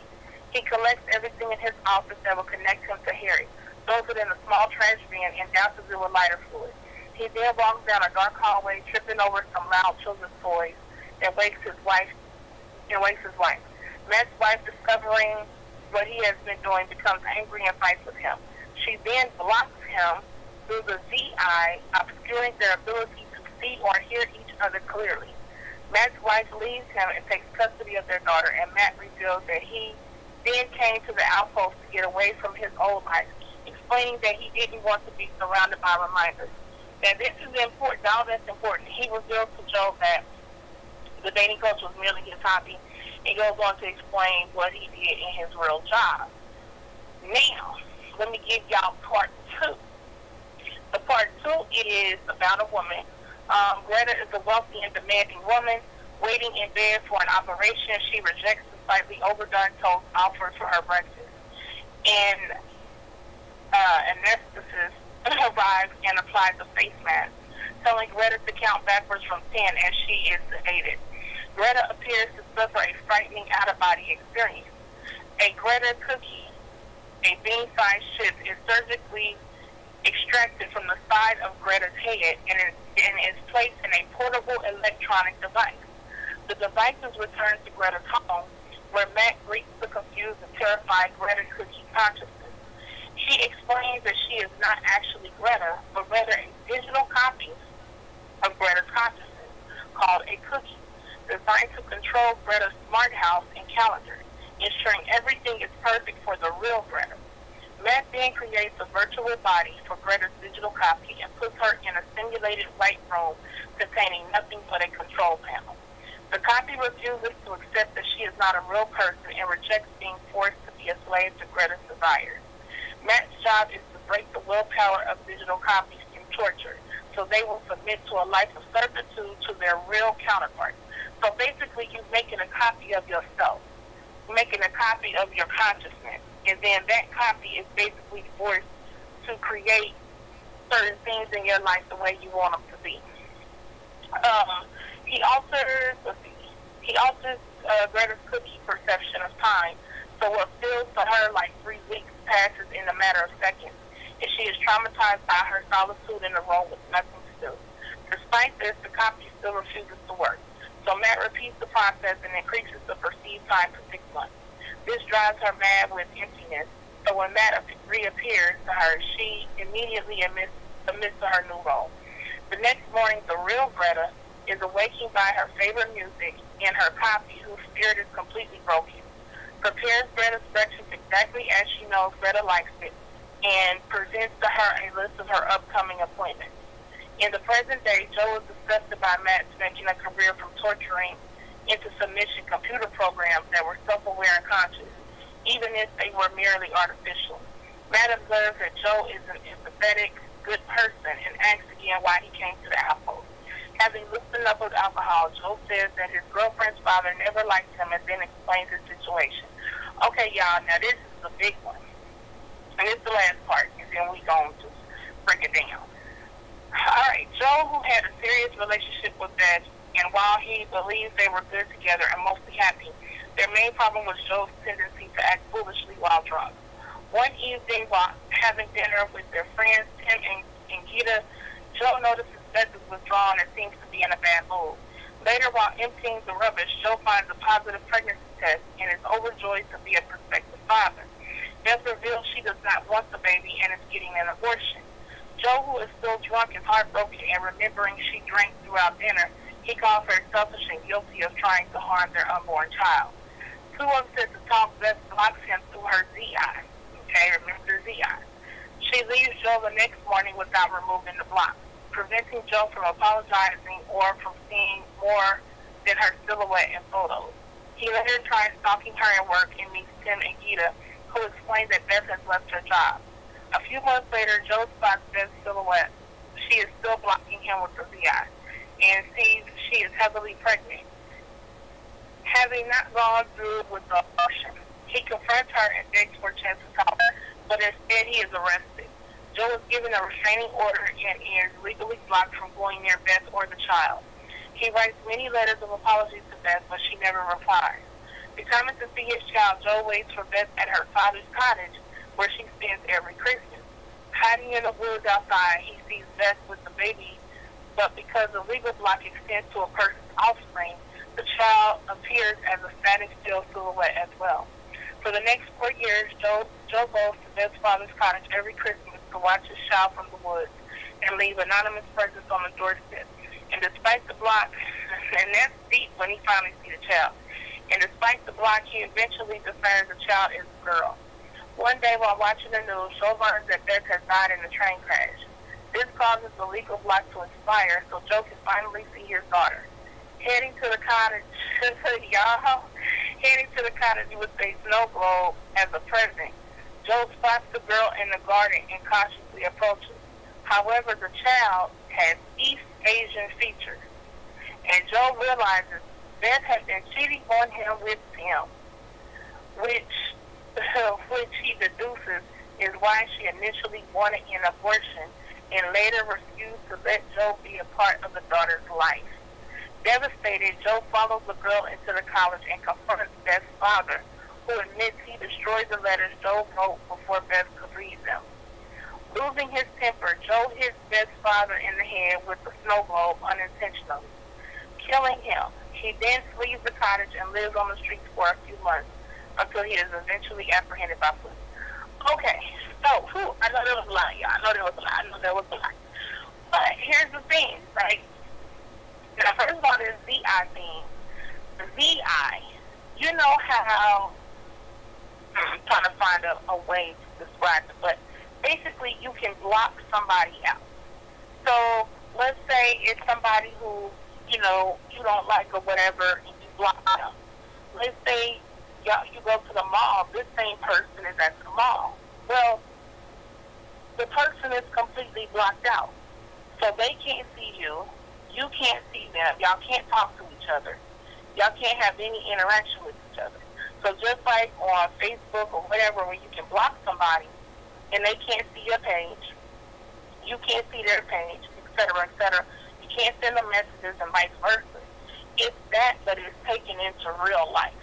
He collects everything in his office that will connect him to Harry, throws it in a small trash bin, and douses it with lighter fluid. He then walks down a dark hallway, tripping over some loud children's toys, and wakes his wife. Matt's wife, discovering what he has been doing, becomes angry and fights with him. She then blocks him through the ZI, obscuring their ability to see or hear each other clearly. Matt's wife leaves him and takes custody of their daughter, and Matt reveals that he then came to the outpost to get away from his old life, explaining that he didn't want to be surrounded by reminders. Now, this is important. All that's important. He reveals to Joe that the dating coach was merely his hobby, and goes on to explain what he did in his real job. Now, let me give y'all part 2. The part 2 is about a woman. Greta is a wealthy and demanding woman waiting in bed for an operation. She rejects the slightly overdone toast offered for her breakfast. And anesthetist arrives and applies a face mask, telling Greta to count backwards from 10 as she is sedated. Greta appears to suffer a frightening out-of-body experience. A Greta cookie, a bean-sized chip, is surgically extracted from the side of Greta's head and is placed in a portable electronic device. The device is returned to Greta's home, where Matt greets the confused and terrified Greta cookie consciousness. She explains that she is not actually Greta, but rather a digital copy of Greta's consciousness, called a cookie, designed to control Greta's smart house and calendar, ensuring everything is perfect for the real Greta. Matt then creates a virtual body for Greta's digital copy and puts her in a simulated white room containing nothing but a control panel. The copy refuses to accept that she is not a real person and rejects being forced to be a slave to Greta's desires. Matt's job is to break the willpower of digital copies through torture, so they will submit to a life of servitude to their real counterparts. So basically, you're making a copy of yourself, making a copy of your consciousness, and then that copy is basically forced to create certain things in your life the way you want them to be. He alters Greta's cookie perception of time, so what feels to her like 3 weeks passes in a matter of seconds, and she is traumatized by her solitude in a room with nothing to do. Despite this, the copy still refuses to work. So Matt repeats the process and increases the perceived time to 6 months. This drives her mad with emptiness, so when Matt reappears to her, she immediately admits to her new role. The next morning, the real Greta is awakened by her favorite music and her copy, whose spirit is completely broken, prepares Greta's breakfast exactly as she knows Greta likes it, and presents to her a list of her upcoming appointments. In the present day, Joe is disgusted by Matt's making a career from torturing into submission computer programs that were self-aware and conscious, even if they were merely artificial. Matt observes that Joe is an empathetic, good person and asks again why he came to the outpost. Having loosened up with alcohol, Joe says that his girlfriend's father never liked him and then explains his situation. Okay, y'all, now this is the big one. And this is the last part, and then we're going to break it down. All right, Joe, who had a serious relationship with Beth, and while he believes they were good together and mostly happy, their main problem was Joe's tendency to act foolishly while drunk. One evening, while having dinner with their friends, Tim and Gita, Joe notices Beth is withdrawn and seems to be in a bad mood. Later, while emptying the rubbish, Joe finds a positive pregnancy test and is overjoyed to be a prospective father. Beth reveals she does not want the baby and is getting an abortion. Joe, who is still drunk, is heartbroken, and remembering she drank throughout dinner, he calls her selfish and guilty of trying to harm their unborn child. Too upset to talk, Beth blocks him through her ZI. Okay, remember the ZI. She leaves Joe the next morning without removing the block, preventing Joe from apologizing or from seeing more than her silhouette in photos. He later tries stalking her at work and meets Tim and Gita, who explain that Beth has left her job. A few months later, Joe spots Beth's silhouette. She is still blocking him with the ZI and sees she is heavily pregnant. Having not gone through with the abortion, he confronts her and begs for a chance to talk, but instead he is arrested. Joe is given a restraining order and is legally blocked from going near Beth or the child. He writes many letters of apologies to Beth, but she never replies. Determined to see his child, Joe waits for Beth at her father's cottage, where she spends every Christmas. Hiding in the woods outside, he sees Beth with the baby, but because the legal block extends to a person's offspring, the child appears as a static still silhouette as well. For the next 4 years, Joe goes to Beth's father's cottage every Christmas to watch his child from the woods and leave anonymous presents on the doorstep. And despite the block, and that's deep when he finally sees the child, and despite the block, he eventually discerns the child is a girl. One day while watching the news, Joe learns that Beth has died in a train crash. This causes the legal block to expire, so Joe can finally see his daughter. Heading to the cottage, heading to the cottage with a snow globe as a present, Joe spots the girl in the garden and cautiously approaches. However, the child has East Asian features, and Joe realizes Beth had been cheating on him with him, which he deduces is why she initially wanted an abortion and later refused to let Joe be a part of the daughter's life. Devastated, Joe follows the girl into the college and confronts Beth's father, who admits he destroyed the letters Joe wrote before Beth could read them. Losing his temper, Joe hits Beth's father in the head with the snow globe unintentionally, killing him. He then flees the cottage and lives on the streets for a few months until he is eventually apprehended by police. Okay, so, I know there was a lot, y'all. I know there was a lot. But here's the thing, right? Now, first of all, this VI thing. The VI, you know how, I'm trying to find a way to describe it, but basically you can block somebody out. So, let's say it's somebody who, you don't like or whatever, and you block them. Let's say you go to the mall, this same person is at the mall. Well, the person is completely blocked out. So they can't see you. You can't see them. Y'all can't talk to each other. Y'all can't have any interaction with each other. So just like on Facebook or whatever, where you can block somebody and they can't see your page, you can't see their page, etc., etc. You can't send them messages and vice versa. It's that, but it's taken into real life.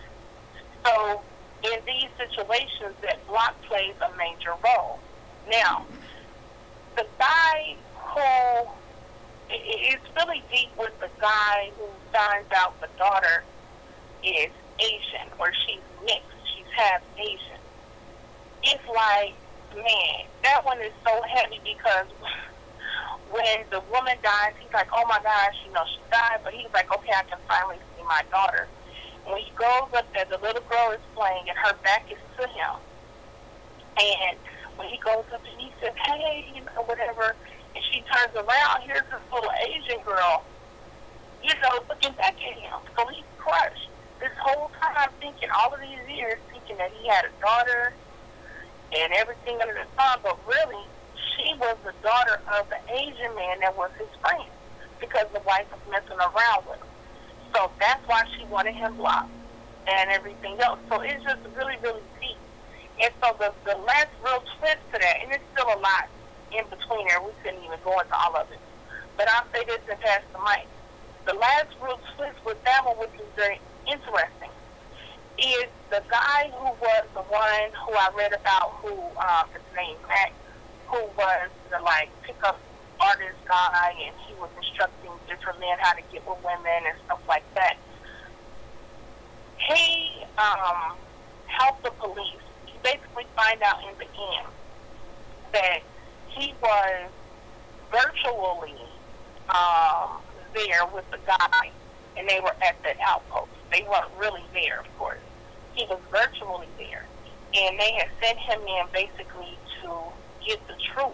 So in these situations, that block plays a major role. Now, the guy who, it's really deep with the guy who finds out the daughter is Asian, or she's mixed, she's half Asian. It's like, man, that one is so heavy because when the woman dies, he's like, oh my gosh, she died, but he's like, okay, I can finally see my daughter. And when he goes up there, the little girl is playing and her back is to him. And when he goes up and he says, hey, whatever, and she turns around, here's this little Asian girl, looking back at him. So he's crushed. This whole time thinking, all of these years, thinking that he had a daughter and everything under the sun, but really, she was the daughter of the Asian man that was his friend because the wife was messing around with him. So that's why she wanted him blocked and everything else. So it's just really, really deep. And so the last real twist to that, and it's still a lot in between there, we couldn't even go into all of it. But I'll say this and pass the mic. The last real twist with that one, which is very interesting, is the guy who was the one who I read about, who his name Matt, who was the pickup artist guy, and he was instructing different men how to get with women and stuff like that. He helped the police. He basically find out in the end that he was virtually there with the guy, and they were at the outpost. They weren't really there, of course. He was virtually there, and they had sent him in basically to get the truth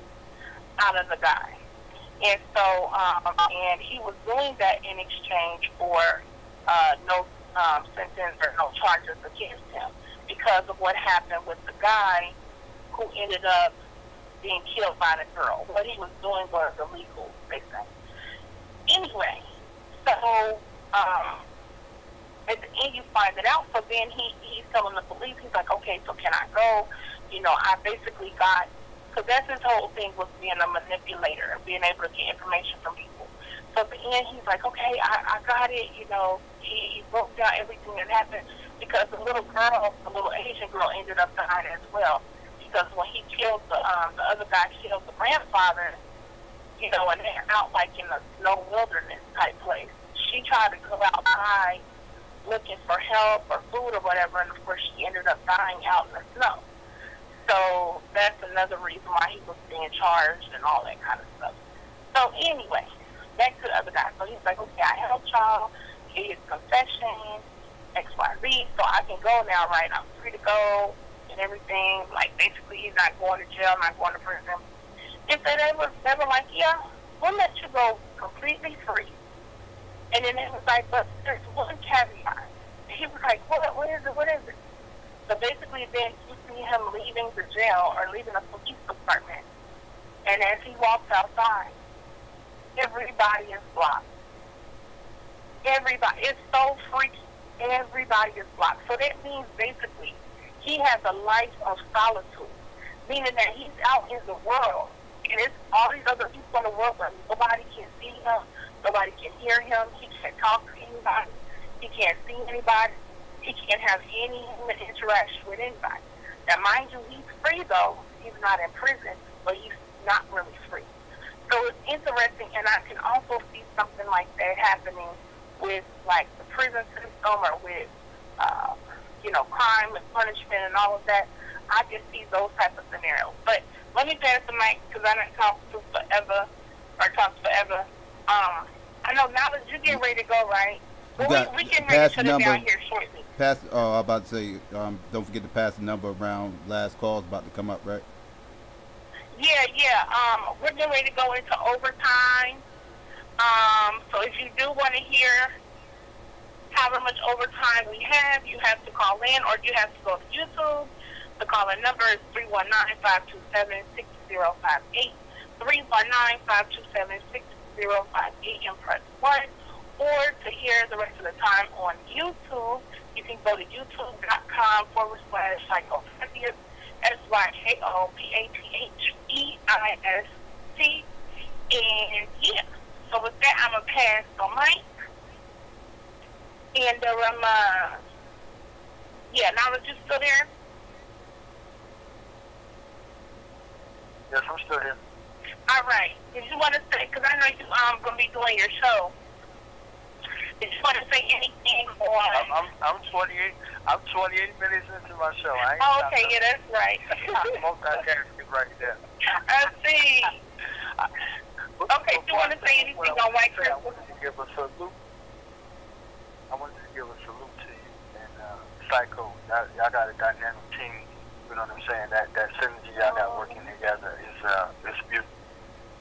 out of the guy. And so, and he was doing that in exchange for no sentence or no charges against him because of what happened with the guy who ended up being killed by the girl. What he was doing was illegal, they say. Anyway, so at the end you find it out. So then he's telling the police, he's like, okay, so can I go? You know, I basically got, because that's his whole thing, was being a manipulator, being able to get information from people. So at the end, he's like, okay, I got it. You know, he broke down everything that happened, because the little Asian girl ended up dying as well. Because when he killed the other guy killed the grandfather, you know, and they're out like in a snow wilderness type place. She tried to go outside looking for help or food or whatever, and of course she ended up dying out in the snow. So that's another reason why he was being charged and all that kind of stuff. So anyway, back to the other guy. So he's like, okay, I helped y'all, get his confession, XYZ, so I can go now, right? I'm free to go and everything. Like, basically, he's not going to jail, not going to prison. And so they were like, yeah, we'll let you go completely free. And then it was like, but there's one caveat. And he was like, what is it? So basically, then you see him leaving the jail or leaving the police department. And as he walks outside, everybody is blocked. Everybody. It's so freaky. Everybody is blocked. So that means basically he has a life of solitude, meaning that he's out in the world. And it's all these other people in the world, but nobody can see him. Nobody can hear him. He can't talk to anybody. He can't see anybody. He can't have any human interaction with anybody. Now, mind you, he's free, though. He's not in prison, but he's not really free. So it's interesting, and I can also see something like that happening with, like, the prison system or with, you know, crime and punishment and all of that. I can see those type of scenarios. But let me pass the mic, because I didn't talk forever. I know now that you're getting ready to go, right? Well, we can ready to shut it down here shortly. I'm about to say, don't forget to pass the number around. Last call's about to come up, right? Yeah. We're getting ready to go into overtime. So if you do want to hear however much overtime we have, you have to call in, or you have to go to YouTube. The call-in number is 319-527-6058, 319-527-6058, and press 1. Or to hear the rest of the time on YouTube, you can go to youtube.com/Psychopathiest, SYKOPATHEIST. And yeah, so with that, I'm going to pass the mic. And now is you still there? Yes, I'm still here. All right. Did you want to say, because I know you're going to be doing your show. Did you want to say anything on... I'm 28 minutes into my show. Okay, yeah, that's right. I'm multitasking right there. I see. Okay, do you want to say anything on White Christmas? I wanted to give a salute. To you and Psycho. Y'all got a dynamic team. You know what I'm saying? That synergy y'all got working together is beautiful.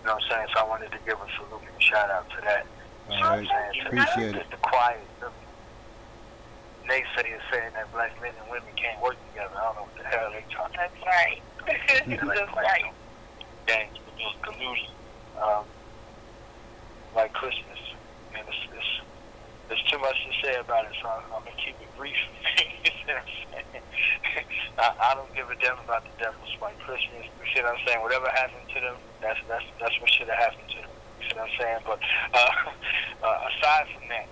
You know what I'm saying? So I wanted to give a salute and shout out to that. All right, appreciate it. The quiet, naysayers saying that black men and women can't work together. I don't know what the hell they talking about. That's right. That's right. Gangs, collusion, like Christmas. Man, there's too much to say about it, so I'm gonna keep it brief. You see what I'm saying? I don't give a damn about the devil's white Christmas. You see what I'm saying? Whatever happened to them, that's what should have happened to them. You see what I'm saying? But aside from that,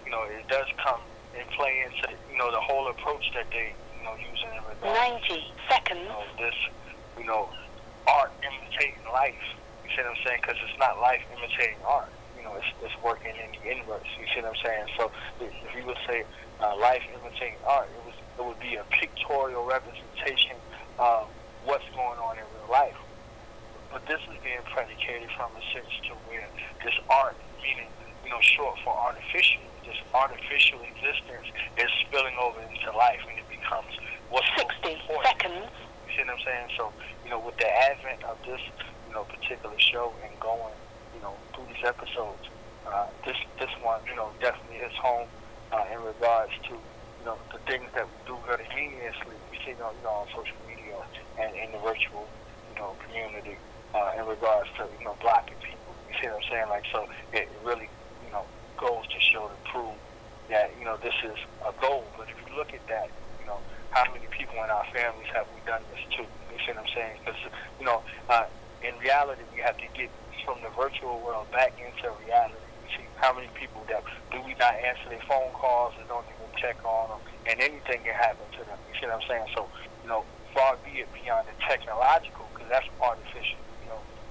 you know, it does come and play into, you know, the whole approach that they, you know, using in regards 90 seconds. You know, this, you know, art imitating life. You see what I'm saying? Because it's not life imitating art. You know, it's working in the inverse. You see what I'm saying? So if you would say life imitating art, it would be a pictorial representation of what's going on in real life. But this is being predicated from a sense to where this art, meaning, you know, short for artificial, this artificial existence is spilling over into life, and it becomes what's 60 seconds. You see what I'm saying? So, you know, with the advent of this, you know, particular show and going, you know, through these episodes, this one, you know, definitely hits home in regards to, you know, the things that we do very heinously. We see, you know, on social media and in the virtual, you know, community in regards to, you know, blocking people. You see what I'm saying? Like, so it really, you know, goes to show to prove that, you know, this is a goal. But if you look at that, how many people in our families have we done this to? You see what I'm saying? Because, in reality, we have to get from the virtual world back into reality. You see, how many people that do we not answer their phone calls and don't even check on them, and anything can happen to them. You see what I'm saying? So, far be it beyond the technological, because that's artificial.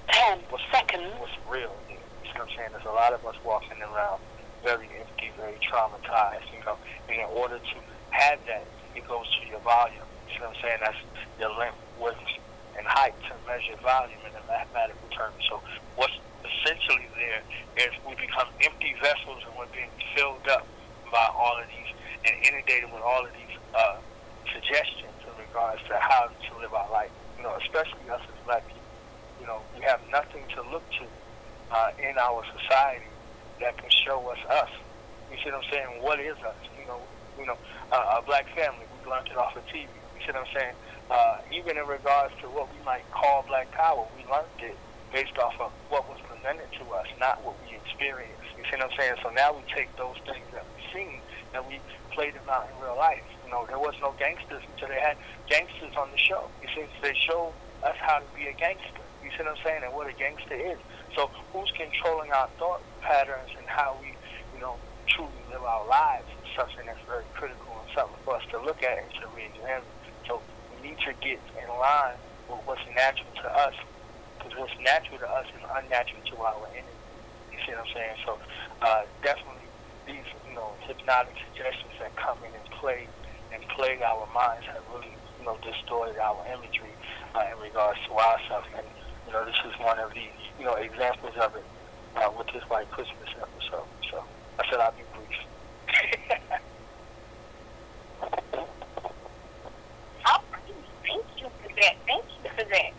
10 seconds. What's real? You see what I'm saying? There's a lot of us walking around very empty, very traumatized. And in order to have that, it goes to your volume. You see what I'm saying? That's your length, width, and height to measure volume in a mathematical term. So what's essentially there is we become empty vessels, and we're being filled up by all of these and inundated with all of these suggestions in regards to how to live our life. Especially us as black people. We have nothing to look to in our society that can show us us. You see what I'm saying? What is us? A black family, we learned it off of TV. You see what I'm saying? Even in regards to what we might call black power, we learned it based off of what was presented to us, not what we experienced. You see what I'm saying? So now we take those things that we've seen and we play them out in real life. There was no gangsters until they had gangsters on the show. You see, they showed us how to be a gangster. You see what I'm saying? And what a gangster is. So who's controlling our thought patterns and how we, truly live our lives is something that's very critical and something for us to look at and to re-examine. So we need to get in line with what's natural to us, because what's natural to us is unnatural to our enemy. You see what I'm saying? So definitely these, hypnotic suggestions that come in and play our minds have really, distorted our imagery in regards to ourselves. And this is one of the, examples of it with this White Christmas episode. So I said I'll be brief. Oh, thank you for that. Thank you for that.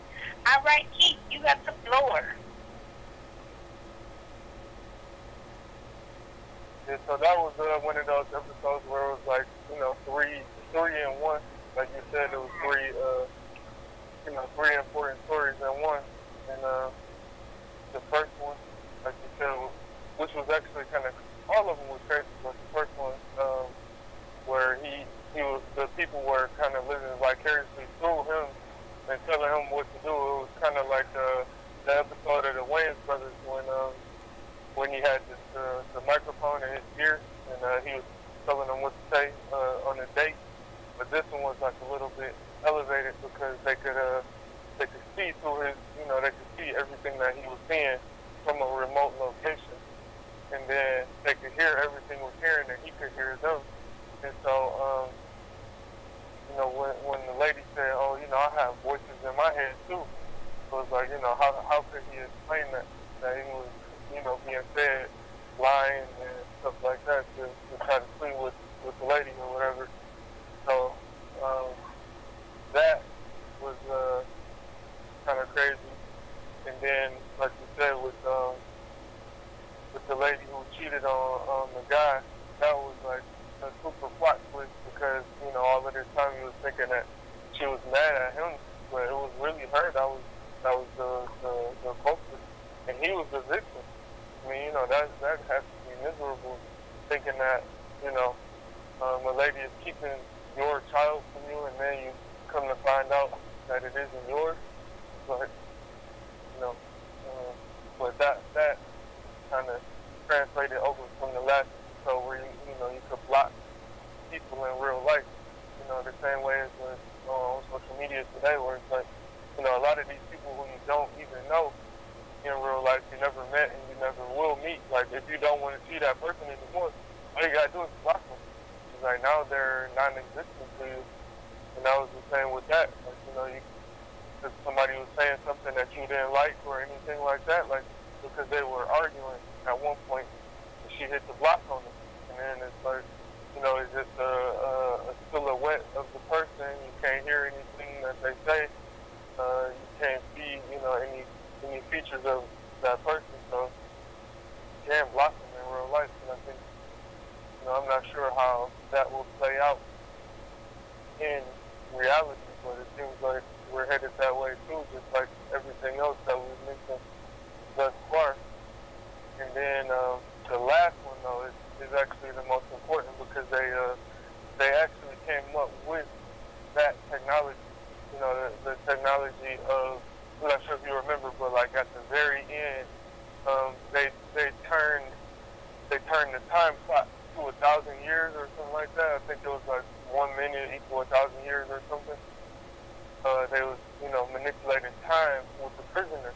All right, Keith, you got the floor. Yeah, so that was one of those episodes where it was like, three in one. Like you said, it was three important stories in one. And the first one, like you said, which was actually kind of, all of them was crazy, but the first one, where he was, the people were kind of living vicariously through him and telling him what to do. It was kind of like the episode of the Wayans brothers when he had the microphone in his ear and he was telling them what to say on a date. But this one was like a little bit elevated because they could see through his, they could see everything that he was seeing from a remote location. And then they could hear everything we're hearing and he could hear them. And so, when the lady said, oh, I have voices in my head too, it was like, how could he explain that he was, being fed lying and stuff like that to try to sleep with the lady or whatever. So, that was kind of crazy. And then, like you said, with the lady who cheated on the guy, that was like a super plot twist because, all of this time he was thinking that she was mad at him, but it was really her that was the culprit. And he was the victim. I mean, that has to be miserable, thinking that, a lady is keeping your child from you, and then you come to find out that it isn't yours. But, but that kind of translated over from the last episode where you could block people in real life. The same way as on social media today, where it's like, a lot of these people who you don't even know in real life, you never met and you never will meet. Like, if you don't want to see that person anymore, all you gotta do is block them. It's like, now they're non-existent to you. And that was the same with that. Like, if somebody was saying something that you didn't like or anything like that, like, because they were arguing at one point, and she hit the block on them. And then it's like, it's just a silhouette of the person. You can't hear anything that they say. You can't see, any features of that person, so you can't block them in real life. And I think, I'm not sure how that will play out in reality, but it seems like we're headed that way too, just like everything else that we've mentioned thus far. And then the last one, though, is actually the most important because they not sure if you remember, but like at the very end, they turned the time clock to 1,000 years or something like that. I think it was like 1 minute equal 1,000 years or something. They was, you know, manipulating time with the prisoner,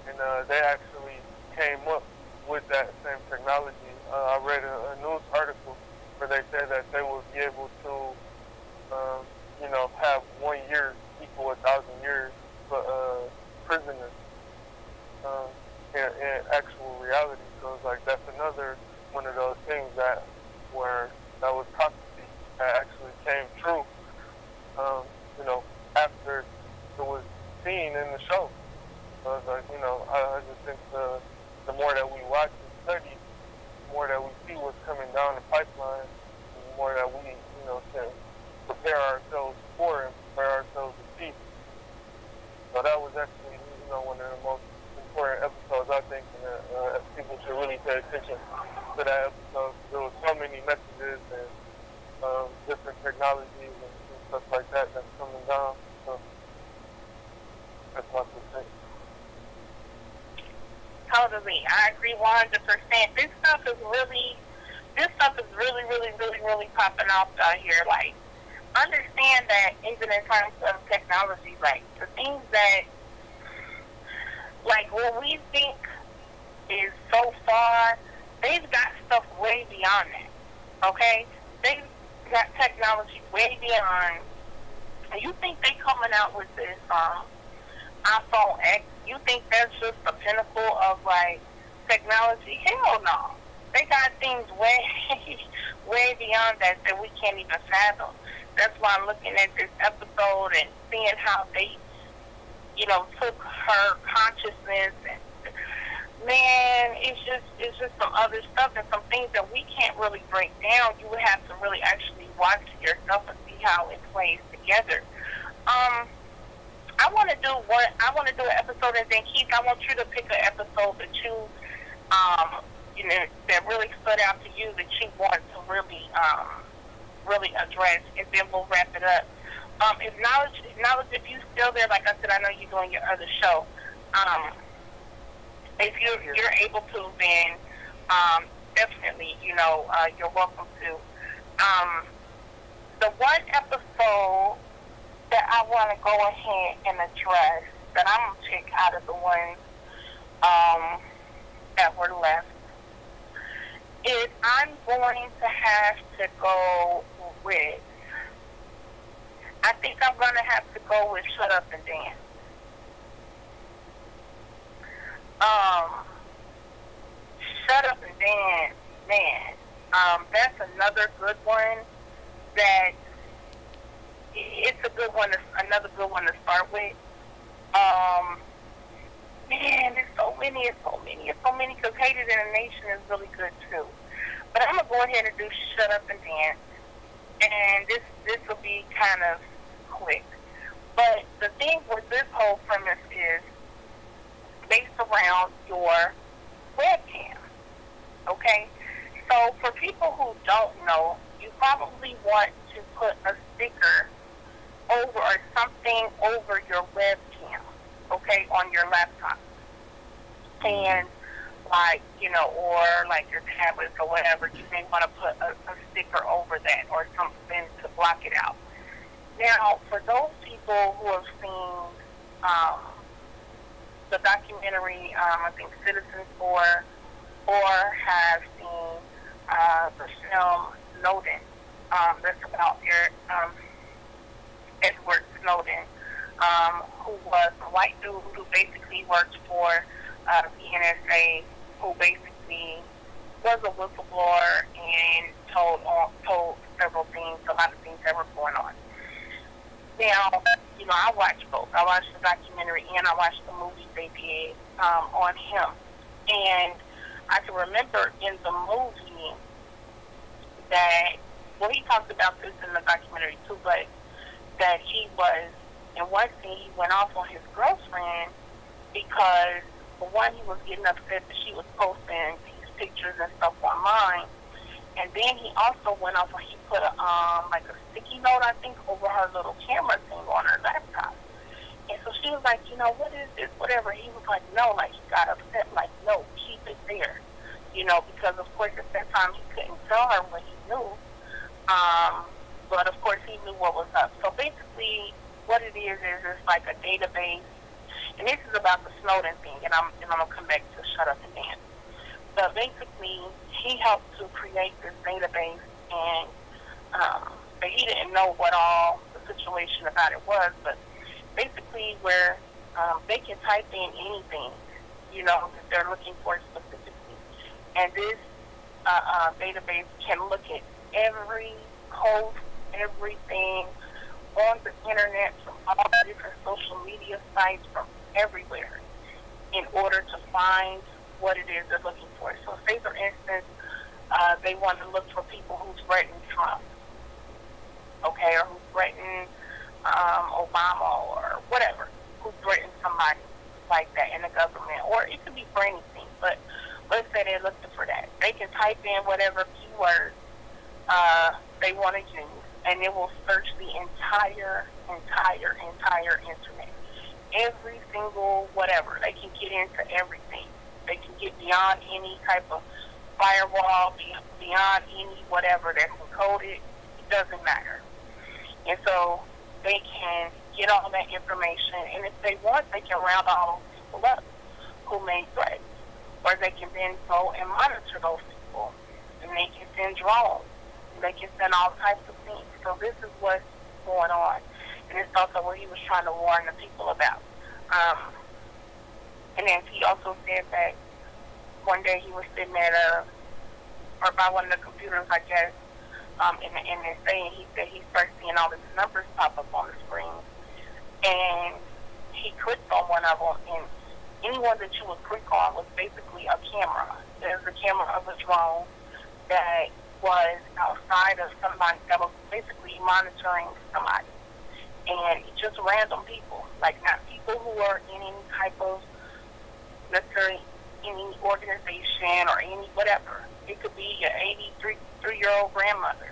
and they actually came up with that same technology. I read a news article where they said that they would be able to, you know, have 1 year equal 1,000 years for prisoners in actual reality. So it's like that's another one of those things that was prophecy that actually came true. You know, after it was seen in the show. So it's like, you know, I just think the more that we watch and study, the more that we see what's coming down the pipeline, the more that we, you know, can prepare ourselves for and prepare ourselves to see. So that was actually, you know, one of the most important episodes, I think, and people should really pay attention to that episode. There was so many messages and different technologies and stuff like that that's coming down. So that's my perspective. Totally, I agree 100%. This stuff is really, really popping off out here. Like, understand that even in terms of technology, like the things that, like what we think is so far, they've got stuff way beyond that. Okay, they've got technology way beyond. And you think they coming out with this iPhone X? You think that's just the pinnacle of like technology? Hell no. They got things way beyond that we can't even fathom. That's why I'm looking at this episode and seeing how they, you know, took her consciousness and man, it's just some other stuff and some things that we can't really break down. You would have to really actually watch it yourself and see how it plays together. I want to do an episode, and then Keith, I want you to pick an episode that you, you know, that really stood out to you that you want to really address, and then we'll wrap it up. If knowledge, if you still there, like I said, I know you're doing your other show. If you're able to, then definitely, you know, you're welcome to. The one episode that I want to go ahead and address, that I'm going to pick out of the ones that were left, is I'm going to have to go with, I think I'm going to have to go with Shut Up and Dance. Shut Up and Dance, man, that's another good one that it's a good one, another good one to start with. Man, there's so many, because Hated in a Nation is really good too. But I'm going to go ahead and do Shut Up and Dance, and this will be kind of quick. But the thing with this whole premise is based around your webcam, okay? So for people who don't know, you probably want to put a sticker over or something over your webcam, okay, on your laptop. And like, you know, or like your tablets or whatever, you may want to put a sticker over that or something to block it out. Now, for those people who have seen the documentary, I think Citizens or have seen the film Snowden, that's about Edward Snowden, who was a white dude who basically worked for the NSA, who basically was a whistleblower and told several things, a lot of things that were going on. Now, you know, I watched both. I watched the documentary and I watched the movie they did on him. And I can remember in the movie that, well, he talked about this in the documentary too, but that he was, in one scene, he went off on his girlfriend because, for one, he was getting upset that she was posting these pictures and stuff online. And then he also went off and he put like a sticky note, I think, over her little camera thing on her laptop. And so she was like, you know, what is this, whatever. He was like, no, like, he got upset, like, no, keep it there. You know, because, of course, at that time, he couldn't tell her what he knew. But, of course, he knew what was up. So, basically, what it is it's like a database. And this is about the Snowden thing, and I'm going to come back to Shut Up and Dance. But, basically, he helped to create this database, and but he didn't know what all the situation about it was, but basically where they can type in anything, you know, that they're looking for specifically. And this database can look at every post, everything on the internet from all different social media sites from everywhere in order to find what it is they're looking for. So say, for instance, they want to look for people who threaten Trump, okay, or who threaten Obama or whatever, who threaten somebody like that in the government, or it could be for anything, but let's say they're looking for that. They can type in whatever keywords they want to use, and it will search the entire internet. Every single whatever. They can get into everything. They can get beyond any type of firewall, beyond any whatever that's encoded. It doesn't matter. And so they can get all that information, and if they want, they can round all those people up who made threats. Or they can then go and monitor those people, and they can send drones. They can send all types of things. So this is what's going on. And it's also what he was trying to warn the people about. And then he also said that one day he was sitting at or by one of the computers, I guess, in the thing, he said he started seeing all these numbers pop up on the screen. And he clicked on one of them, and anyone that you would click on was basically a camera. There's a camera of a drone that was outside of somebody that was basically monitoring somebody. And just random people, like not people who are in any type of, necessarily any organization or any whatever. It could be an 83-year-old grandmother,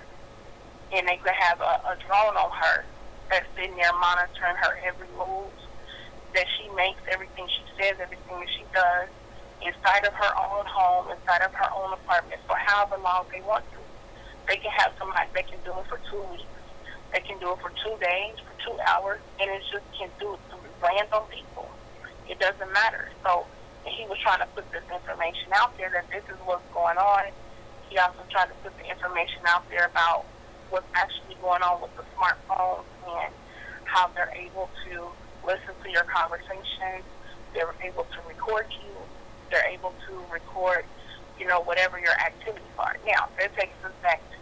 and they could have a drone on her that's sitting there monitoring her every move that she makes, everything she says, everything that she does inside of her own home, inside of her own apartment for however long they want to. They can have somebody, they can do it for 2 weeks. They can do it for 2 days, for 2 hours, and it just can do it to random people. It doesn't matter. So he was trying to put this information out there that this is what's going on. He also tried to put the information out there about what's actually going on with the smartphones and how they're able to listen to your conversations. They're able to record you. They're able to record, you know, whatever your activities are. Now, that takes us back to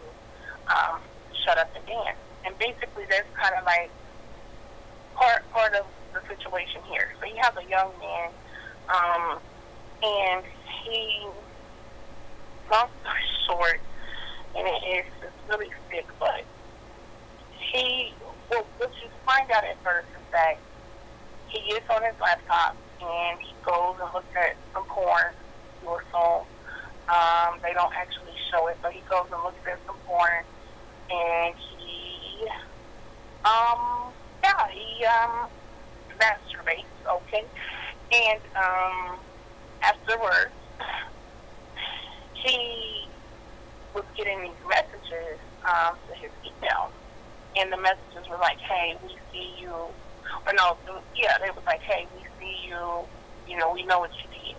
Shut Up and Dance. And basically, that's kind of like part of the situation here. So you have a young man, and he, long story short, and it's really sick, but what you find out at first is that he gets on his laptop and he goes and looks at some porn or so. They don't actually show it, but he goes and looks at some porn, and he masturbates, okay? And afterwards, he was getting these messages to his email, and the messages were like, "Hey, we see you," or no, yeah, they was like, "Hey, we see you. You know, we know what you did."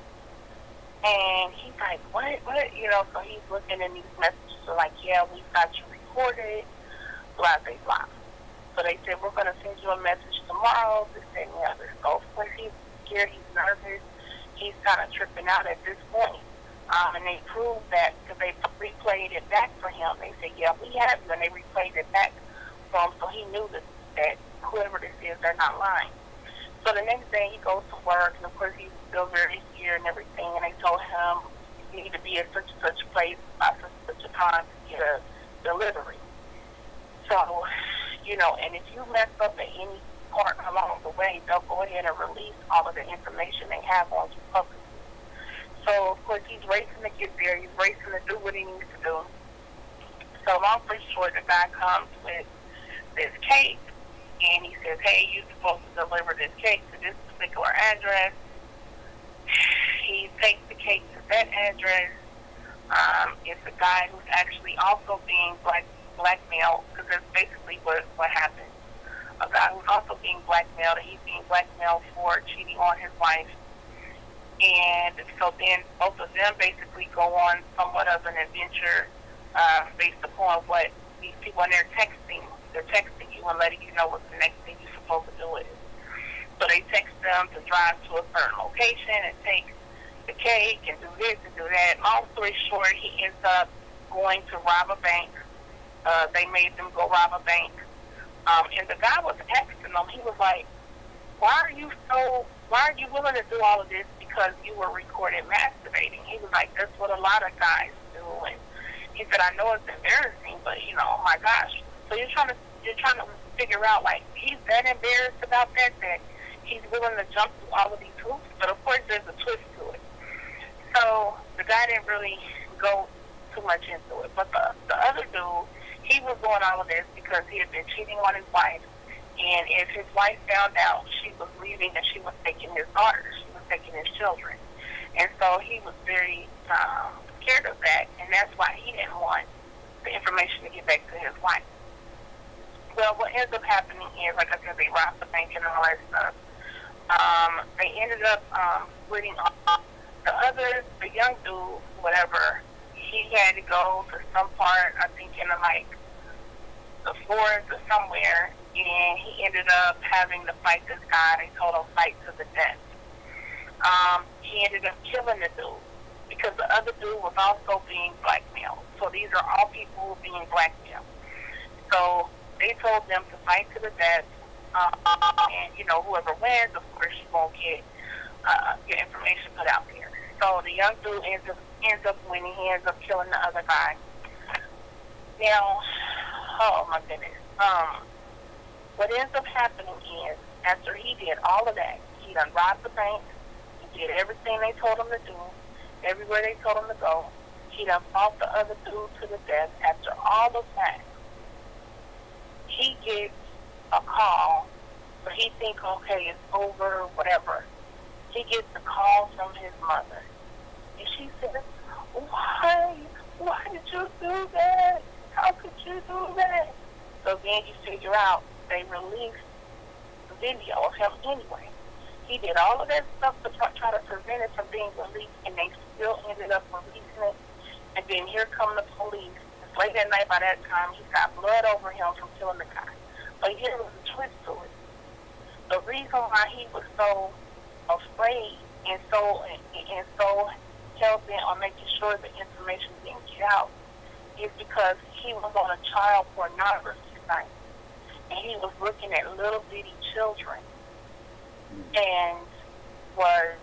And he's like, what? You know, so he's looking in these messages, so like, "Yeah, we got you recorded, blah, blah, blah." So they said, "We're going to send you a message tomorrow," this, that, and the other. So, of course, he's scared, he's nervous, he's kind of tripping out at this point. And they proved that because they replayed it back for him. They said, "Yeah, we have you," and they replayed it back for him, so he knew that whoever this is, they're not lying. So the next day he goes to work, and of course he's still very scared and everything, and they told him you need to be at such and such place by such a time to get a delivery. So, you know, and if you mess up at any part along the way, they'll go ahead and release all of the information they have on you publicly. So, of course, he's racing to get there. He's racing to do what he needs to do. So, long story short, the guy comes with this cake, and he says, hey, you're supposed to deliver this cake to this particular address. He takes the cake to that address. It's a guy who's actually also being blackmailed, because that's basically what happened. A guy who's also being blackmailed, and he's being blackmailed for cheating on his wife. And so then both of them basically go on somewhat of an adventure based upon what these people, and they're texting you and letting you know what the next thing you're supposed to do is. So they text them to drive to a certain location and take the cake and do this and do that. Long story short, he ends up going to rob a bank. They made them go rob a bank. And the guy was asking them, he was like, why are you willing to do all of this because you were recorded masturbating? He was like, that's what a lot of guys do. And he said, I know it's embarrassing, but oh my gosh. So you're trying to figure out, like, he's that embarrassed about that he's willing to jump through all of these hoops. But of course there's a twist to it. So the guy didn't really go too much into it. But the other dude, he was doing all of this because he had been cheating on his wife. And if his wife found out, she was leaving and she was taking his daughters, she was taking his children. And so he was very scared of that, and that's why he didn't want the information to get back to his wife. Well, what ends up happening is, like I said, they robbed the bank and all that stuff. They ended up splitting off. The young dude, whatever, he had to go to some part, I think in the forest or somewhere, and he ended up having to fight this guy. They told him fight to the death. He ended up killing the dude because the other dude was also being blackmailed. So these are all people who are being blackmailed. So they told them to fight to the death, and whoever wins, of course, you won't get your information put out there. So the young dude ends up winning. He ends up killing the other guy. Now, oh my goodness. What ends up happening is, after he did all of that, he done robbed the bank, he did everything they told him to do, everywhere they told him to go, he done fought the other dude to the death. After all of that, he gets a call, so he thinks, okay, it's over, whatever. He gets a call from his mother, and she says, why did you do that? How could you do that? So then you figure out, they released the video of him anyway. He did all of that stuff to try to prevent it from being released, and they still ended up releasing it. And then here come the police. It's late at night by that time. He's got blood over him from killing the guy. But here was a twist to it. The reason why he was so afraid and so hell-bent on making sure the information didn't get out is because he was on a child pornography site. And he was looking at little bitty children and was,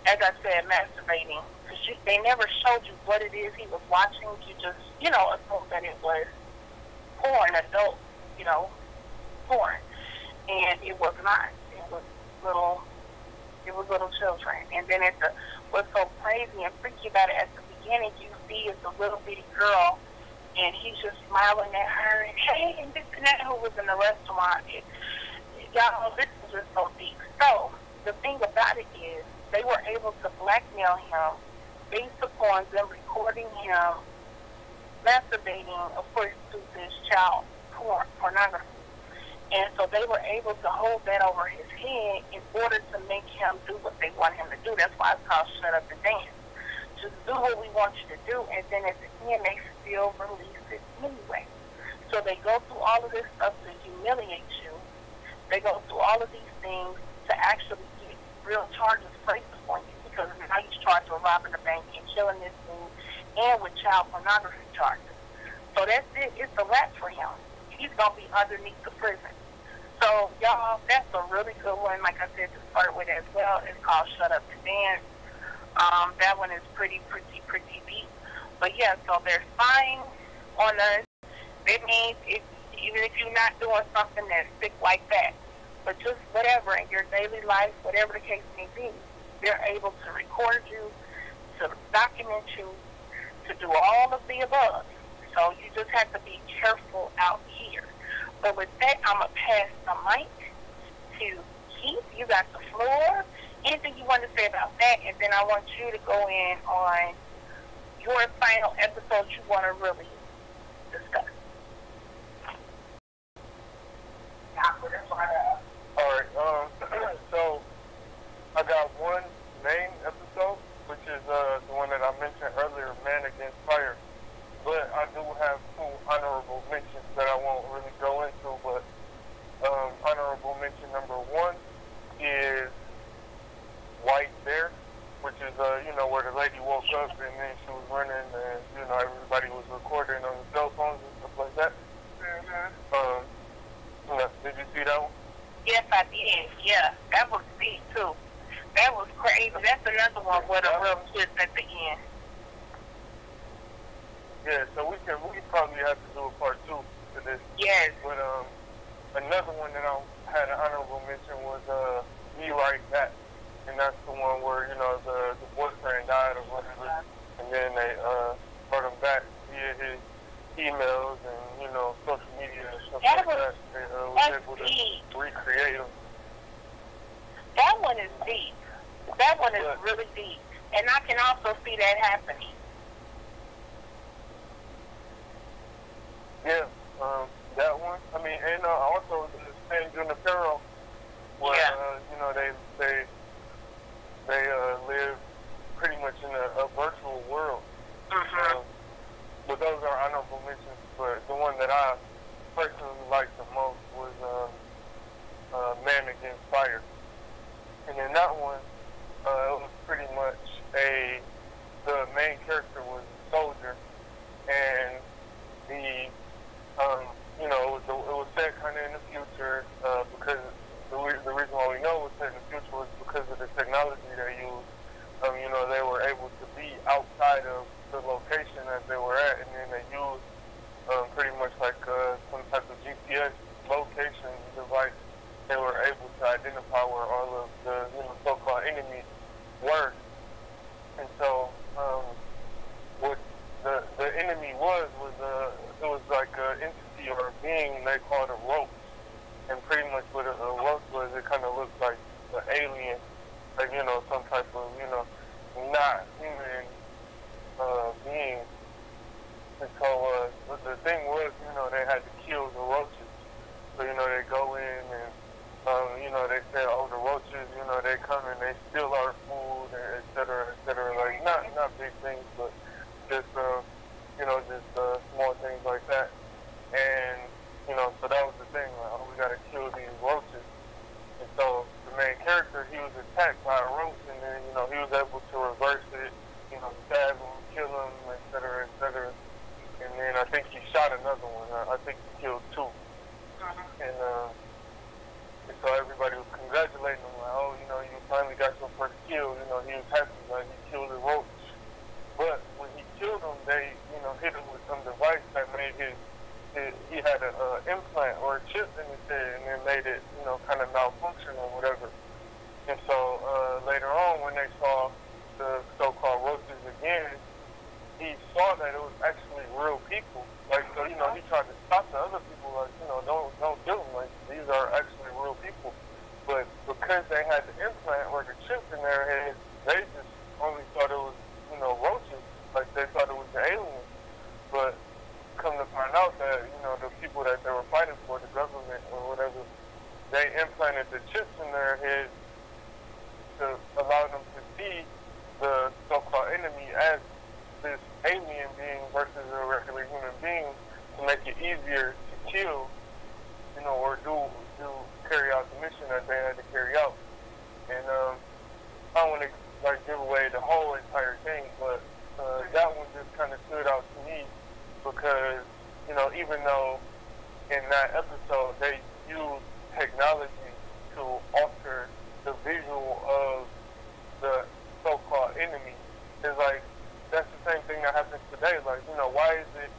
as I said, masturbating. Because they never showed you what it is he was watching. You just, assumed that it was porn, adult, porn. And it was not. It was little children. And then what's so crazy and freaky about it, at the beginning, you see it's a little bitty girl, and he's just smiling at her, and hey, and this and that, who was in the restaurant. Y'all, this is just so deep. So, the thing about it is, they were able to blackmail him based upon them recording him masturbating, of course, to this child pornography. And so they were able to hold that over his head in order to make him do what they want him to do. That's why it's called Shut Up and Dance. Just do what we want you to do, and then at the end, they still release it anyway. So they go through all of this stuff to humiliate you. They go through all of these things to actually get real charges placed upon you, because now he's charged with robbing the bank and killing this dude, and with child pornography charges. So that's it. It's a wrap for him. He's going to be underneath the prison. So, y'all, that's a really good one, like I said, to start with as well. It's called Shut Up and Dance. That one is pretty deep. But, yeah, so they're spying on us. That means even if you're not doing something that's sick like that, but just whatever in your daily life, whatever the case may be, they're able to record you, to document you, to do all of the above. So you just have to be careful out here. But with that, I'm going to pass the mic to Keith. You got the floor. Anything you want to say about that? And then I want you to go in on your final episode you want to really discuss. Alright, so I got one main episode, which is the one that I mentioned earlier, Man Against Fire. But I do have two honorable mentions that I won't really go into, but honorable mention number one is White Bear, which is, where the lady woke up and then she was running and, everybody was recording on the cell phones and stuff like that. Did you see that one? Yes, I did. Yeah, that was deep, too. That was crazy. That's another one with a real twist at the end. Yeah, so we probably have to do a part 2 to this. Yes. But another one that I had an honorable mention was Me Right Back. And that's the one where, the boyfriend died or whatever. And then they brought him back via his emails and, social media and stuff like that. They was able to recreate him. That one is deep. That one is really deep. And I can also see that happening. Yeah, that one. I mean, and also the San Junipero, where they live pretty much in a virtual world. But those are honorable mentions. But the one that I personally liked the most was Man Against Fire. And in that one, it was pretty much the main character was a soldier, and it was set kind of in the future because the reason why we know it was set in the future was because of the technology they used. They were able to be outside of the location that they were at, and then they used pretty much like some type of GPS location device. They were able to identify where all of the so-called enemies were. And so what the enemy was it was like an entity or a being they called a roach. And pretty much what a roach was, it kind of looked like an alien, like, some type of, not human being. And so the thing was, they had to kill the roaches. So, they go in and, they say, oh, the roaches, they come and they steal our food, et cetera, like, not big things, but just, small things like that. And, so that was the thing, like, oh, we gotta kill these roaches. And so the main character, he was attacked by a roach, and then, he was able to reverse it, stab him, kill him, et cetera, et cetera. And then I think he shot another one. I think he killed 2. And so everybody was congratulating him, like, oh, you finally got your first kill. He was happy, like, he killed a roach. But when he killed him, they, hit him with some device that made he had an implant or a chip in his head, and then made it, kind of malfunction or whatever. And so later on, when they saw the so-called roaches again, he saw that it was actually real people. Like, so, he tried to stop the other people, like, don't kill them. Like, these are actually real people. But because they had the implant or the chip in their head, they just only thought it was, roaches. Like, they thought it was the aliens. But come to find out that, the people that they were fighting for, the government or whatever, they implanted the chips in their head to allow them to see the so-called enemy as this alien being versus a regular human being, to make it easier to kill, or do carry out the mission that they had to carry out. And I don't want to give away the whole entire thing, but that one just kind of stood out to me because, even though in that episode they used technology to alter the visual of the so-called enemy, it's like, that's the same thing that happens today. Like, why is it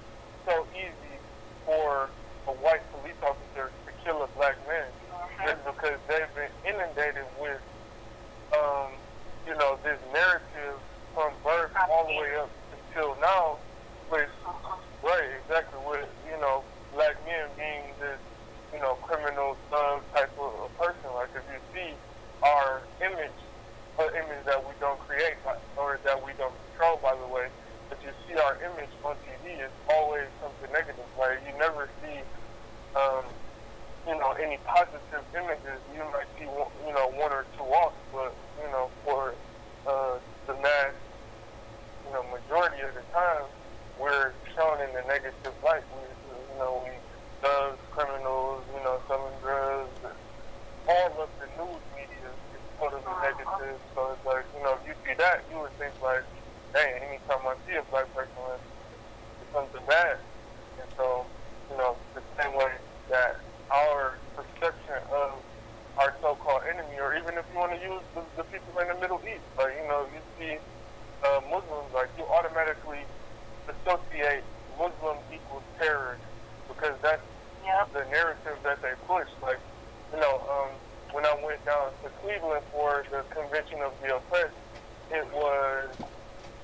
so easy for a white police officer to kill a black man? It's because they've been inundated with, this narrative from birth all the way up until now, which, right, the news media is totally negative. So it's like, you know, if you see that, you would think like, hey, anytime I see a black person, it's something bad. And so, you know, the same way that our perception of our so-called enemy, or even if you want to use the people in the Middle East, like, you know, you see Muslims, like, you automatically associate Muslim equals terrorist, because that's the narrative that they push. Like, you know, when I went down to Cleveland for the Convention of the Oppressed, it was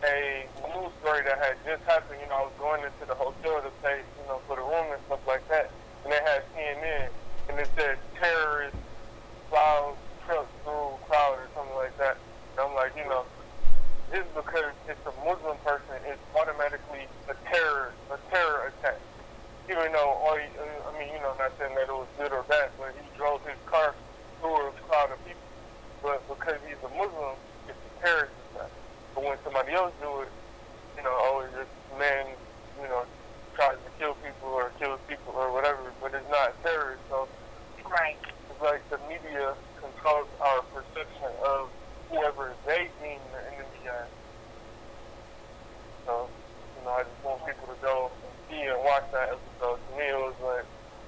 a news story that had just happened. You know, I was going into the hotel to pay, you know, for the room and stuff like that, and they had CNN, and it said terrorist plows truck through crowd or something like that. And I'm like, you know, just because it's a Muslim person, it's automatically a terror attack. Even though, I mean, you know, not saying that it was good or bad, but he drove his car through a crowd of people. But because he's a Muslim, it's a terrorist attack. But when somebody else do it, you know, oh, this man, you know, tries to kill people or kills people or whatever, but it's not terrorist. So it's like the media controls our perception of whoever they deem the enemy as. So, you know, I just want people to go and see and watch that episode. To me, it was like,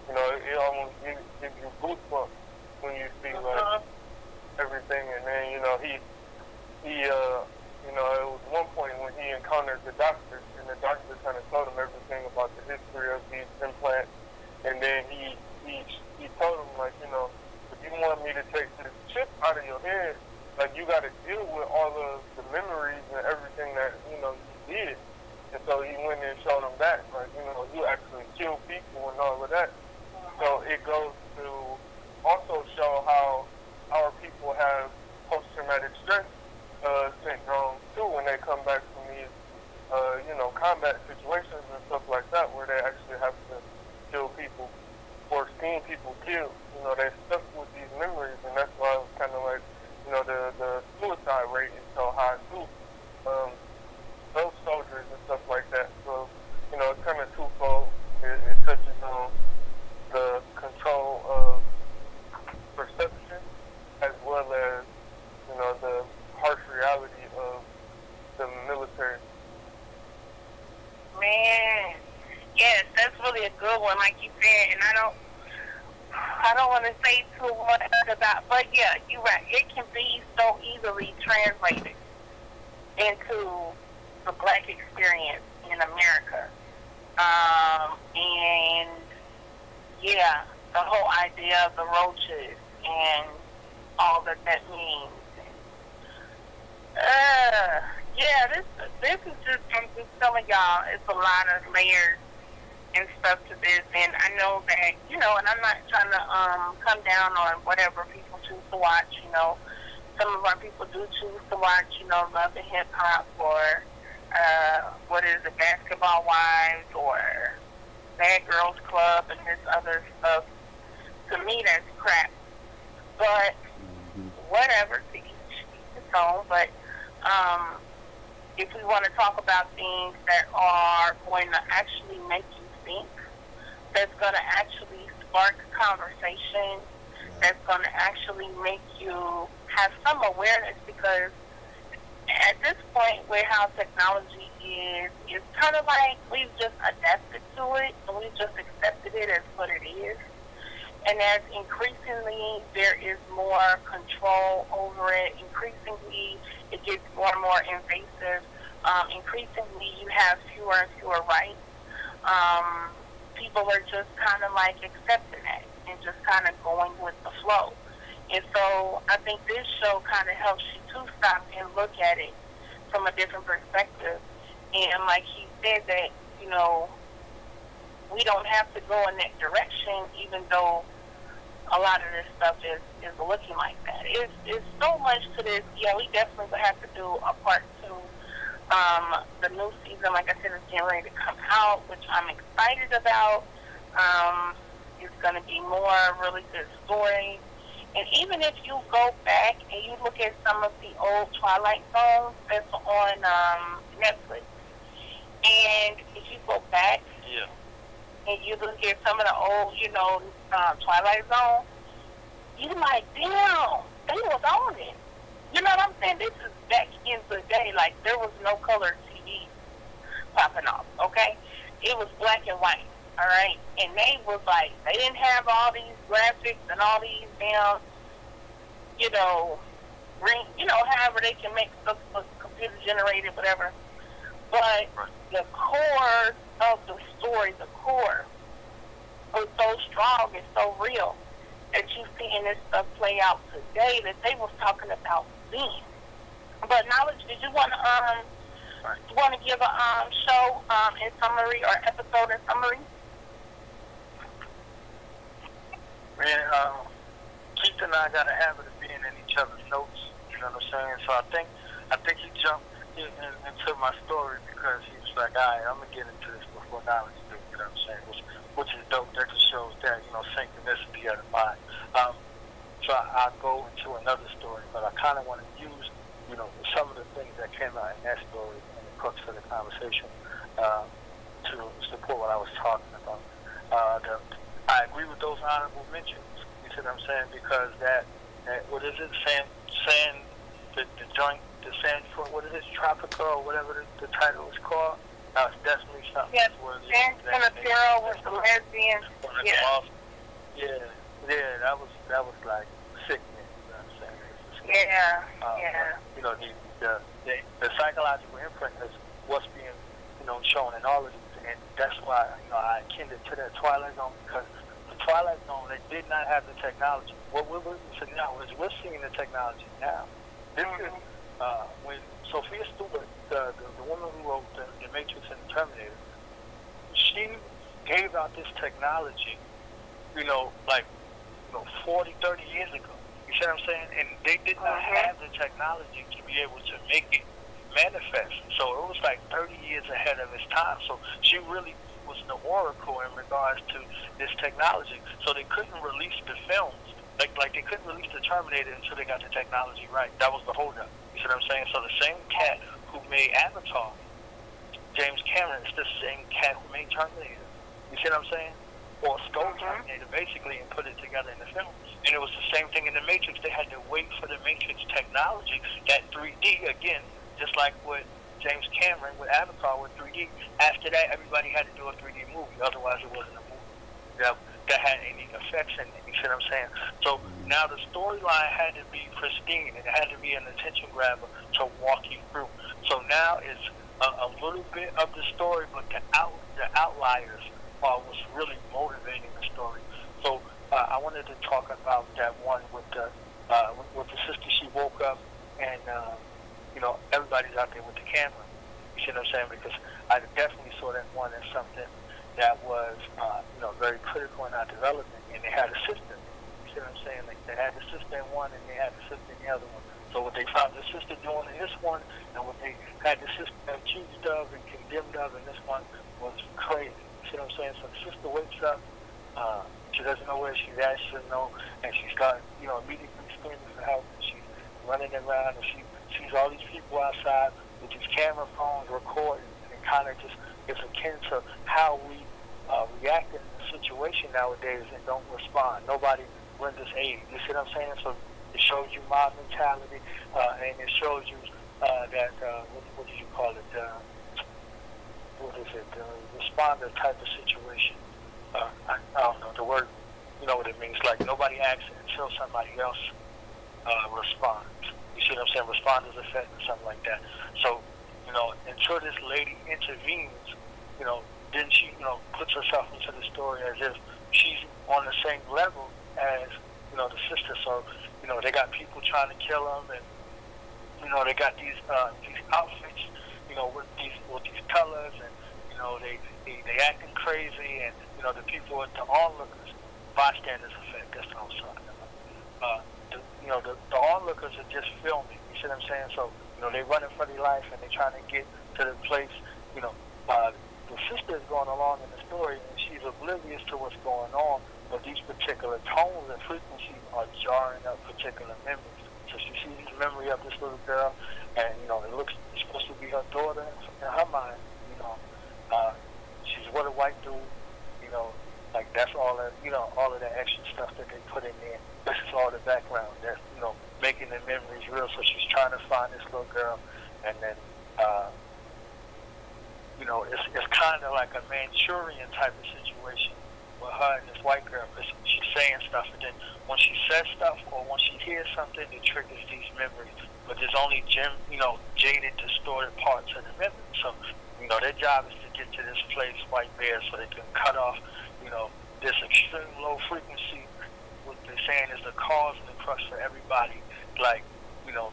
you know, it almost gives you goosebumps when you see, like, everything. And then, you know, he you know, it was one point when he encountered the doctor, and the doctor kind of told him everything about the history of these implants. And then he told him, like, you know, if you want me to take this chip out of your head, like, you got to deal with all of the memories and everything that, you know, you did. And so he went and showed him that, like, you know, you actually kill people and all of that. So it goes to also show how our people have post-traumatic stress syndrome, too, when they come back from these, you know, combat situations and stuff like that, where they actually have to kill people or seeing people killed. You know, they're stuck with these memories, and that's why it's kind of like, you know, the suicide rate is so high, too. Those soldiers and stuff like that. So, you know, it's kind of twofold. It touches on the control of perception as well as, you know, the harsh reality of the military. Man, yes, that's really a good one, like you said, and I don't want to say too much about, but yeah, you're right. It can be so easily translated into the black experience in America. And yeah, the whole idea of the roaches and all that means. Yeah, this is just, I'm just telling y'all, it's a lot of layers and stuff to this, and I know that, you know, and I'm not trying to come down on whatever people choose to watch, you know. Some of our people do choose to watch, you know, Love and Hip Hop, or what is it, Basketball Wives, or Bad Girls Club, and this other stuff. To me, that's crap. But whatever, to each his own. But if we want to talk about things that are going to actually make you think, that's going to actually spark conversation, that's going to actually make you have some awareness, because at this point where how technology is, it's kind of like we've just adapted to it and we've just accepted it as what it is. And as increasingly there is more control over it, increasingly it gets more and more invasive, increasingly you have fewer and fewer rights. People are just kind of like accepting it and just kind of going with the flow. And so I think this show kind of helps you to stop and look at it from a different perspective. And like he said, that, you know, we don't have to go in that direction, even though a lot of this stuff is looking like that. It's so much to this. Yeah, we definitely would have to do a part 2. The new season, like I said, is getting ready to come out, which I'm excited about. It's going to be more really good stories. And even if you go back and you look at some of the old Twilight Zones that's on Netflix, and if you go back and you look at some of the old, you know, Twilight Zone, you like, damn, they was on it. You know what I'm saying? This is back in the day, like there was no color TV popping off, okay? It was black and white, all right? And they was like, they didn't have all these graphics and all these damn, you know, however they can make stuff computer generated, whatever. But the core of the story, the core, was so strong and so real that you seeing this stuff play out today that they was talking about then. But Knowledge, did you want to give a show in summary or episode in summary? Man, Keith and I got a habit of being in each other's notes. You know what I'm saying? So I think he jumped into my story because he was like, all right, I'm gonna get into this before Knowledge do. You know what I'm saying? Which is dope. That just shows that, you know, synchronicity of the mind. So I'll go into another story, but I kind of want to use, you know, some of the things that came out in that story and the crux of the conversation to support what I was talking about. I agree with those honorable mentions. You see what I'm saying? Because that what is it? The joint, the sand, what is it? Tropica or whatever the title is called. It's definitely something. Yes, San Junipero with the lesbians. Yeah, that was like sickening. You know what I'm saying? Yeah. You know, the psychological imprint is what's being, you know, shown in all of these, and that's why, you know, I akin it to that Twilight Zone, because the Twilight Zone, they did not have the technology. What we're witnessing now is we're seeing the technology now. This is when Sophia Stewart, the woman who wrote the Matrix and the Terminator, she gave out this technology, you know, like, you know, 40, 30 years ago. You see what I'm saying? And they did not have the technology to be able to make it manifest. So it was like 30 years ahead of its time. So she really was the oracle in regards to this technology. So they couldn't release the films. Like they couldn't release the Terminator until they got the technology right. That was the holdup. You see what I'm saying? So the same cat who made Avatar, James Cameron, is the same cat who made Terminator. You see what I'm saying? Or stole Terminator, basically, and put it together in the film. And it was the same thing in the Matrix. They had to wait for the Matrix technology, that 3D, again, just like with James Cameron with Avatar with 3D. After that, everybody had to do a 3D movie. Otherwise, it wasn't a movie that had any effects in it. You see what I'm saying? So now the storyline had to be pristine, and it had to be an attention grabber to walk you through. So now it's a little bit of the story, but the outliers are what's really motivating the story. So I wanted to talk about that one with the sister. She woke up and you know, everybody's out there with the camera. You see what I'm saying? Because I definitely saw that one as something that was you know, very critical in our development. And they had a sister. You see what I'm saying? Like they had the sister in one and they had the sister in the other one. So what they found the sister doing in this one and what they had the sister accused of and condemned of in this one was crazy. You see what I'm saying? So the sister wakes up, she doesn't know where she's at, she doesn't know, and she starts, you know, immediately screaming for help, and she's running around, and she sees all these people outside with these camera phones recording, and it kind of just is akin to how we react in the situation nowadays and don't respond. Nobody renders aid. You see what I'm saying? So it shows you mob mentality, and it shows you that, what do you call it, what is it, responder type of situation. I don't know the word, you know what it means, like nobody acts until somebody else responds. You see what I'm saying? Responders effect or something like that. So, you know, until this lady intervenes, you know, then she, you know, puts herself into the story as if she's on the same level as, you know, the sister. So, you know, they got people trying to kill them, and, you know, they got these outfits, you know, with these colors, and, you know, they acting crazy, and, you know, the people at the onlookers, bystanders effect, that's what I'm talking about. You know, the onlookers are just filming, you see what I'm saying? So, you know, they running for their life, and they're trying to get to the place, you know, the sister is going along in the story, and she's oblivious to what's going on, but these particular tones and frequencies are jarring up particular memories. So she sees the memory of this little girl, and, you know, it's supposed to be her daughter in her mind, you know. She's with a white dude, you know, like That's all that, all of that extra stuff that they put in there. This is all the background. That's, making the memories real. So she's trying to find this little girl, and then, it's kind of like a Manchurian type of situation with her and this white girl, because she's saying stuff, and then when she says stuff or when she hears something, it triggers these memories. But there's only jaded, distorted parts of the memory. So, their job is to get to this place, White Bear, so they can cut off, this extreme low frequency, what they're saying is the cause and the crux for everybody, like,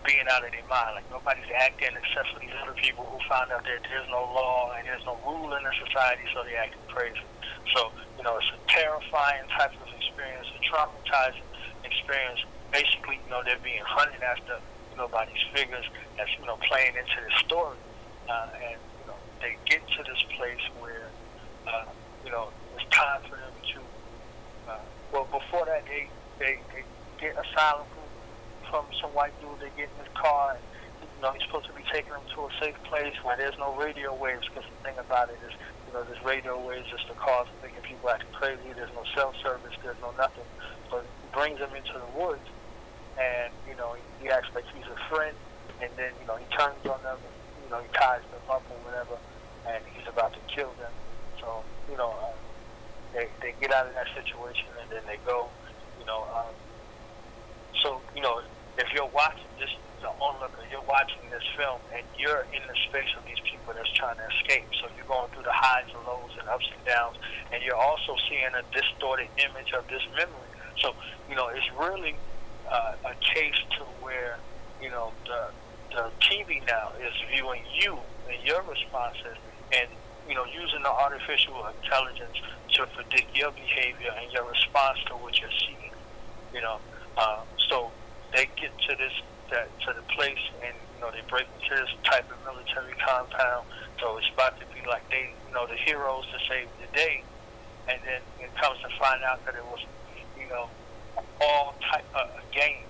being out of their mind. Like, nobody's acting except for these other people who found out that there's no law and there's no rule in the society, so they acting crazy. So, it's a terrifying type of experience, a traumatizing experience. Basically, they're being hunted after, by these figures that's, playing into the story. And, they get to this place where, it's time for them to, before that, they get asylum from some white dude. They get in his car, and, he's supposed to be taking them to a safe place where there's no radio waves, because the thing about it is, there's radio waves just the cause of making people acting crazy. There's no cell service, there's no nothing. So he brings them into the woods, and, he acts like he's a friend, and then, he turns on them, and, he ties them up or whatever, and he's about to kill them. So, they get out of that situation, and then they go, if you're watching this, the onlooker, you're watching this film, and you're in the space of these people that's trying to escape. So you're going through the highs and lows and ups and downs, and you're also seeing a distorted image of this memory. So, it's really a case to where, the TV now is viewing you and your responses, and, using the artificial intelligence to predict your behavior and your response to what you're seeing. So they get to the place, and, they break into this type of military compound. So it's about to be like they, the heroes to save the day. And then it comes to find out that it was, all type of a game,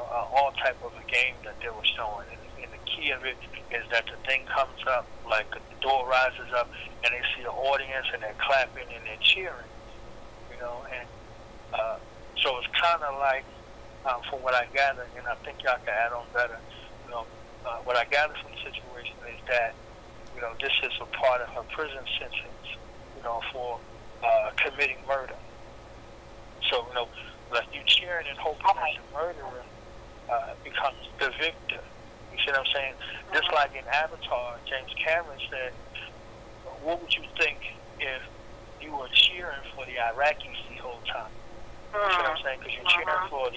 all type of a game that they were showing. And the key of it is that the thing comes up, like the door rises up, and they see the audience, and they're clapping and they're cheering, and so it's kind of like, from what I gather, and I think y'all can add on better, what I gather from the situation is that, this is a part of her prison sentence, for committing murder. So, like you cheering and hoping that the murderer becomes the victor. You see what I'm saying? Just like in Avatar, James Cameron said, what would you think if you were cheering for the Iraqis the whole time? You see what I'm saying? Because you're cheering for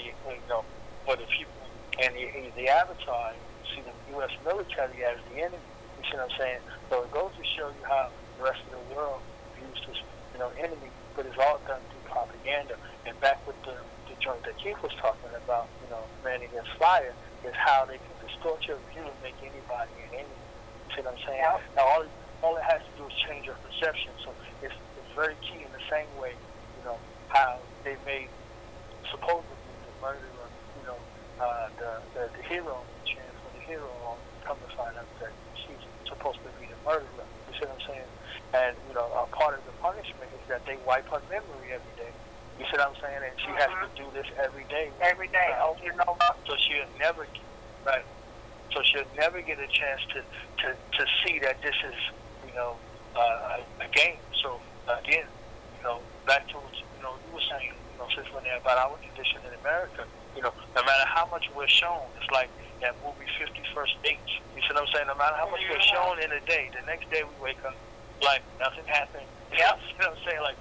the people. And the Avatar, you see the U.S. military as the enemy. You see what I'm saying? So it goes to show you how the rest of the world views this, enemy, but it's all done through propaganda. And back with the joint that Keith was talking about, Man Against Fire, is how they can distort your view and make anybody an enemy. You see what I'm saying? Yeah. Now, all it has to do is change your perception. So it's very key in the same way, how they made supposedly the murderer, the hero, chance for the hero, come to find out that she's supposed to be the murderer. You see what I'm saying? And, a part of the punishment is that they wipe her memory every day. You see what I'm saying? And she has to do this every day. Every day, over and over. So she'll never, So she'll never get a chance to see that this is, a game. So again, back to what you were saying, since when they're about our condition in America, no matter how much we're shown, it's like that movie 50 First Dates. You see what I'm saying? No matter how much we're shown in a day, the next day we wake up like nothing happened. Yep. You see what I'm saying? Like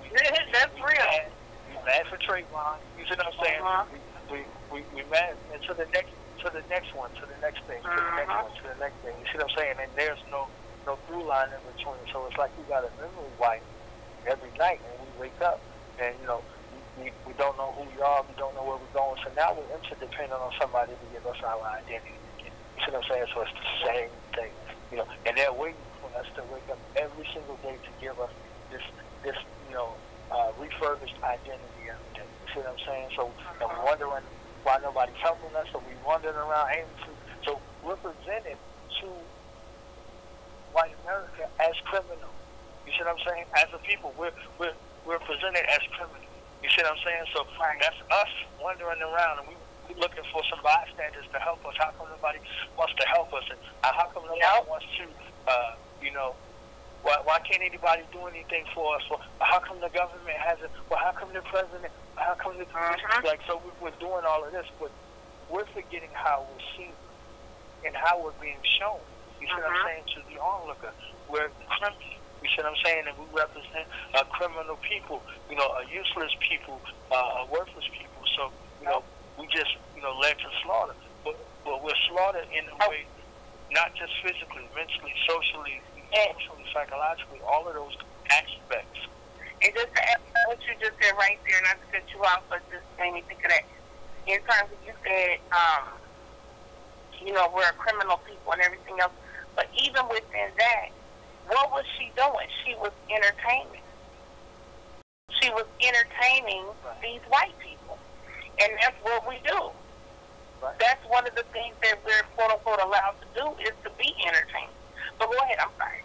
that's real. We mad for Trayvon. You see what I'm saying? We mad, and to the next one, to the next thing, to the next one, to the next thing. You see what I'm saying? And there's no through line in between. So it's like we got a memory wipe every night, and we wake up, and we don't know who we are, we don't know where we're going. So now we're interdependent on somebody to give us our identity again. You see what I'm saying? So it's the same thing, and they're waiting for us to wake up every single day to give us this refurbished identity every day. You see what I'm saying? So and we're wondering why nobody's helping us, so we're wandering around aimlessly. So we're presented to white America as criminals. You see what I'm saying? As a people, we're presented as criminals. see what I'm saying? So that's us wandering around, and we looking for some bystanders to help us. How come nobody wants to help us? And how come nobody wants to, why can't anybody do anything for us? Well, how come the government hasn't? Well, how come the president? How come the like? So we're doing all of this, but we're forgetting how we're seen and how we're being shown. You see what I'm saying? To the onlooker, we're criminal. You see what I'm saying? And we represent criminal people. You know, useless people, worthless people. So you know, we just led to slaughter. But we're slaughtered in a way, not just physically, mentally, socially, emotionally, psychologically, all of those aspects. And just to add what you just said right there, not to cut you off, but just made me think of that. In terms of you said, we're a criminal people and everything else, but even within that, what was she doing? She was entertaining. She was entertaining these white people, and that's what we do. That's one of the things that we're quote unquote allowed to do is to be entertained. But go ahead, I'm sorry.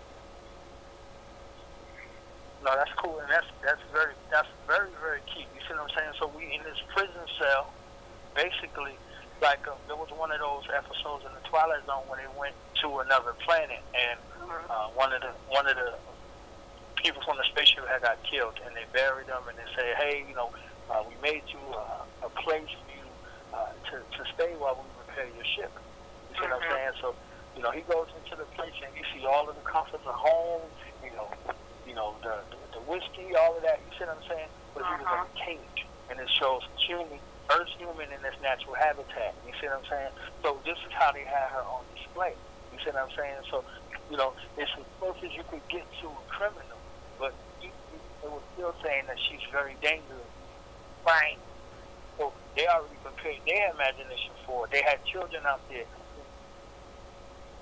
No, that's cool, and that's very, very key. You see what I'm saying? So we in this prison cell, basically, like there was one of those episodes in the Twilight Zone when they went to another planet, and one of the people from the spaceship had got killed, and they buried them, and they say, hey, we made you a place for you to stay while we repair your ship. You see what I'm saying? So he goes into the place, and you see all of the comforts of home, the whiskey, all of that. You see what I'm saying? But he was in a cage, and it shows Earth's human in this natural habitat. You see what I'm saying? So this is how they had her on display. You see what I'm saying? So, it's as close as you could get to a criminal, but it was still saying that she's very dangerous. Right. So they already prepared their imagination for it. They had children out there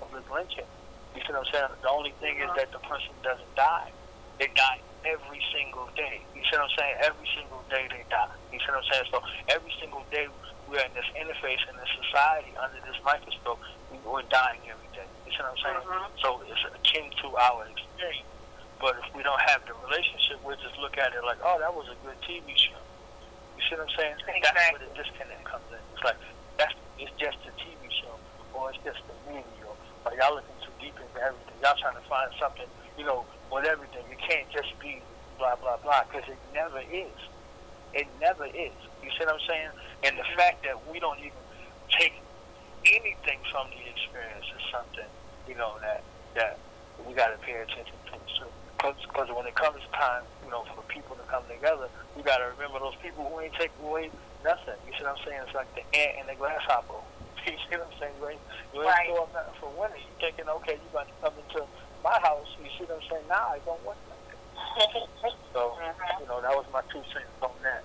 of this lynching. You see what I'm saying? The only thing is that the person doesn't die. They die every single day. You see what I'm saying? Every single day they die. You see what I'm saying? So every single day we're in this interface in this society under this microscope. We're dying every day. You see what I'm saying? So it's akin to our experience. But if we don't have the relationship, we'll just look at it like, oh, that was a good TV show. You see what I'm saying? Exactly. That's where the disconnect comes in. It's like it's just a TV show, or it's just a movie, or y'all looking too deep into everything. Y'all trying to find something, with everything. You can't just be blah, blah, blah, because it never is. It never is. You see what I'm saying? And the fact that we don't even take anything from the experience is something, that we got to pay attention to. Because when it comes time, for people to come together, we got to remember those people who ain't taking away nothing. You see what I'm saying? It's like the ant and the grasshopper. You see what I'm saying? You ain't doing nothing for winter. You thinking, okay, you got to come into my house. You see what I'm saying? Nah, I don't want that. So, that was my 2 cents on that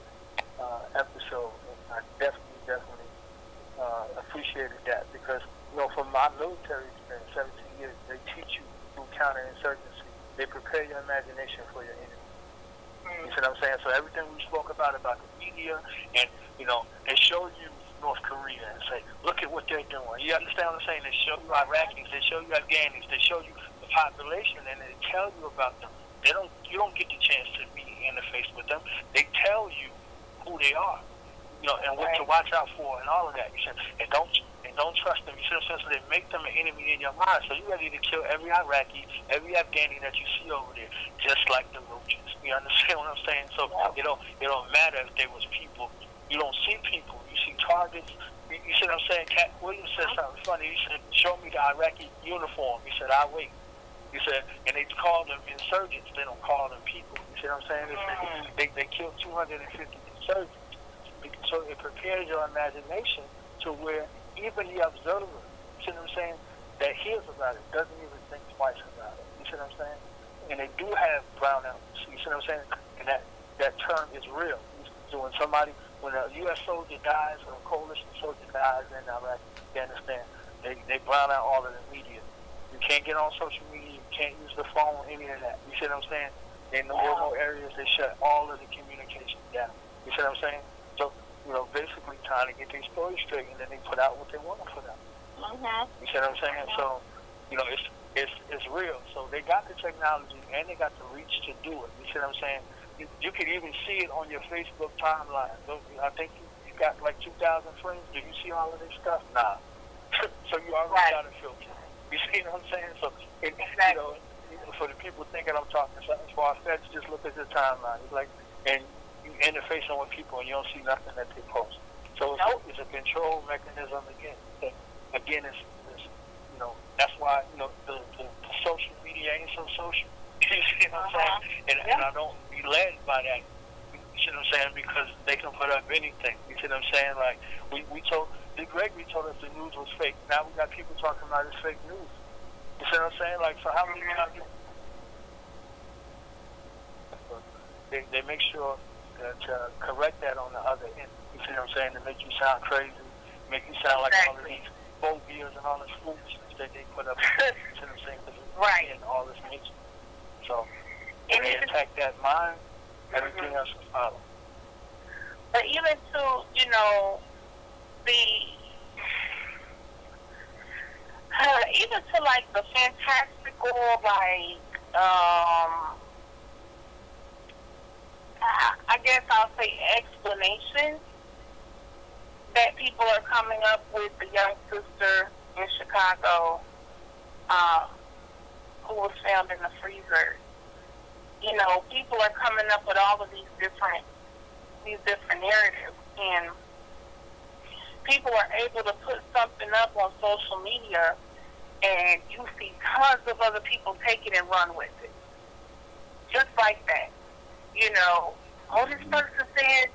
episode. And I definitely appreciated that because, from my military experience, 17 years, they teach you through counterinsurgency. They prepare your imagination for your enemy. You see what I'm saying? So everything we spoke about the media, and, they show you North Korea and say, look at what they're doing. You understand what I'm saying? They show you Iraqis, they show you Afghanis, they show you the population, and they tell you about them. You don't get the chance to be interfaced with them. They tell you who they are, and what to watch out for and all of that. You said, and don't trust them. You see what I'm saying? So they make them an enemy in your mind. So you ready to kill every Iraqi, every Afghani that you see over there, just like the roaches. You understand what I'm saying? So it don't matter if there was people. You don't see people. You see targets. You see what I'm saying? Cat Williams said something funny. He said, show me the Iraqi uniform. He said, I'll wait. He said, and they call them insurgents. They don't call them people. You see what I'm saying? They killed 250 insurgents. So it prepares your imagination to where even the observer, you see what I'm saying, that hears about it doesn't even think twice about it. You see what I'm saying? And they do have brownouts. You see what I'm saying? And that term is real. So when a U.S. soldier dies or a coalition soldier dies in Iraq, Afghanistan, they brown out all of the media. You can't get on social media. You can't use the phone, any of that. You see what I'm saying? In the remote areas, they shut all of the communication down. You see what I'm saying? So, basically trying to get their story straight, and then they put out what they want to put out. You see what I'm saying? So, it's real. So they got the technology and they got the reach to do it. You see what I'm saying? You can even see it on your Facebook timeline. I think you got like 2,000 friends. Do you see all of this stuff? Nah. So you already got a filter. You see what I'm saying? So, you know, for the people thinking I'm talking something far-fetched, just look at the timeline. It's like, and you interfacing with people and you don't see nothing that they post. So it's a control mechanism again. Again, it's you know, that's why, you know, the social media ain't so social. You see what I'm saying? And I don't be led by that. You see what I'm saying? Because they can put up anything. You see what I'm saying? Like, we told, Dick Gregory told us the news was fake. Now we got people talking about it's fake news. You see what I'm saying? Like, so how many times they make sure that correct that on the other end. You see what I'm saying? To make you sound crazy, make you sound like all of these phobias and all this foolishness that they put up. You see what I'm saying? Right. And all this nature. So, if they attack that mind, everything else will follow. But even to, you know, even to like the fantastical, like, I guess I'll say explanations that people are coming up with. The young sister in Chicago, who was found in the freezer. You know, people are coming up with all of these different narratives, and people are able to put something up on social media, and you see tons of other people take it and run with it, just like that. You know, oh, this person said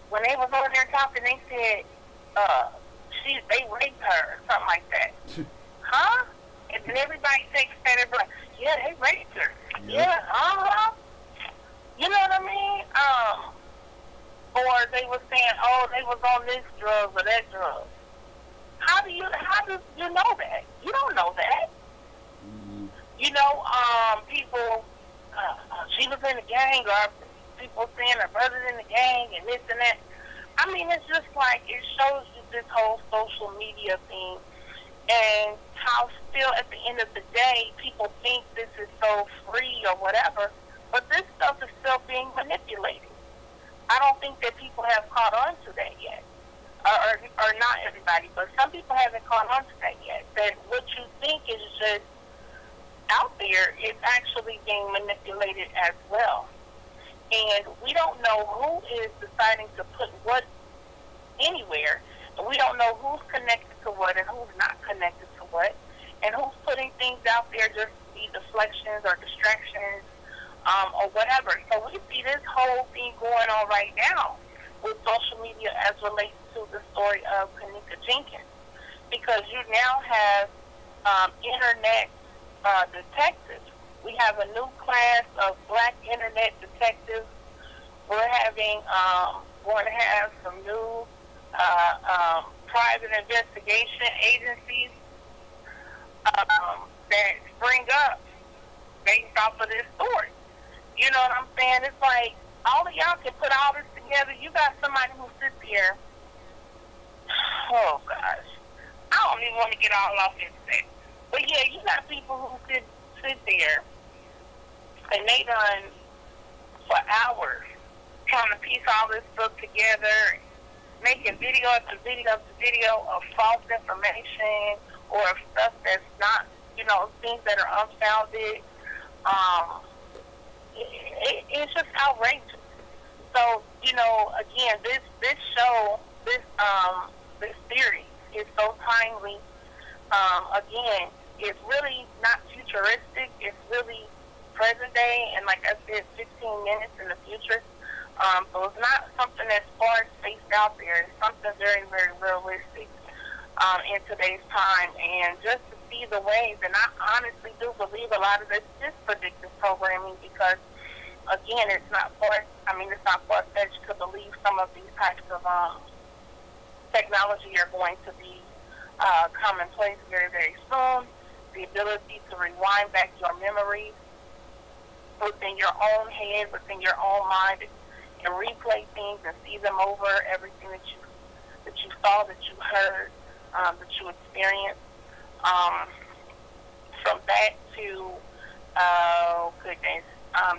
when they was over there talking, they said they raped her or something like that. Huh? And then everybody takes that and like, yeah, they raped her. Yeah, You know what I mean? Or they were saying, oh, they was on this drug or that drug. How do you know that? You don't know that. Mm-hmm. You know, people, she was in the gang, or people saying her brother's in the gang and this and that. I mean, it's just like, it shows you this whole social media thing, and how still at the end of the day, people think this is so free or whatever, but this stuff is still being manipulated. I don't think that people have caught on to that yet. Or not everybody, but some people haven't caught on to that yet. That what you think is just out there is actually being manipulated as well. And we don't know who is deciding to put what anywhere. We don't know who's connected to what and who's not connected to what. And who's putting things out there just to be deflections or distractions or whatever. So we see this whole thing going on right now with social media as relates to the story of Kenneka Jenkins. Because you now have internet detectives. We have a new class of black internet detectives. We're having, going to have some new private investigation agencies that spring up based off of this story. You know what I'm saying? It's like, all of y'all can put all this together. You got somebody who sits here. Oh, gosh. I don't even want to get all off this thing. But, yeah, you got people who sit there, and they done for hours trying to piece all this stuff together, making video after video after video of false information or of stuff that's not, you know, things that are unfounded. It's just outrageous. So, you know, again, this show, this theory is so timely. Again, it's really not futuristic. It's really present day, and like I said, 15 minutes in the future. So it's not something that's far spaced out there. It's something very, very realistic in today's time. And just to see the ways, and I honestly do believe a lot of this is predictive programming, because again, it's not far-fetched to believe some of these types of technology are going to be commonplace very, very soon. The ability to rewind back your memories within your own head, within your own mind, and replay things and see them over, everything that you saw, that you heard, that you experienced. From that to,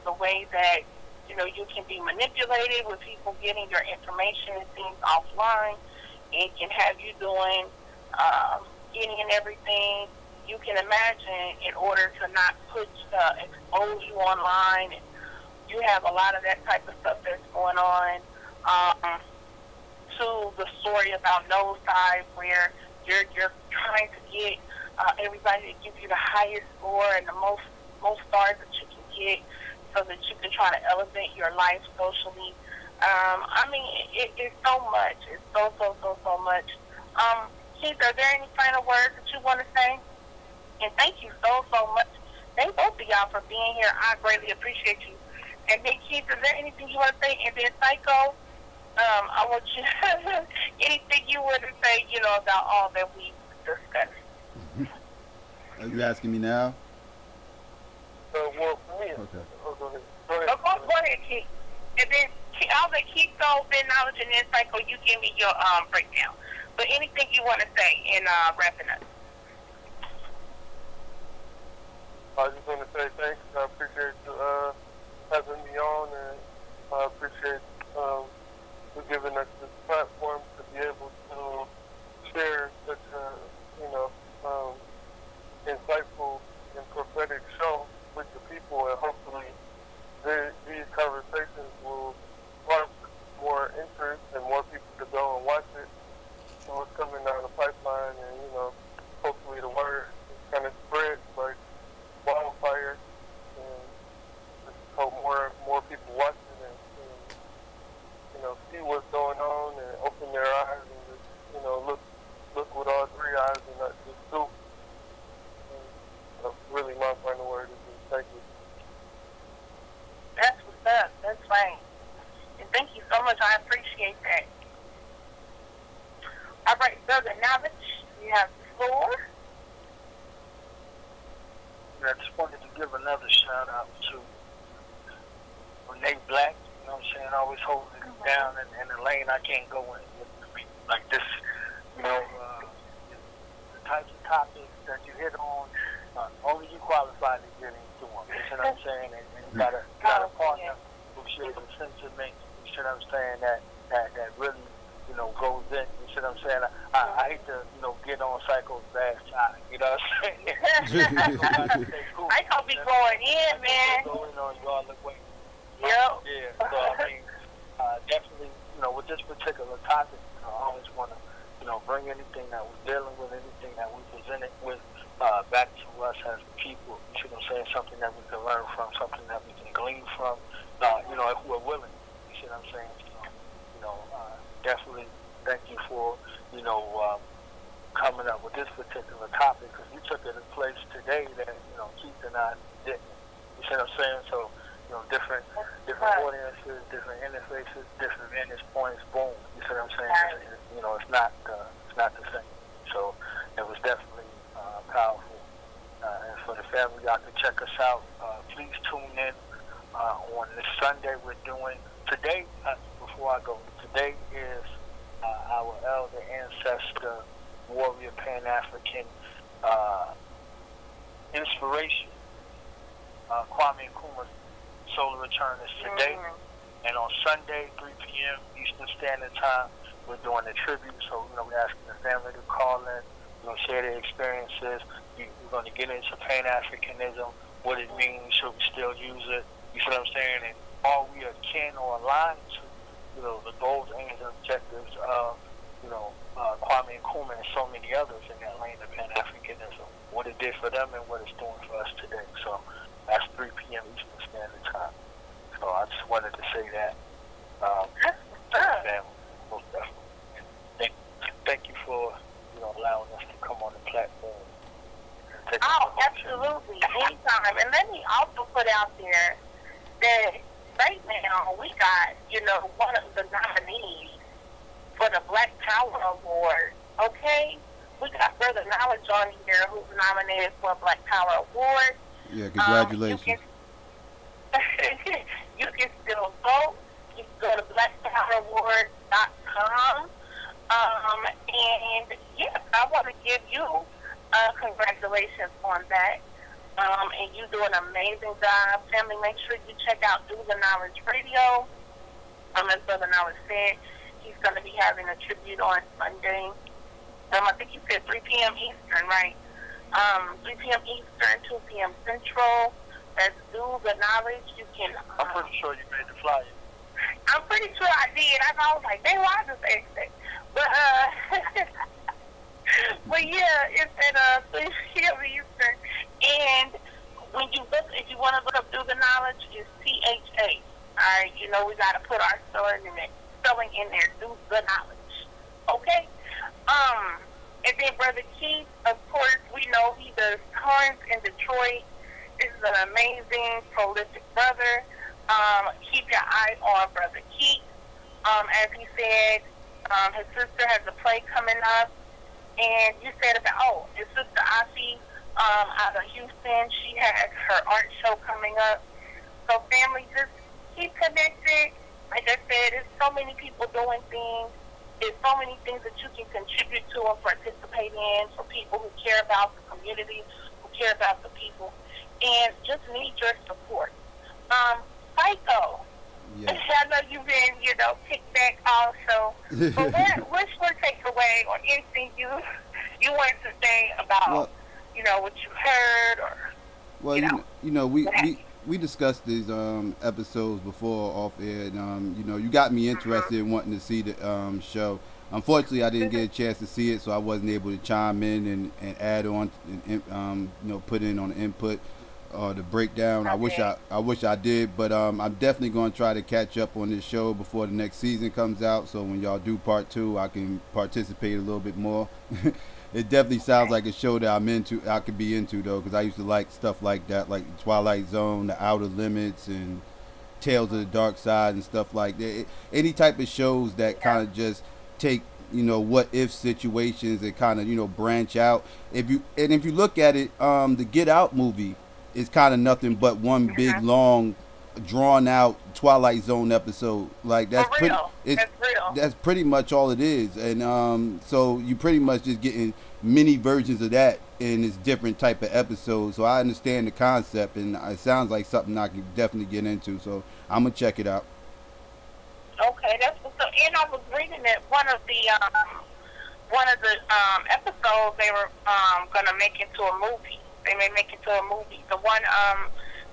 the way that You know, you can be manipulated with people getting your information and things offline. It can have you doing any and everything you can imagine in order to not expose you online. And you have a lot of that type of stuff that's going on. To the story about Nosedive, where you're trying to get everybody to give you the highest score and the most stars that you can get, so that you can try to elevate your life socially. I mean, it's so much. It's so much. Keith, are there any final words that you want to say? And thank you so much. Thank both of y'all for being here. I greatly appreciate you. And then, Keith, is there anything you want to say? And then, Psycho, I want you anything you want to say, you know, about all that we discussed. Are you asking me now? Well, for me, Okay. go ahead. Go ahead, Keith. And then I'll let Keith go, then Knowledge, and then Psycho, you give me your breakdown. But anything you want to say in wrapping up? I just want to say thanks. I appreciate you having me on, and I appreciate you giving us this platform to be able to share such a, you know, insightful and prophetic show with the people, and hopefully these conversations will spark more interest and more people to go and watch it. So what's coming down the pipeline, and you know, hopefully the word kind of spreads like wildfire, and just hope more people watch it and you know, see what's going on and open their eyes and just, you know, look with all three eyes and not just two. And, really, my final word is just thank you. That's what's up. That's right. And thank you so much. I appreciate that. All right, Brother Knowledge, you have the floor. I just wanted to give another shout out to Renee Black. You know what I'm saying? Always holding it down in the lane I can't go in. Like this, you know, the types of topics that you hit on, only you qualify to get into them. You see what I'm saying? And you got a partner who shares a sentiment, you see what I'm saying, that really, you know, goes in. You see what I'm saying? I hate to, you know, get on Psycho's bad side. You know what I'm saying? Psycho be going in, man. Going on you all the way. Yep. Yeah. So I mean, definitely, you know, with this particular topic, I always want to, you know, bring anything that we're dealing with, anything that we presented with, back to us as people. You see what I'm saying? Something that we can learn from, something that we can glean from. You know, if we're willing. You see what I'm saying? So, you know, definitely thank you for, you know, coming up with this particular topic, because you took it in place today that, you know, Keith and I didn't. You see what I'm saying? So, you know, different audiences, different interfaces, different vantage points. Boom. You see what I'm saying? You know, it's not the same. So it was definitely powerful. And for the family, y'all can check us out. Please tune in on this Sunday. We're doing today. Before I go, today is our elder ancestor, warrior, Pan-African inspiration. Kwame Nkrumah's solar return is today, and on Sunday, 3 p.m. Eastern Standard Time, we're doing a tribute. So, you know, we're asking the family to call in, you know, share their experiences. We're going to get into Pan-Africanism, what it means, should we still use it, you see what I'm saying, and all we are kin or aligned to, you know, the goals, aims, and objectives of, you know, Kwame Nkrumah and so many others in that lane of Pan-Africanism, what it did for them and what it's doing for us today. So that's 3 p.m. Eastern Standard Time. So I just wanted to say that. Most definitely. Thank you for, you know, allowing us to come on the platform. Oh, absolutely. Anytime. And let me also put out there that right now we got, you know, one of the nominees for the Black Power Award. Okay? We got Brother Knowledge on here who's nominated for a Black Power Award. Yeah, congratulations. You can still vote. You can go to blackpoweraward.com. And yes, I want to give you congratulations on that. And you do an amazing job. Family, make sure you check out Do the Knowledge Radio. As Brother Knowledge said, he's going to be having a tribute on Sunday. I think he said 3 p.m. Eastern, right? 3 p.m. Eastern, 2 p.m. Central. That's Do the Knowledge. You can. I'm pretty sure you made the flyer. I'm pretty sure I did. I was like, dang, why just ask that? But yeah, it's at 3 p.m. Eastern. And when you look, if you want to look up Do the Knowledge, it's THA. All right, you know we got to put our spelling in there. Do the Knowledge. Okay. And then Brother Keith, of course, we know he does tons in Detroit. This is an amazing, prolific brother. Keep your eye on Brother Keith. As he said, his sister has a play coming up. And you said about, his sister Afi out of Houston, she has her art show coming up. So family, just keep connected. Like I said, there's so many people doing things. There's so many things that you can contribute to and participate in for people who care about the community, who care about the people, and just need your support. Psycho, yes. I know you've been, kicked back also, but what's your takeaway or anything you wanted to say about, what you heard or, we discussed these episodes before off air, and you got me interested in wanting to see the show. Unfortunately, I didn't get a chance to see it, so I wasn't able to chime in and add on, and put in on the input or the breakdown. Okay. I wish I did, but I'm definitely going to try to catch up on this show before the next season comes out. So when y'all do part 2, I can participate a little bit more. It definitely sounds like a show that I could be into though, because I used to like stuff like that, like Twilight Zone, The Outer Limits, and Tales of the Dark Side and stuff like that. Any type of shows that kind of just take, what if situations and kind of, branch out. If you look at it, the Get Out movie is kind of nothing but one big long drawn out Twilight Zone episode. Like that's pretty much all it is. And so you pretty much just getting mini versions of that in this different type of episodes. So I understand the concept, and it sounds like something I can definitely get into. So I'm gonna check it out. Okay, that's what's up. And I was reading that one of the episodes they were gonna make into a movie. They may make it to a movie. The one,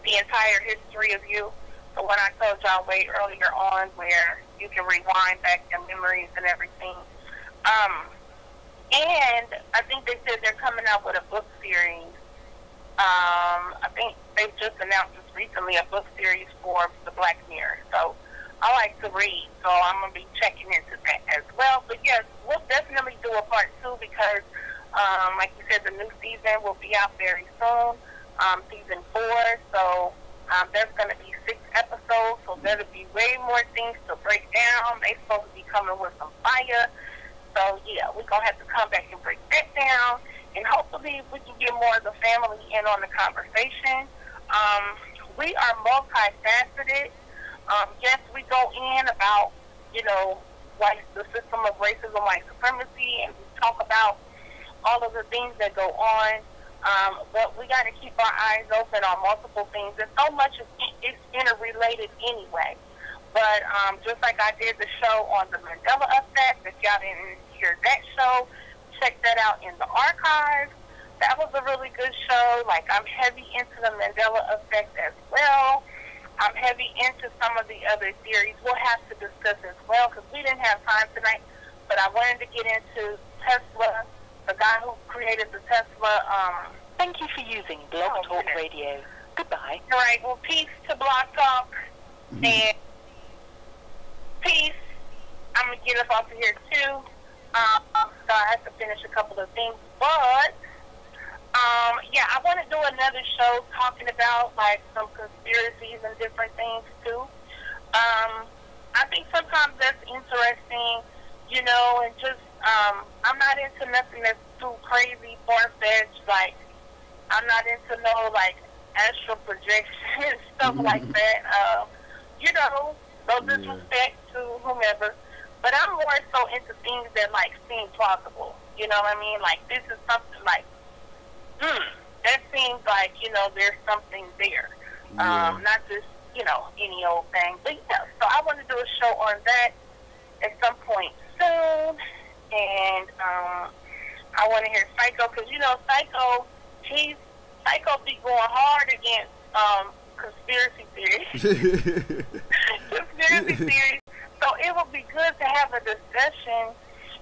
the entire history of you. The one I told y'all way earlier on, where you can rewind back your memories and everything. And I think they said they're coming out with a book series. I think they've just announced this recently, a book series for the Black Mirror. So I like to read, so I'm going to be checking into that as well. But yes, we'll definitely do a part 2 because, like you said, the new season will be out very soon, season 4. So there's going to be 6 episodes, so there'll be way more things to break down. They're supposed to be coming with some fire. So, yeah, we're going to have to come back and break that down. And hopefully we can get more of the family in on the conversation. We are multifaceted. Yes, we go in about, the system of racism, white supremacy, and we talk about all of the things that go on. But we got to keep our eyes open on multiple things. And so much is interrelated anyway. But just like I did the show on the Mandela Effect, if y'all didn't hear that show, check that out in the archives. That was a really good show. Like, I'm heavy into the Mandela Effect as well. I'm heavy into some of the other theories we'll have to discuss as well, because we didn't have time tonight. But I wanted to get into Tesla, the guy who created the Tesla. Thank you for using Blog Talk Radio. Goodbye. All right. Well, peace to Blog Talk. And peace. I'm going to get up off of here, too. So I have to finish a couple of things. But, yeah, I want to do another show talking about, like, some conspiracies and different things, too. I think sometimes that's interesting, and just, I'm not into nothing that's too crazy, far-fetched. Like, I'm not into astral projection, stuff like that. No disrespect to whomever. But I'm more so into things that, seem plausible. You know what I mean? Like, this is something that seems like, you know, there's something there. Yeah. Not just, you know, any old thing. But yeah, so I want to do a show on that at some point soon. And I want to hear Psycho, because, you know, Psycho be going hard against conspiracy theories. Conspiracy theories. So it would be good to have a discussion,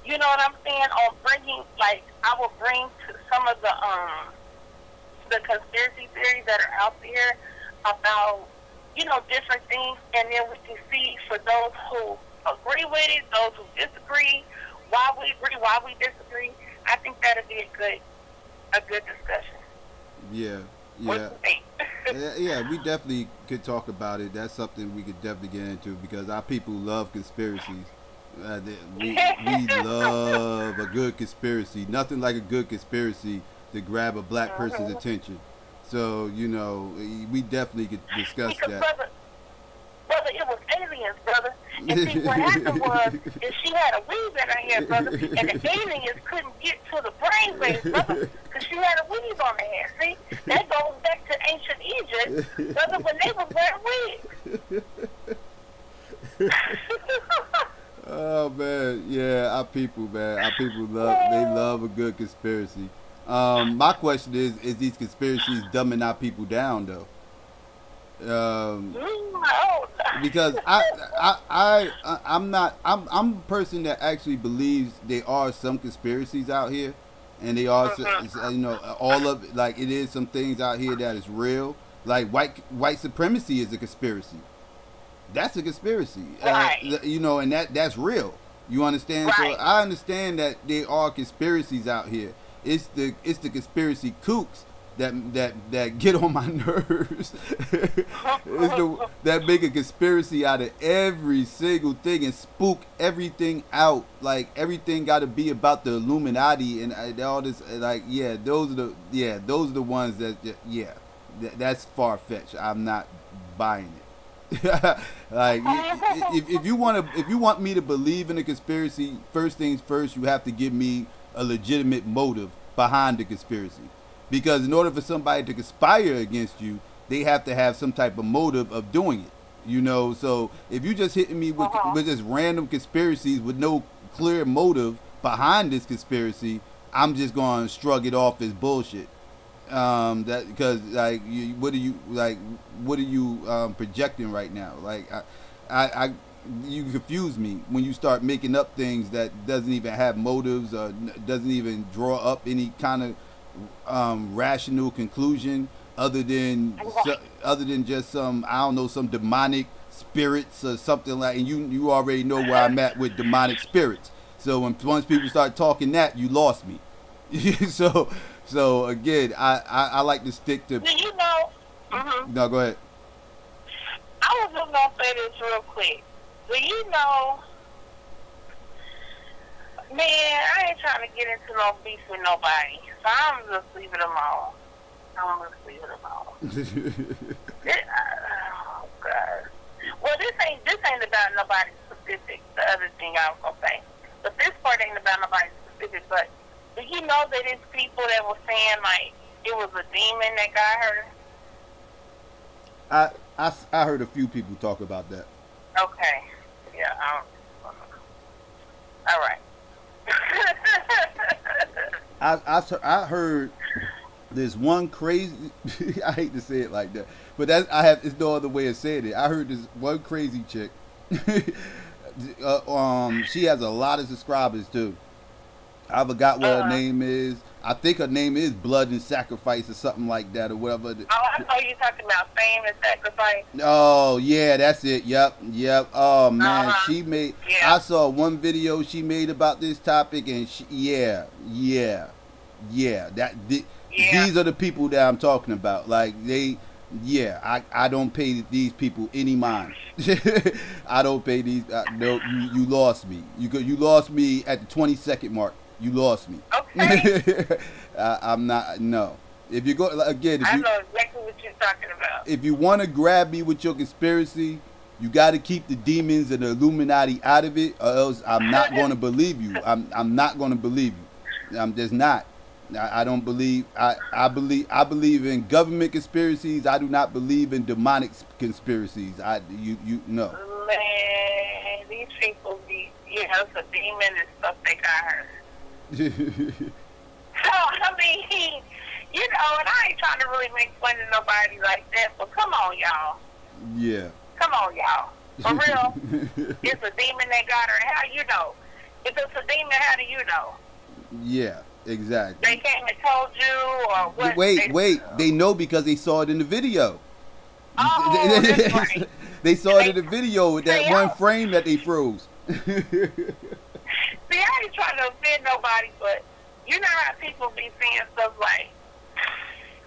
you know what I'm saying, on bringing, like, I will bring to some of the conspiracy theories that are out there about, you know, different things, and then we can see for those who agree with it, those who disagree, why we agree, why we disagree. I think that'd be a good discussion. Yeah. What Yeah. do you think? Yeah, we definitely could talk about it. That's something we could definitely get into because our people love conspiracies. We love a good conspiracy. Nothing like a good conspiracy to grab a black person's attention. So, you know, we definitely could discuss Because, that. brother, it was aliens, brother. And see, what happened was, is she had a weave in her hair, brother, and the aliens couldn't get to the brain waves, brother, because she had a weave on her hair. See, that goes back to ancient Egypt, brother, when they was wearing wigs. Oh man, yeah, our people love a good conspiracy. My question is these conspiracies dumbing our people down though? Because I'm a person that actually believes there are some conspiracies out here, and they are, you know, all of it, like it is some things out here that is real. Like white supremacy is a conspiracy. That's a conspiracy, you know, and that's real. You understand? Right. So I understand that there are conspiracies out here. It's the conspiracy kooks that get on my nerves. That make a conspiracy out of every single thing and spook everything out. Like everything got to be about the Illuminati and all this. Like those are the ones that's far fetched. I'm not buying it. Like if you want me to believe in a conspiracy, first things first, you have to give me a legitimate motive behind the conspiracy. Because in order for somebody to conspire against you, they have to have some type of motive of doing it. You know, so if you just hitting me with just random conspiracies with no clear motive behind this conspiracy, I'm just going to shrug it off as bullshit. That because like what are you projecting right now? Like I you confuse me when you start making up things that doesn't even have motives or doesn't even draw up any kind of rational conclusion other than just some, I don't know, some demonic spirits or something like. And you already know where I'm at with demonic spirits. So once people start talking that, you lost me. So again, I like to stick to. Do you know? No, go ahead. I was just gonna say this real quick. Do you know? Man, I ain't trying to get into no beef with nobody, so I'm just leave it alone. Oh God. Well, this ain't about nobody specific. The other thing I was gonna say, but this part ain't about nobody specific. But do you know that it's people that were saying like it was a demon that got her? I heard a few people talk about that. Okay. Yeah. All right. I heard this one crazy. I hate to say it like that, but it's no other way of saying it. I heard this one crazy chick. She has a lot of subscribers too. I forgot what her name is. I think her name is Blood and Sacrifice or something like that or whatever. Oh, I know you're talking about Fame and Sacrifice. Oh yeah, that's it. Yep. Oh man, she made. Yeah. I saw one video she made about this topic, and these are the people that I'm talking about. Like I don't pay these people any mind. I don't pay these. No, you lost me. You lost me at the 20-second mark. You lost me. Okay. I'm not. No. If you go again, I know exactly what you're talking about. If you want to grab me with your conspiracy, you got to keep the demons and the Illuminati out of it, or else I'm not going to believe you. I'm not going to believe you. I'm just not. I don't believe. I believe in government conspiracies. I do not believe in demonic conspiracies. You know. Man, these people be, you know, it's a demon and stuff they got her. So, I mean, you know, and I ain't trying to really make fun of nobody like that, but come on, y'all. Yeah. Come on, y'all. For real, it's a demon that got her. How you know? If it's a demon, how do you know? Yeah, exactly. They came and told you, or what? Wait. They know because they saw it in the video. Oh, that's right. They saw it in the video with that one frame that they froze. See, I ain't trying to offend nobody, but you know how people be saying stuff like,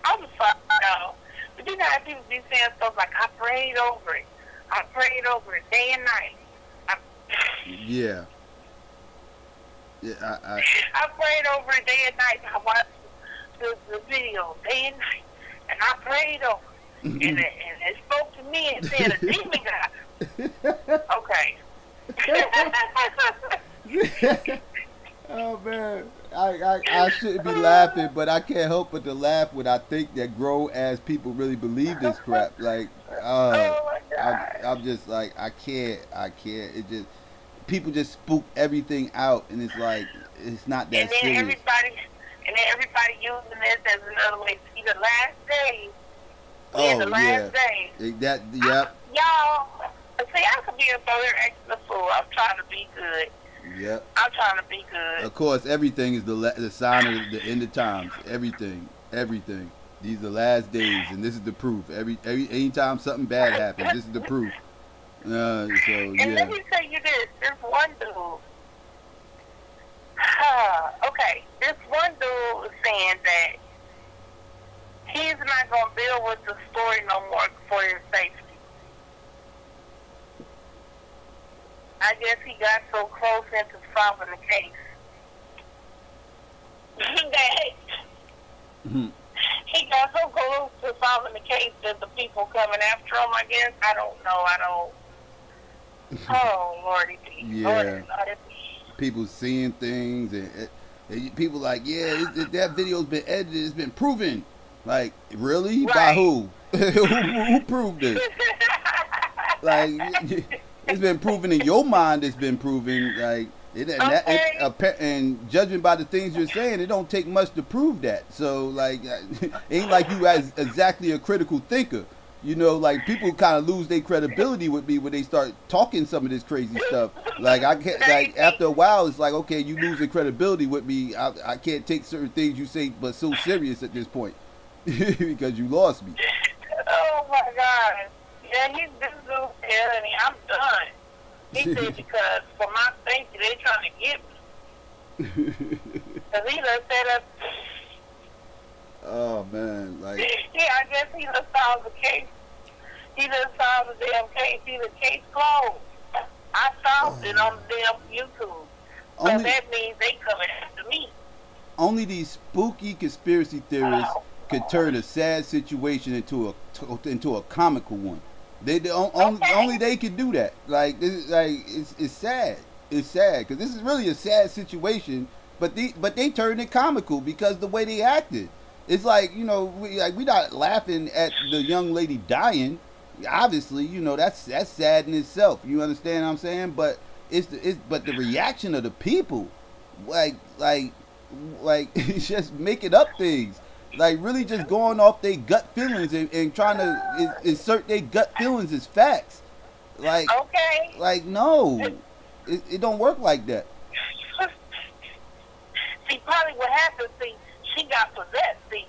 I'm sorry, no. But you know how people be saying stuff like, I prayed over it. I prayed over it day and night. Yeah. Yeah, I prayed over it day and night. I watched the video day and night. And I prayed over it. And it spoke to me and said, a demon got it. Okay. Oh, man. I shouldn't be laughing, but I can't help but to laugh when I think that grown-ass people really believe this crap. Like, I'm just like, I can't. It just, people just spook everything out, and it's like, it's not that serious. And then everybody using this as another way to see the last days. Oh, the last days. Yep. Y'all, see, I could be a third extra fool. I'm trying to be good. Yep. I'm trying to be good. Of course, everything is the sign of the end of times. Everything. These are the last days, and this is the proof. Anytime something bad happens, this is the proof. So yeah. And let me tell you this: this one dude. Okay, this one dude is saying that he's not gonna deal with the story no more for his safety. I guess he got so close into solving the case that he got so close to solving the case that the people coming after him, I guess. I don't know. Oh, Lordy. Yeah. People seeing things, and people like, yeah, that video's been edited, it's been proven. Like, really? Right. By who? who proved this? Like, it's been proven in your mind. It's been proven. Like, and judging by the things you're saying, it don't take much to prove that. So, like, ain't like you as exactly a critical thinker. You know, like, people kind of lose their credibility with me when they start talking some of this crazy stuff. Like, I can't. Like, after a while, it's like, okay, you losing credibility with me. I can't take certain things you say, but so serious at this point because you lost me. Oh my God. Yeah, this dude telling me I'm done. He said because for my safety, they trying to get me. Because he done set up. Oh, man. Like. Yeah, I guess he done solved the case. He done solved the damn case. He the case closed. I solved it on the damn YouTube. So that means they coming after me. Only these spooky conspiracy theorists could turn a sad situation into a comical one. Only they can do that. Like, it's sad. It's sad because this is really a sad situation. But they turned it comical because the way they acted. It's like, you know, we not laughing at the young lady dying. Obviously, you know, that's sad in itself. You understand what I'm saying? But but the reaction of the people, like just making up things. Like, really just going off their gut feelings and trying to insert their gut feelings as facts. Like, okay. Like, no. It don't work like that. See, probably what happened, she got possessed, see,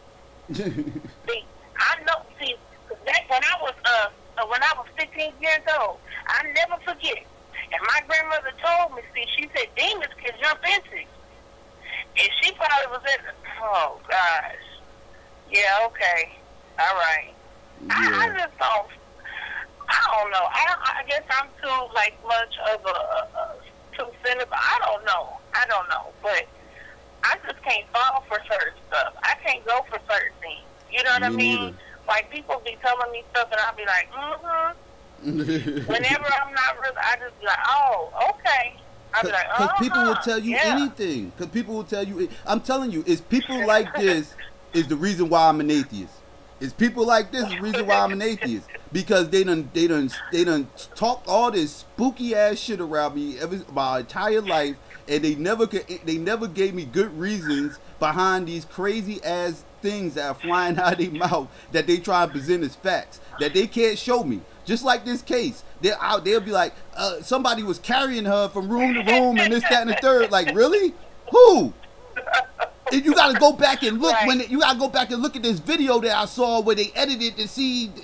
I know, see, when I was 15 years old, I never forget. And my grandmother told me, see, she said demons can jump into you. And she probably was in oh, gosh. Yeah, okay. All right. Yeah. I just don't, I don't know. I guess I'm too, like, much of too cynical. I don't know. But I just can't fall for certain stuff. I can't go for certain things. You know what I mean? Neither. Like, people be telling me stuff, and I'll be like, Whenever I'm not really, I just be like, oh, okay. I'll be like, Because people will tell you yeah. anything. Because people will tell you. I'm telling you, it's people like this is the reason why I'm an atheist. It's people like this is the reason why I'm an atheist. Because they done talked all this spooky ass shit around me my entire life, and they never gave me good reasons behind these crazy ass things that are flying out of their mouth that they try and present as facts that they can't show me. Just like this case, they'll be like, somebody was carrying her from room to room and this, that, and the third. Like, really? Who? And you gotta go back and look you gotta go back and look at this video that I saw where they edited to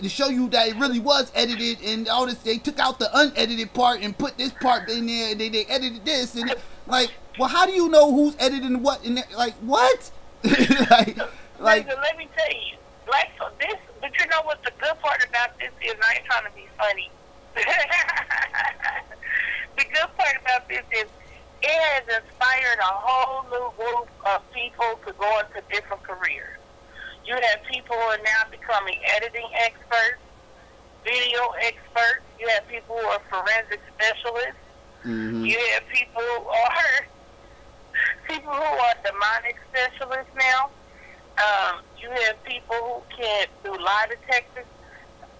show you that it really was edited, and all this. They took out the unedited part and put this part in there, and they edited this, and like, well, how do you know who's editing what in there? Like, what? like, Listen, let me tell you, like, so this, but you know what the good part about this is? I ain't trying to be funny. The good part about this is it has inspired a whole new group of people to go into different careers. You have people who are now becoming editing experts, video experts. You have people who are forensic specialists. Mm-hmm. You have people who are demonic specialists now. You have people who can do lie detectors.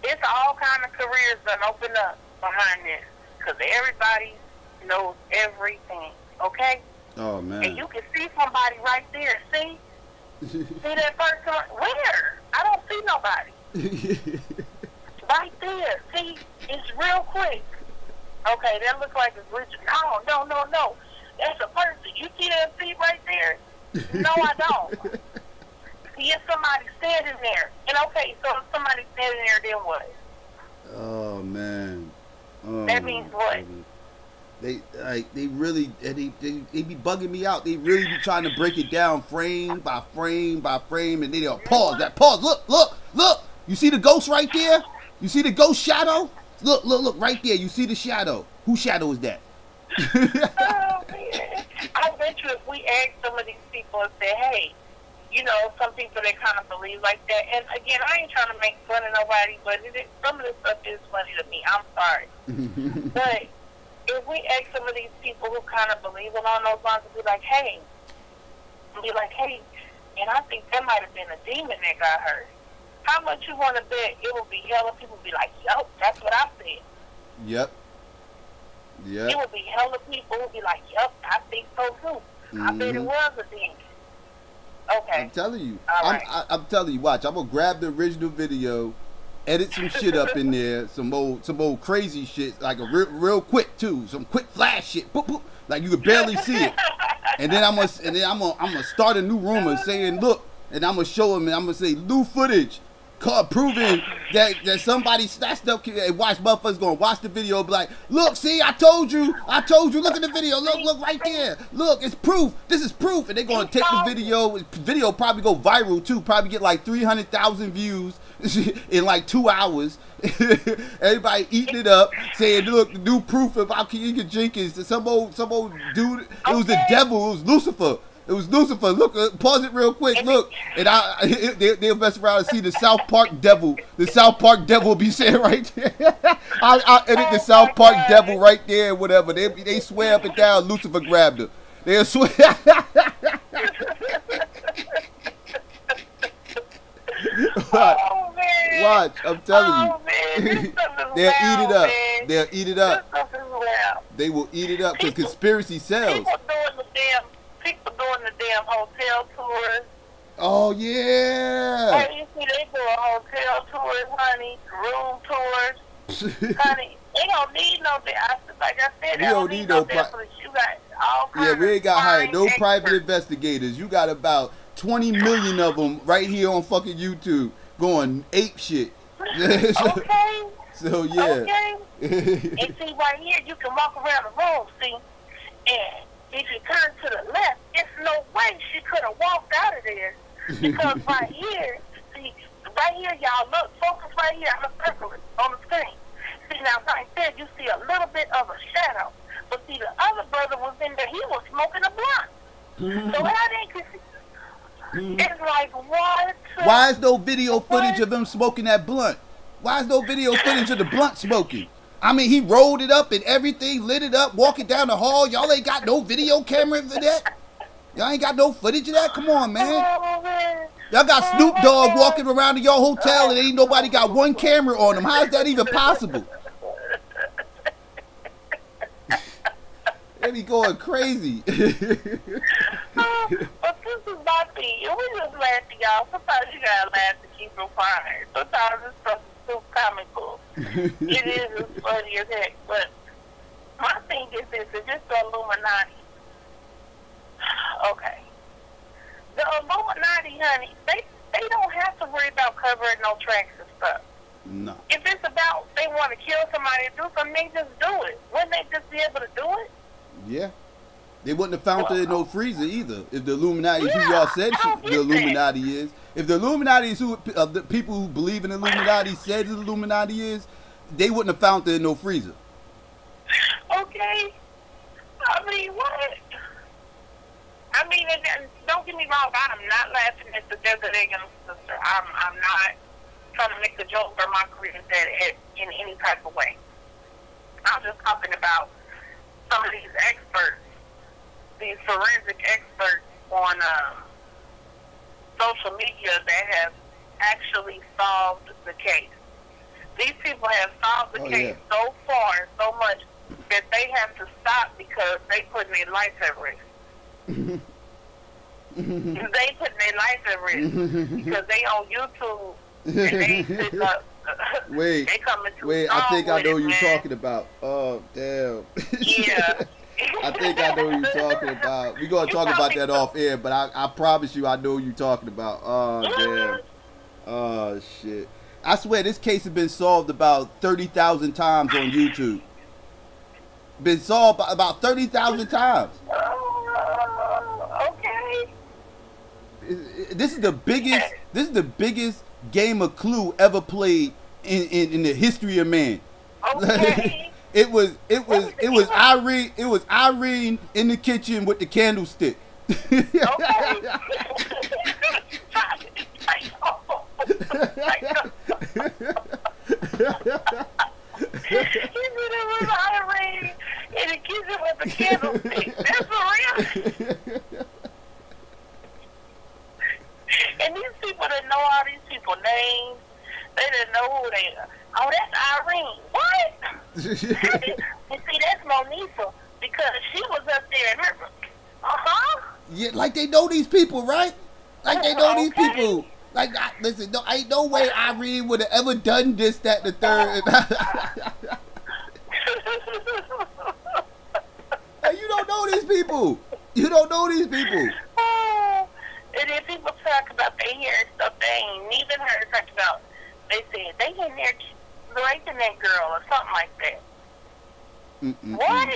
It's all kind of careers that open up behind this because everybody knows everything. Okay? Oh man. And you can see somebody right there. See that person? Where? I don't see nobody. Right there. See, it's real quick. Okay, that looks like it's Richard. No. That's a person. You see that seat right there? No, I don't. See, if somebody standing there. And okay, so if somebody's standing there, then what? Oh man. Oh, that means what? They really be bugging me out. They really be trying to break it down frame by frame by frame, and they'll pause. Look. You see the ghost right there? You see the ghost shadow? Look right there. You see the shadow? Whose shadow is that? Oh man! I bet you if we ask some of these people and say, hey, you know, some people they kind of believe like that. And again, I ain't trying to make fun of nobody, but some of this stuff is funny to me. I'm sorry, but if we ask some of these people who kind of believe along those lines and be like, hey, and I think that might have been a demon that got hurt. How much you want to bet it will be hella people be like, yo, that's what I said. Yep. It will be hella people who be like, yep, I think so too. Mm-hmm. I bet it was a demon. Okay. I'm telling you. Right. I'm telling you, watch. I'm going to grab the original video, edit some shit up in there, some old crazy shit, like a real quick too, some quick flash shit, boop, boop, like you could barely see it. And then I'm gonna start a new rumor saying, look, and I'm gonna show him, and I'm gonna say new footage, proving that somebody snatched up and watch motherfuckers gonna watch the video, be like, look, see, I told you, look at the video, look right there, look, it's proof, this is proof, and they're gonna take the video probably go viral too, probably get like 300,000 views in like 2 hours. Everybody eating it up, saying, look, the new proof of Alkeika Jenkins, some old dude, it was the devil, it was Lucifer. It was Lucifer. Look, pause it real quick. Look, and they'll mess around and see the South Park devil. The South Park devil be saying right there. I'll edit the South Park devil right there, whatever. They swear up and down Lucifer grabbed her. They'll swear. Watch, I'm telling you. They'll eat it up. Man. They'll eat it up. They will eat it up because conspiracy sells. People doing the damn hotel tours. Oh, yeah. Hey, you see, they doing hotel tours, honey, room tours. Honey, they don't need no, like I said, they don't need no specialists. You got all kinds we ain't got hired no experts. private investigators. You got about 20 million of them right here on fucking YouTube going ape shit. Okay. So, yeah. Okay. And see, right here, you can walk around the room, see, and if you turn to the left, it's no way she could have walked out of there. Because right here, see, right here, y'all, look, focus right here. I'm going to circle it on the screen. See, now, right there, you see a little bit of a shadow. But see, the other brother was in there. He was smoking a blunt. So how they could see? It's like, what? Why is no video footage of him smoking that blunt? Why is no video footage of the blunt smoking? I mean, he rolled it up and everything, lit it up, walking down the hall. Y'all ain't got no video camera for that? Y'all ain't got no footage of that? Come on, man. Y'all got Snoop Dogg walking around in your hotel and ain't nobody got one camera on him. How is that even possible? They be going crazy. But this is my thing. And we just laugh at y'all. Sometimes you gotta laugh to keep from crying. Sometimes this stuff is too comical. It is as funny as heck. But my thing is this, it's just the Illuminati. Okay. The Illuminati, honey, they don't have to worry about covering no tracks and stuff. No. If it's about they want to kill somebody or do something, they just do it. Wouldn't they just be able to do it? Yeah. They wouldn't have found it in no freezer either. If the Illuminati is who y'all said the Illuminati is. If the Illuminati is who the people who believe in the Illuminati said the Illuminati is, they wouldn't have found it in no freezer. Okay. I mean, what? I mean, and don't get me wrong, I'm not laughing at the Desert Egg and Sister. I'm not trying to make a joke or mockery of that in any type of way. I'm just talking about some of these experts, these forensic experts on social media that have actually solved the case. These people have solved the case so far and so much that they have to stop because they putting their life at risk. They putting their life at risk because they on YouTube and they sit up. Wait, they coming to I think I know what you're talking about. Oh, damn. Yeah. I think I know what you're talking about. We're going to talk about that off air, but I promise you I know what you're talking about. Oh, damn. Oh, shit. I swear this case has been solved about 30,000 times on YouTube. Been solved about 30,000 times. Okay. This is the biggest game of Clue ever played in the history of man. Okay. It was Irene in the kitchen with the candlestick. Irene in the kitchen with the candlestick. That's for real. And these people that know all these people's names, they didn't know who they are. Oh, that's Irene. What? You see, that's Monisa because she was up there. Remember? Yeah, like they know these people, right? Like they know these people. Like, listen, no, ain't no way Irene would have ever done this, that, the third. Hey, you don't know these people. You don't know these people. And then people talk about they hearing stuff they ain't even heard talk about. They said they in there raping that girl or something like that. What?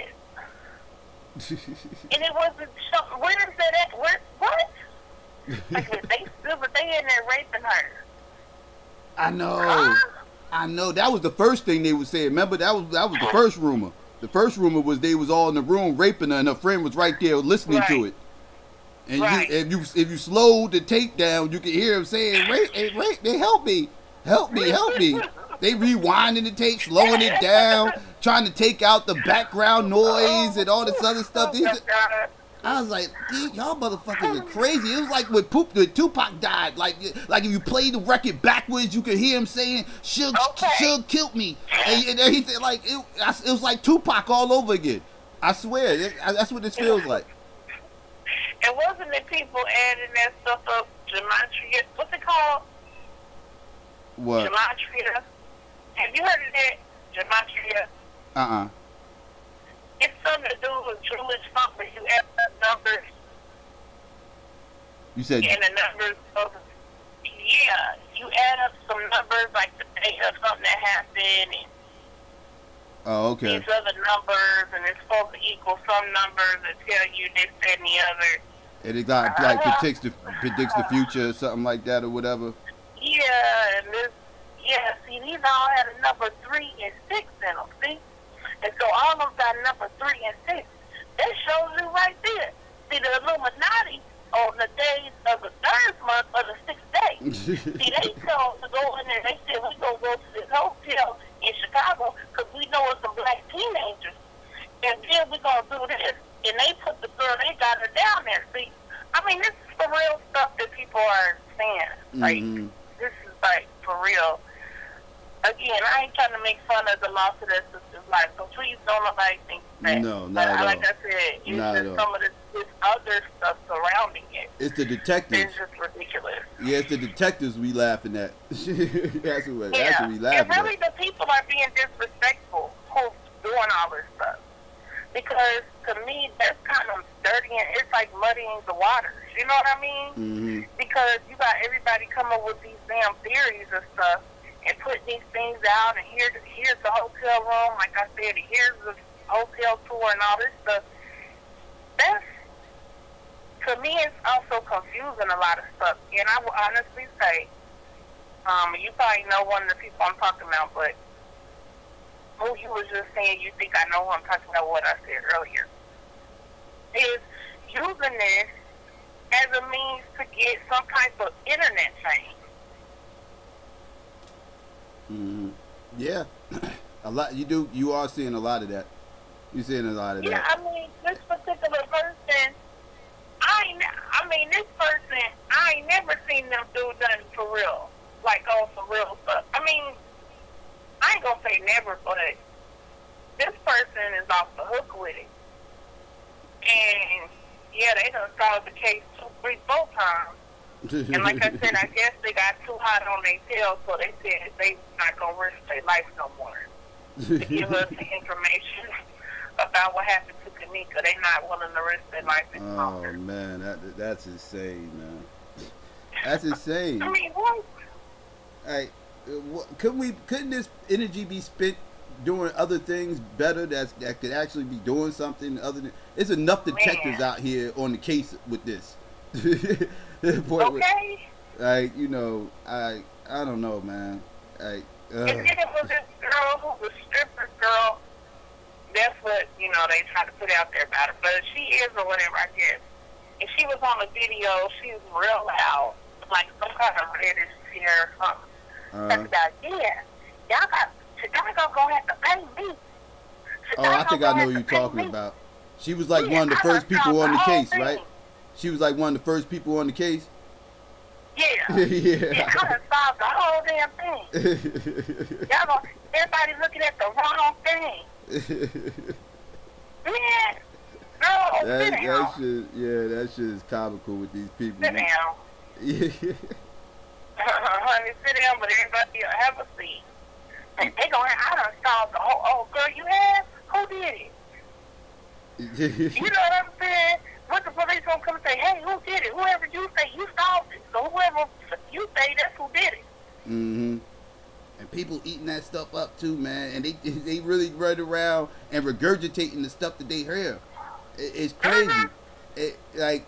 And it wasn't something. Where is that at? Where? What? Like they in there raping her. I know. That was the first thing they would say. Remember, that was the first rumor. The first rumor was they was all in the room raping her, and her friend was right there listening to it. And if you slowed the tape down, you could hear him saying, "Rape, rape, they help me, help me, help me." They rewinding the tape, slowing it down, trying to take out the background noise and all this other stuff. I was like, y'all motherfuckers are crazy. It was like when Tupac died. Like if you play the record backwards, you could hear him saying, "Suge killed me," and everything. Like it was like Tupac all over again. I swear, that's what this feels like. And wasn't it people adding that stuff up? Gematria? What's it called? What? Gematria. Have you heard of that? Gematria. It's something to do with Jewish numbers. You add up numbers. You said. And the numbers of, you add up some numbers like the date of something that happened. And okay. These other numbers, and it's supposed to equal some numbers that tell you this, that, and the other. And it got like predicts the future or something like that or whatever. Yeah, and this, see, these all had a number 3 and 6 in them, see? And so all of them got number 3 and 6. That shows you right there. See, the Illuminati on the days of the 3rd month of the 6th day. See, they told to go in there. They said, we're going to go to this hotel in Chicago because we know it's people are saying. Like, this is like for real. Again, I ain't trying to make fun of the loss of that sister's life, so please don't nobody think that. No, not but at all. like I said, it's Not just at all. some of this other stuff surrounding it. It's the detectives. It's just ridiculous. Yeah, it's the detectives we laughing at. that's what that's what we And laughing really, at. the people are being disrespectful who's doing all this stuff. Because to me, that's kind of dirty and it's like muddying the waters. You know what I mean? Mm-hmm. Because you got everybody come up with these damn theories and stuff and putting these things out. And here's the hotel room, like I said, and here's the hotel tour and all this stuff. That's, to me, it's also confusing a lot of stuff. And I will honestly say, you probably know one of the people I'm talking about, but who you was just saying, you think I know who I'm talking about, what I said earlier, is using this as a means to get some type of internet fame. Mm-hmm. Yeah, a lot. You are seeing a lot of that. You're seeing a lot of Yeah, that. I mean, this particular person, this person, I ain't never seen them do nothing for real, like on some real stuff. I mean, I ain't gonna say never, but this person is off the hook with it. And yeah, they done solved the case 2, 3, 4 times. And like I said, I guess they got too hot on their tail, so they said they not gonna risk their life no more to give us the information about what happened to Kanika. They not willing to risk their life any longer. Oh man, that's insane, man. That's insane. I mean, what? Hey, couldn't this energy be spent doing other things better that could actually be doing something other than? It's enough detectives out here on the case with this. Okay. Like, you know, I don't know, man. And then it was this girl who was stripper girl. That's what, you know, they tried to put out there about her. But she is or whatever, I guess. And she was on the video. She was real loud. Like some kind of reddish hair or something. Talking about, yeah, Chicago gonna have to pay me. Oh, I think I know who you're talking about. She was like one of the first people on the case, right? She was like one of the first people on the case. Yeah. Yeah. I done solved the whole damn thing. Y'all gonna, everybody looking at the wrong thing. Man, girl, sit down. That shit is comical with these people. Sit down. Yeah. Honey, sit down, but everybody have a seat. And they gonna, I done solved the whole, oh, girl, you have? Who did it? You know what I'm saying? What the police gonna come and say, hey, who did it? Whoever you say, you solved it. So whoever you say, that's who did it. Mm-hmm. And people eating that stuff up too, man. And they really run around and regurgitating the stuff that they hear. It's crazy. Like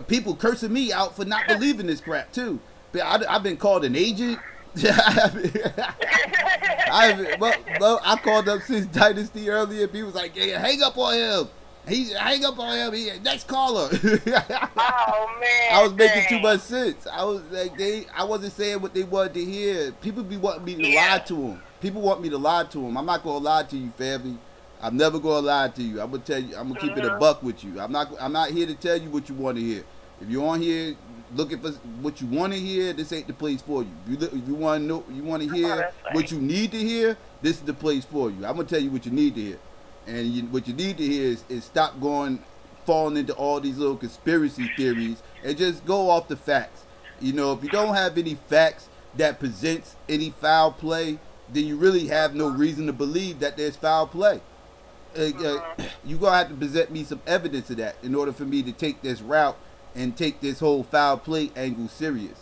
people cursing me out for not believing this crap too. But I've been called an agent. I called up since Dynasty earlier. People was like, "Hey, hang up on him. Hang up on him. Next caller." Oh man! I was making too much sense. I was like, I wasn't saying what they wanted to hear. People be wanting me to lie to them. People want me to lie to them. I'm not gonna lie to you, family. I'm never gonna lie to you. I'm gonna tell you. I'm gonna keep it a buck with you. I'm not here to tell you what you want to hear. If you're on here looking for what you want to hear, this ain't the place for you. If you want to know, you want to hear what you need to hear, this is the place for you. I'm gonna tell you what you need to hear, and what you need to hear is stop falling into all these little conspiracy theories and just go off the facts. You know, if you don't have any facts that presents any foul play, then you really have no reason to believe that there's foul play. You're gonna have to present me some evidence of that in order for me to take this route and take this whole foul play angle serious,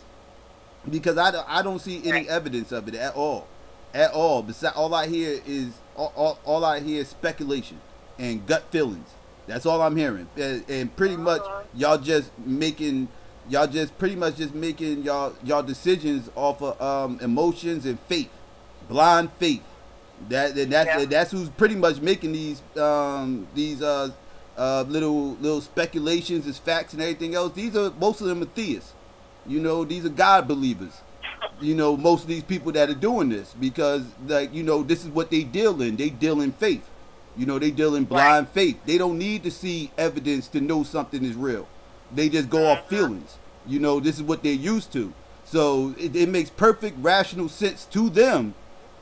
because I don't see any evidence of it at all. Besides, all I hear is speculation and gut feelings. That's all I'm hearing, and pretty much y'all just making y'all decisions off of emotions and faith, blind faith. That's who's pretty much making these little speculations as facts and everything else. Most of them are theists. You know, these are God believers. You know, most of these people that are doing this, because like, you know, this is what they deal in. They deal in faith. You know, they deal in blind faith. They don't need to see evidence to know something is real. They just go off feelings. You know, this is what they're used to. So it makes perfect rational sense to them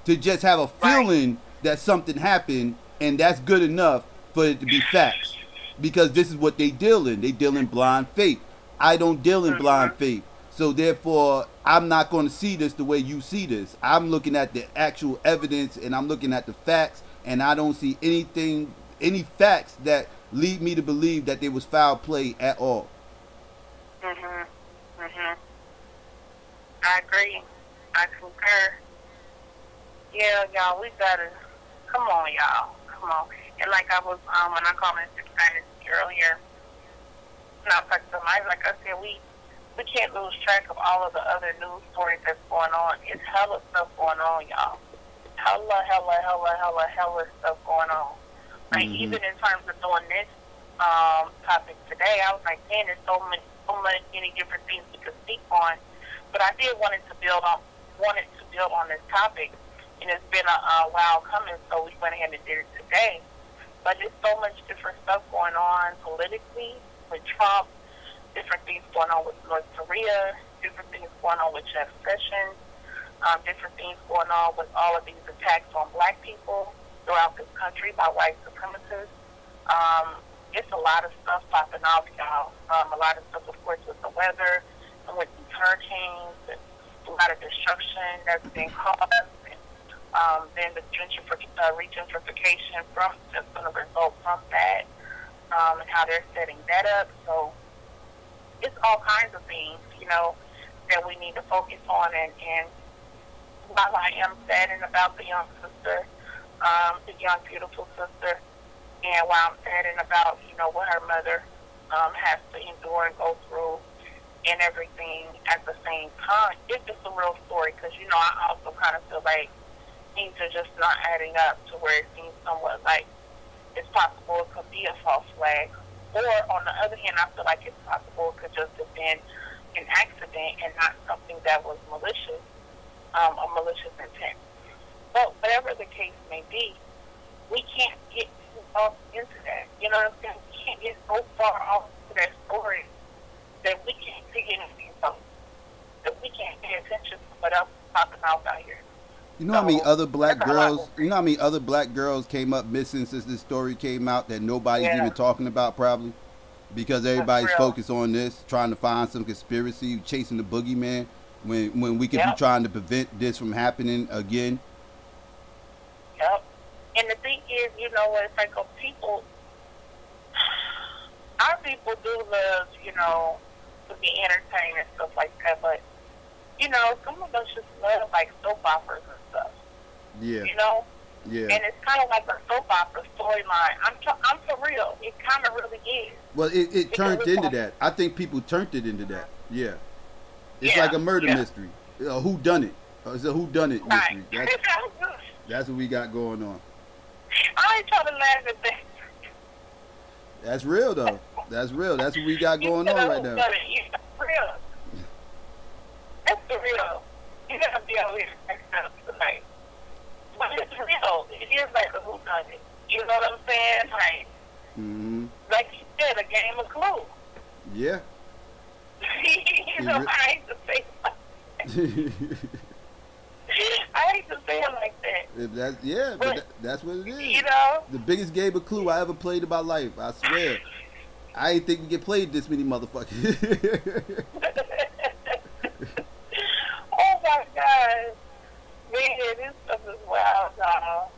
to just have a feeling that something happened, and that's good enough for it to be facts. Because this is what they deal in. They deal in blind faith. I don't deal in blind faith. So therefore, I'm not going to see this the way you see this. I'm looking at the actual evidence, and I'm looking at the facts, and I don't see any facts that lead me to believe that there was foul play at all. I agree. I concur. Yeah, y'all, we gotta, come on, y'all. Come on. And like I was, when I called Mr. Fantasy earlier, not like somebody, like I said, we can't lose track of all of the other news stories that's going on. It's hella stuff going on, y'all. Hella stuff going on. Like, even in terms of doing this topic today, I was like, man, there's so many different things we could speak on. But I did wanted to build on this topic, and it's been a while coming, so we went ahead and did it today. But there's so much different stuff going on politically with Trump, different things going on with North Korea, different things going on with Jeff Sessions, different things going on with all of these attacks on black people throughout this country by white supremacists. It's a lot of stuff popping off, y'all. A lot of stuff, of course, with the weather and with these hurricanes, and a lot of destruction that's been caused, and then the regentrification that's going to result from that, and how they're setting that up. So it's all kinds of things, you know, that we need to focus on. And while I am saddened about the young sister, the young, beautiful sister, and while I'm saddened about, you know, what her mother has to endure and go through and everything at the same time, it's just a real story, because, you know, I also kind of feel like things are just not adding up to where it seems somewhat like it's possible it could be a false flag. Or, on the other hand, I feel like it's possible it could just have been an accident and not something that was malicious, a malicious intent. But whatever the case may be, we can't get too off into that. You know what I'm saying? We can't get so far off into that story that we can't see anything else, that we can't pay attention to what else is popping out here. You know how many other black girls? You know how many other black girls came up missing since this story came out that nobody's even talking about? Probably because everybody's focused on this, trying to find some conspiracy, chasing the boogeyman, when we could be trying to prevent this from happening again. Yep. And the thing is, you know, it's like our people do love, you know, to be entertained and stuff like that, but, you know, some of us just love, like, soap operas and stuff. Yeah. You know? Yeah. And it's kind of like a soap opera storyline. I'm for real. It kind of really is. Well, it turned into that. I think people turned it into that. Yeah. It's like a murder mystery. Who done it? It's a who done it mystery. That's what we got going on. I ain't trying to laugh at that. That's real, though. That's real. That's what we got going on right now. That's real. That's the real. You gotta be out here next time tonight. But it's real. It is like a whodunit. You know what I'm saying? Like, like you said, a game of Clue. Yeah. You know, I hate to say it. I hate to say it like that. But that's what it is. You know? The biggest game of Clue I ever played in my life. I swear. I ain't think we get played this many motherfuckers. Oh my God. Man, this stuff is wild, y'all.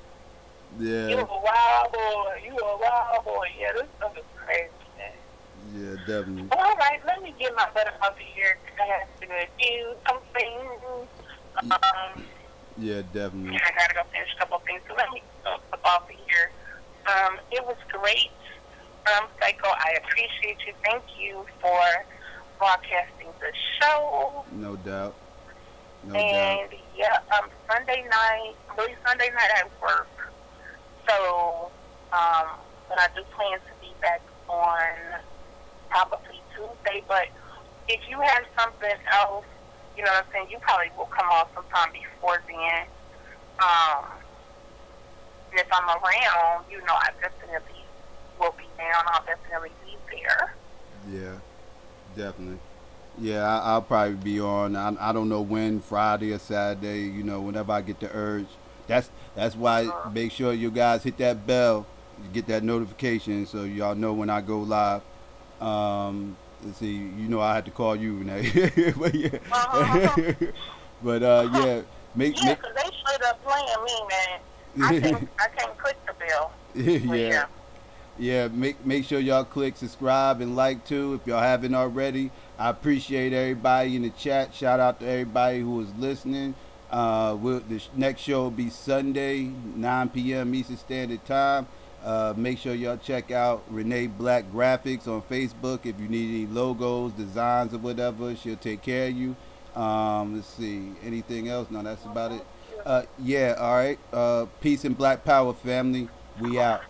Yeah. You a wild boy. Yeah, this stuff is crazy, man. Yeah, definitely. All right, let me get my butt up here. I have to do something. Yeah, definitely. I gotta go finish a couple of things. So let me go off of here. It was great. Psycho, I appreciate you. Thank you for broadcasting the show. No doubt. And yeah, Sunday night at work. So, but I do plan to be back on probably Tuesday. But if you have something else, you know what I'm saying, you probably will come on sometime before then. If I'm around, you know, I definitely will be down. I'll definitely be there. Yeah, definitely. Yeah, I'll probably be on. I don't know when, Friday or Saturday. You know, whenever I get the urge. That's why make sure you guys hit that bell, get that notification, so y'all know when I go live. Let's see, you know I had to call you, Renee. But yeah, but yeah, make Yeah, 'cause they straight up playing me, man. I can't click the bell. But yeah. Yeah, make sure y'all click subscribe and like too if y'all haven't already. I appreciate everybody in the chat. Shout out to everybody who is listening. The next show will be Sunday, 9 p.m. Eastern Standard Time. Make sure y'all check out Renee Black Graphics on Facebook. If you need any logos, designs, or whatever, she'll take care of you. Let's see, anything else? No, that's about it. Yeah, all right. Peace and Black Power, family. We out.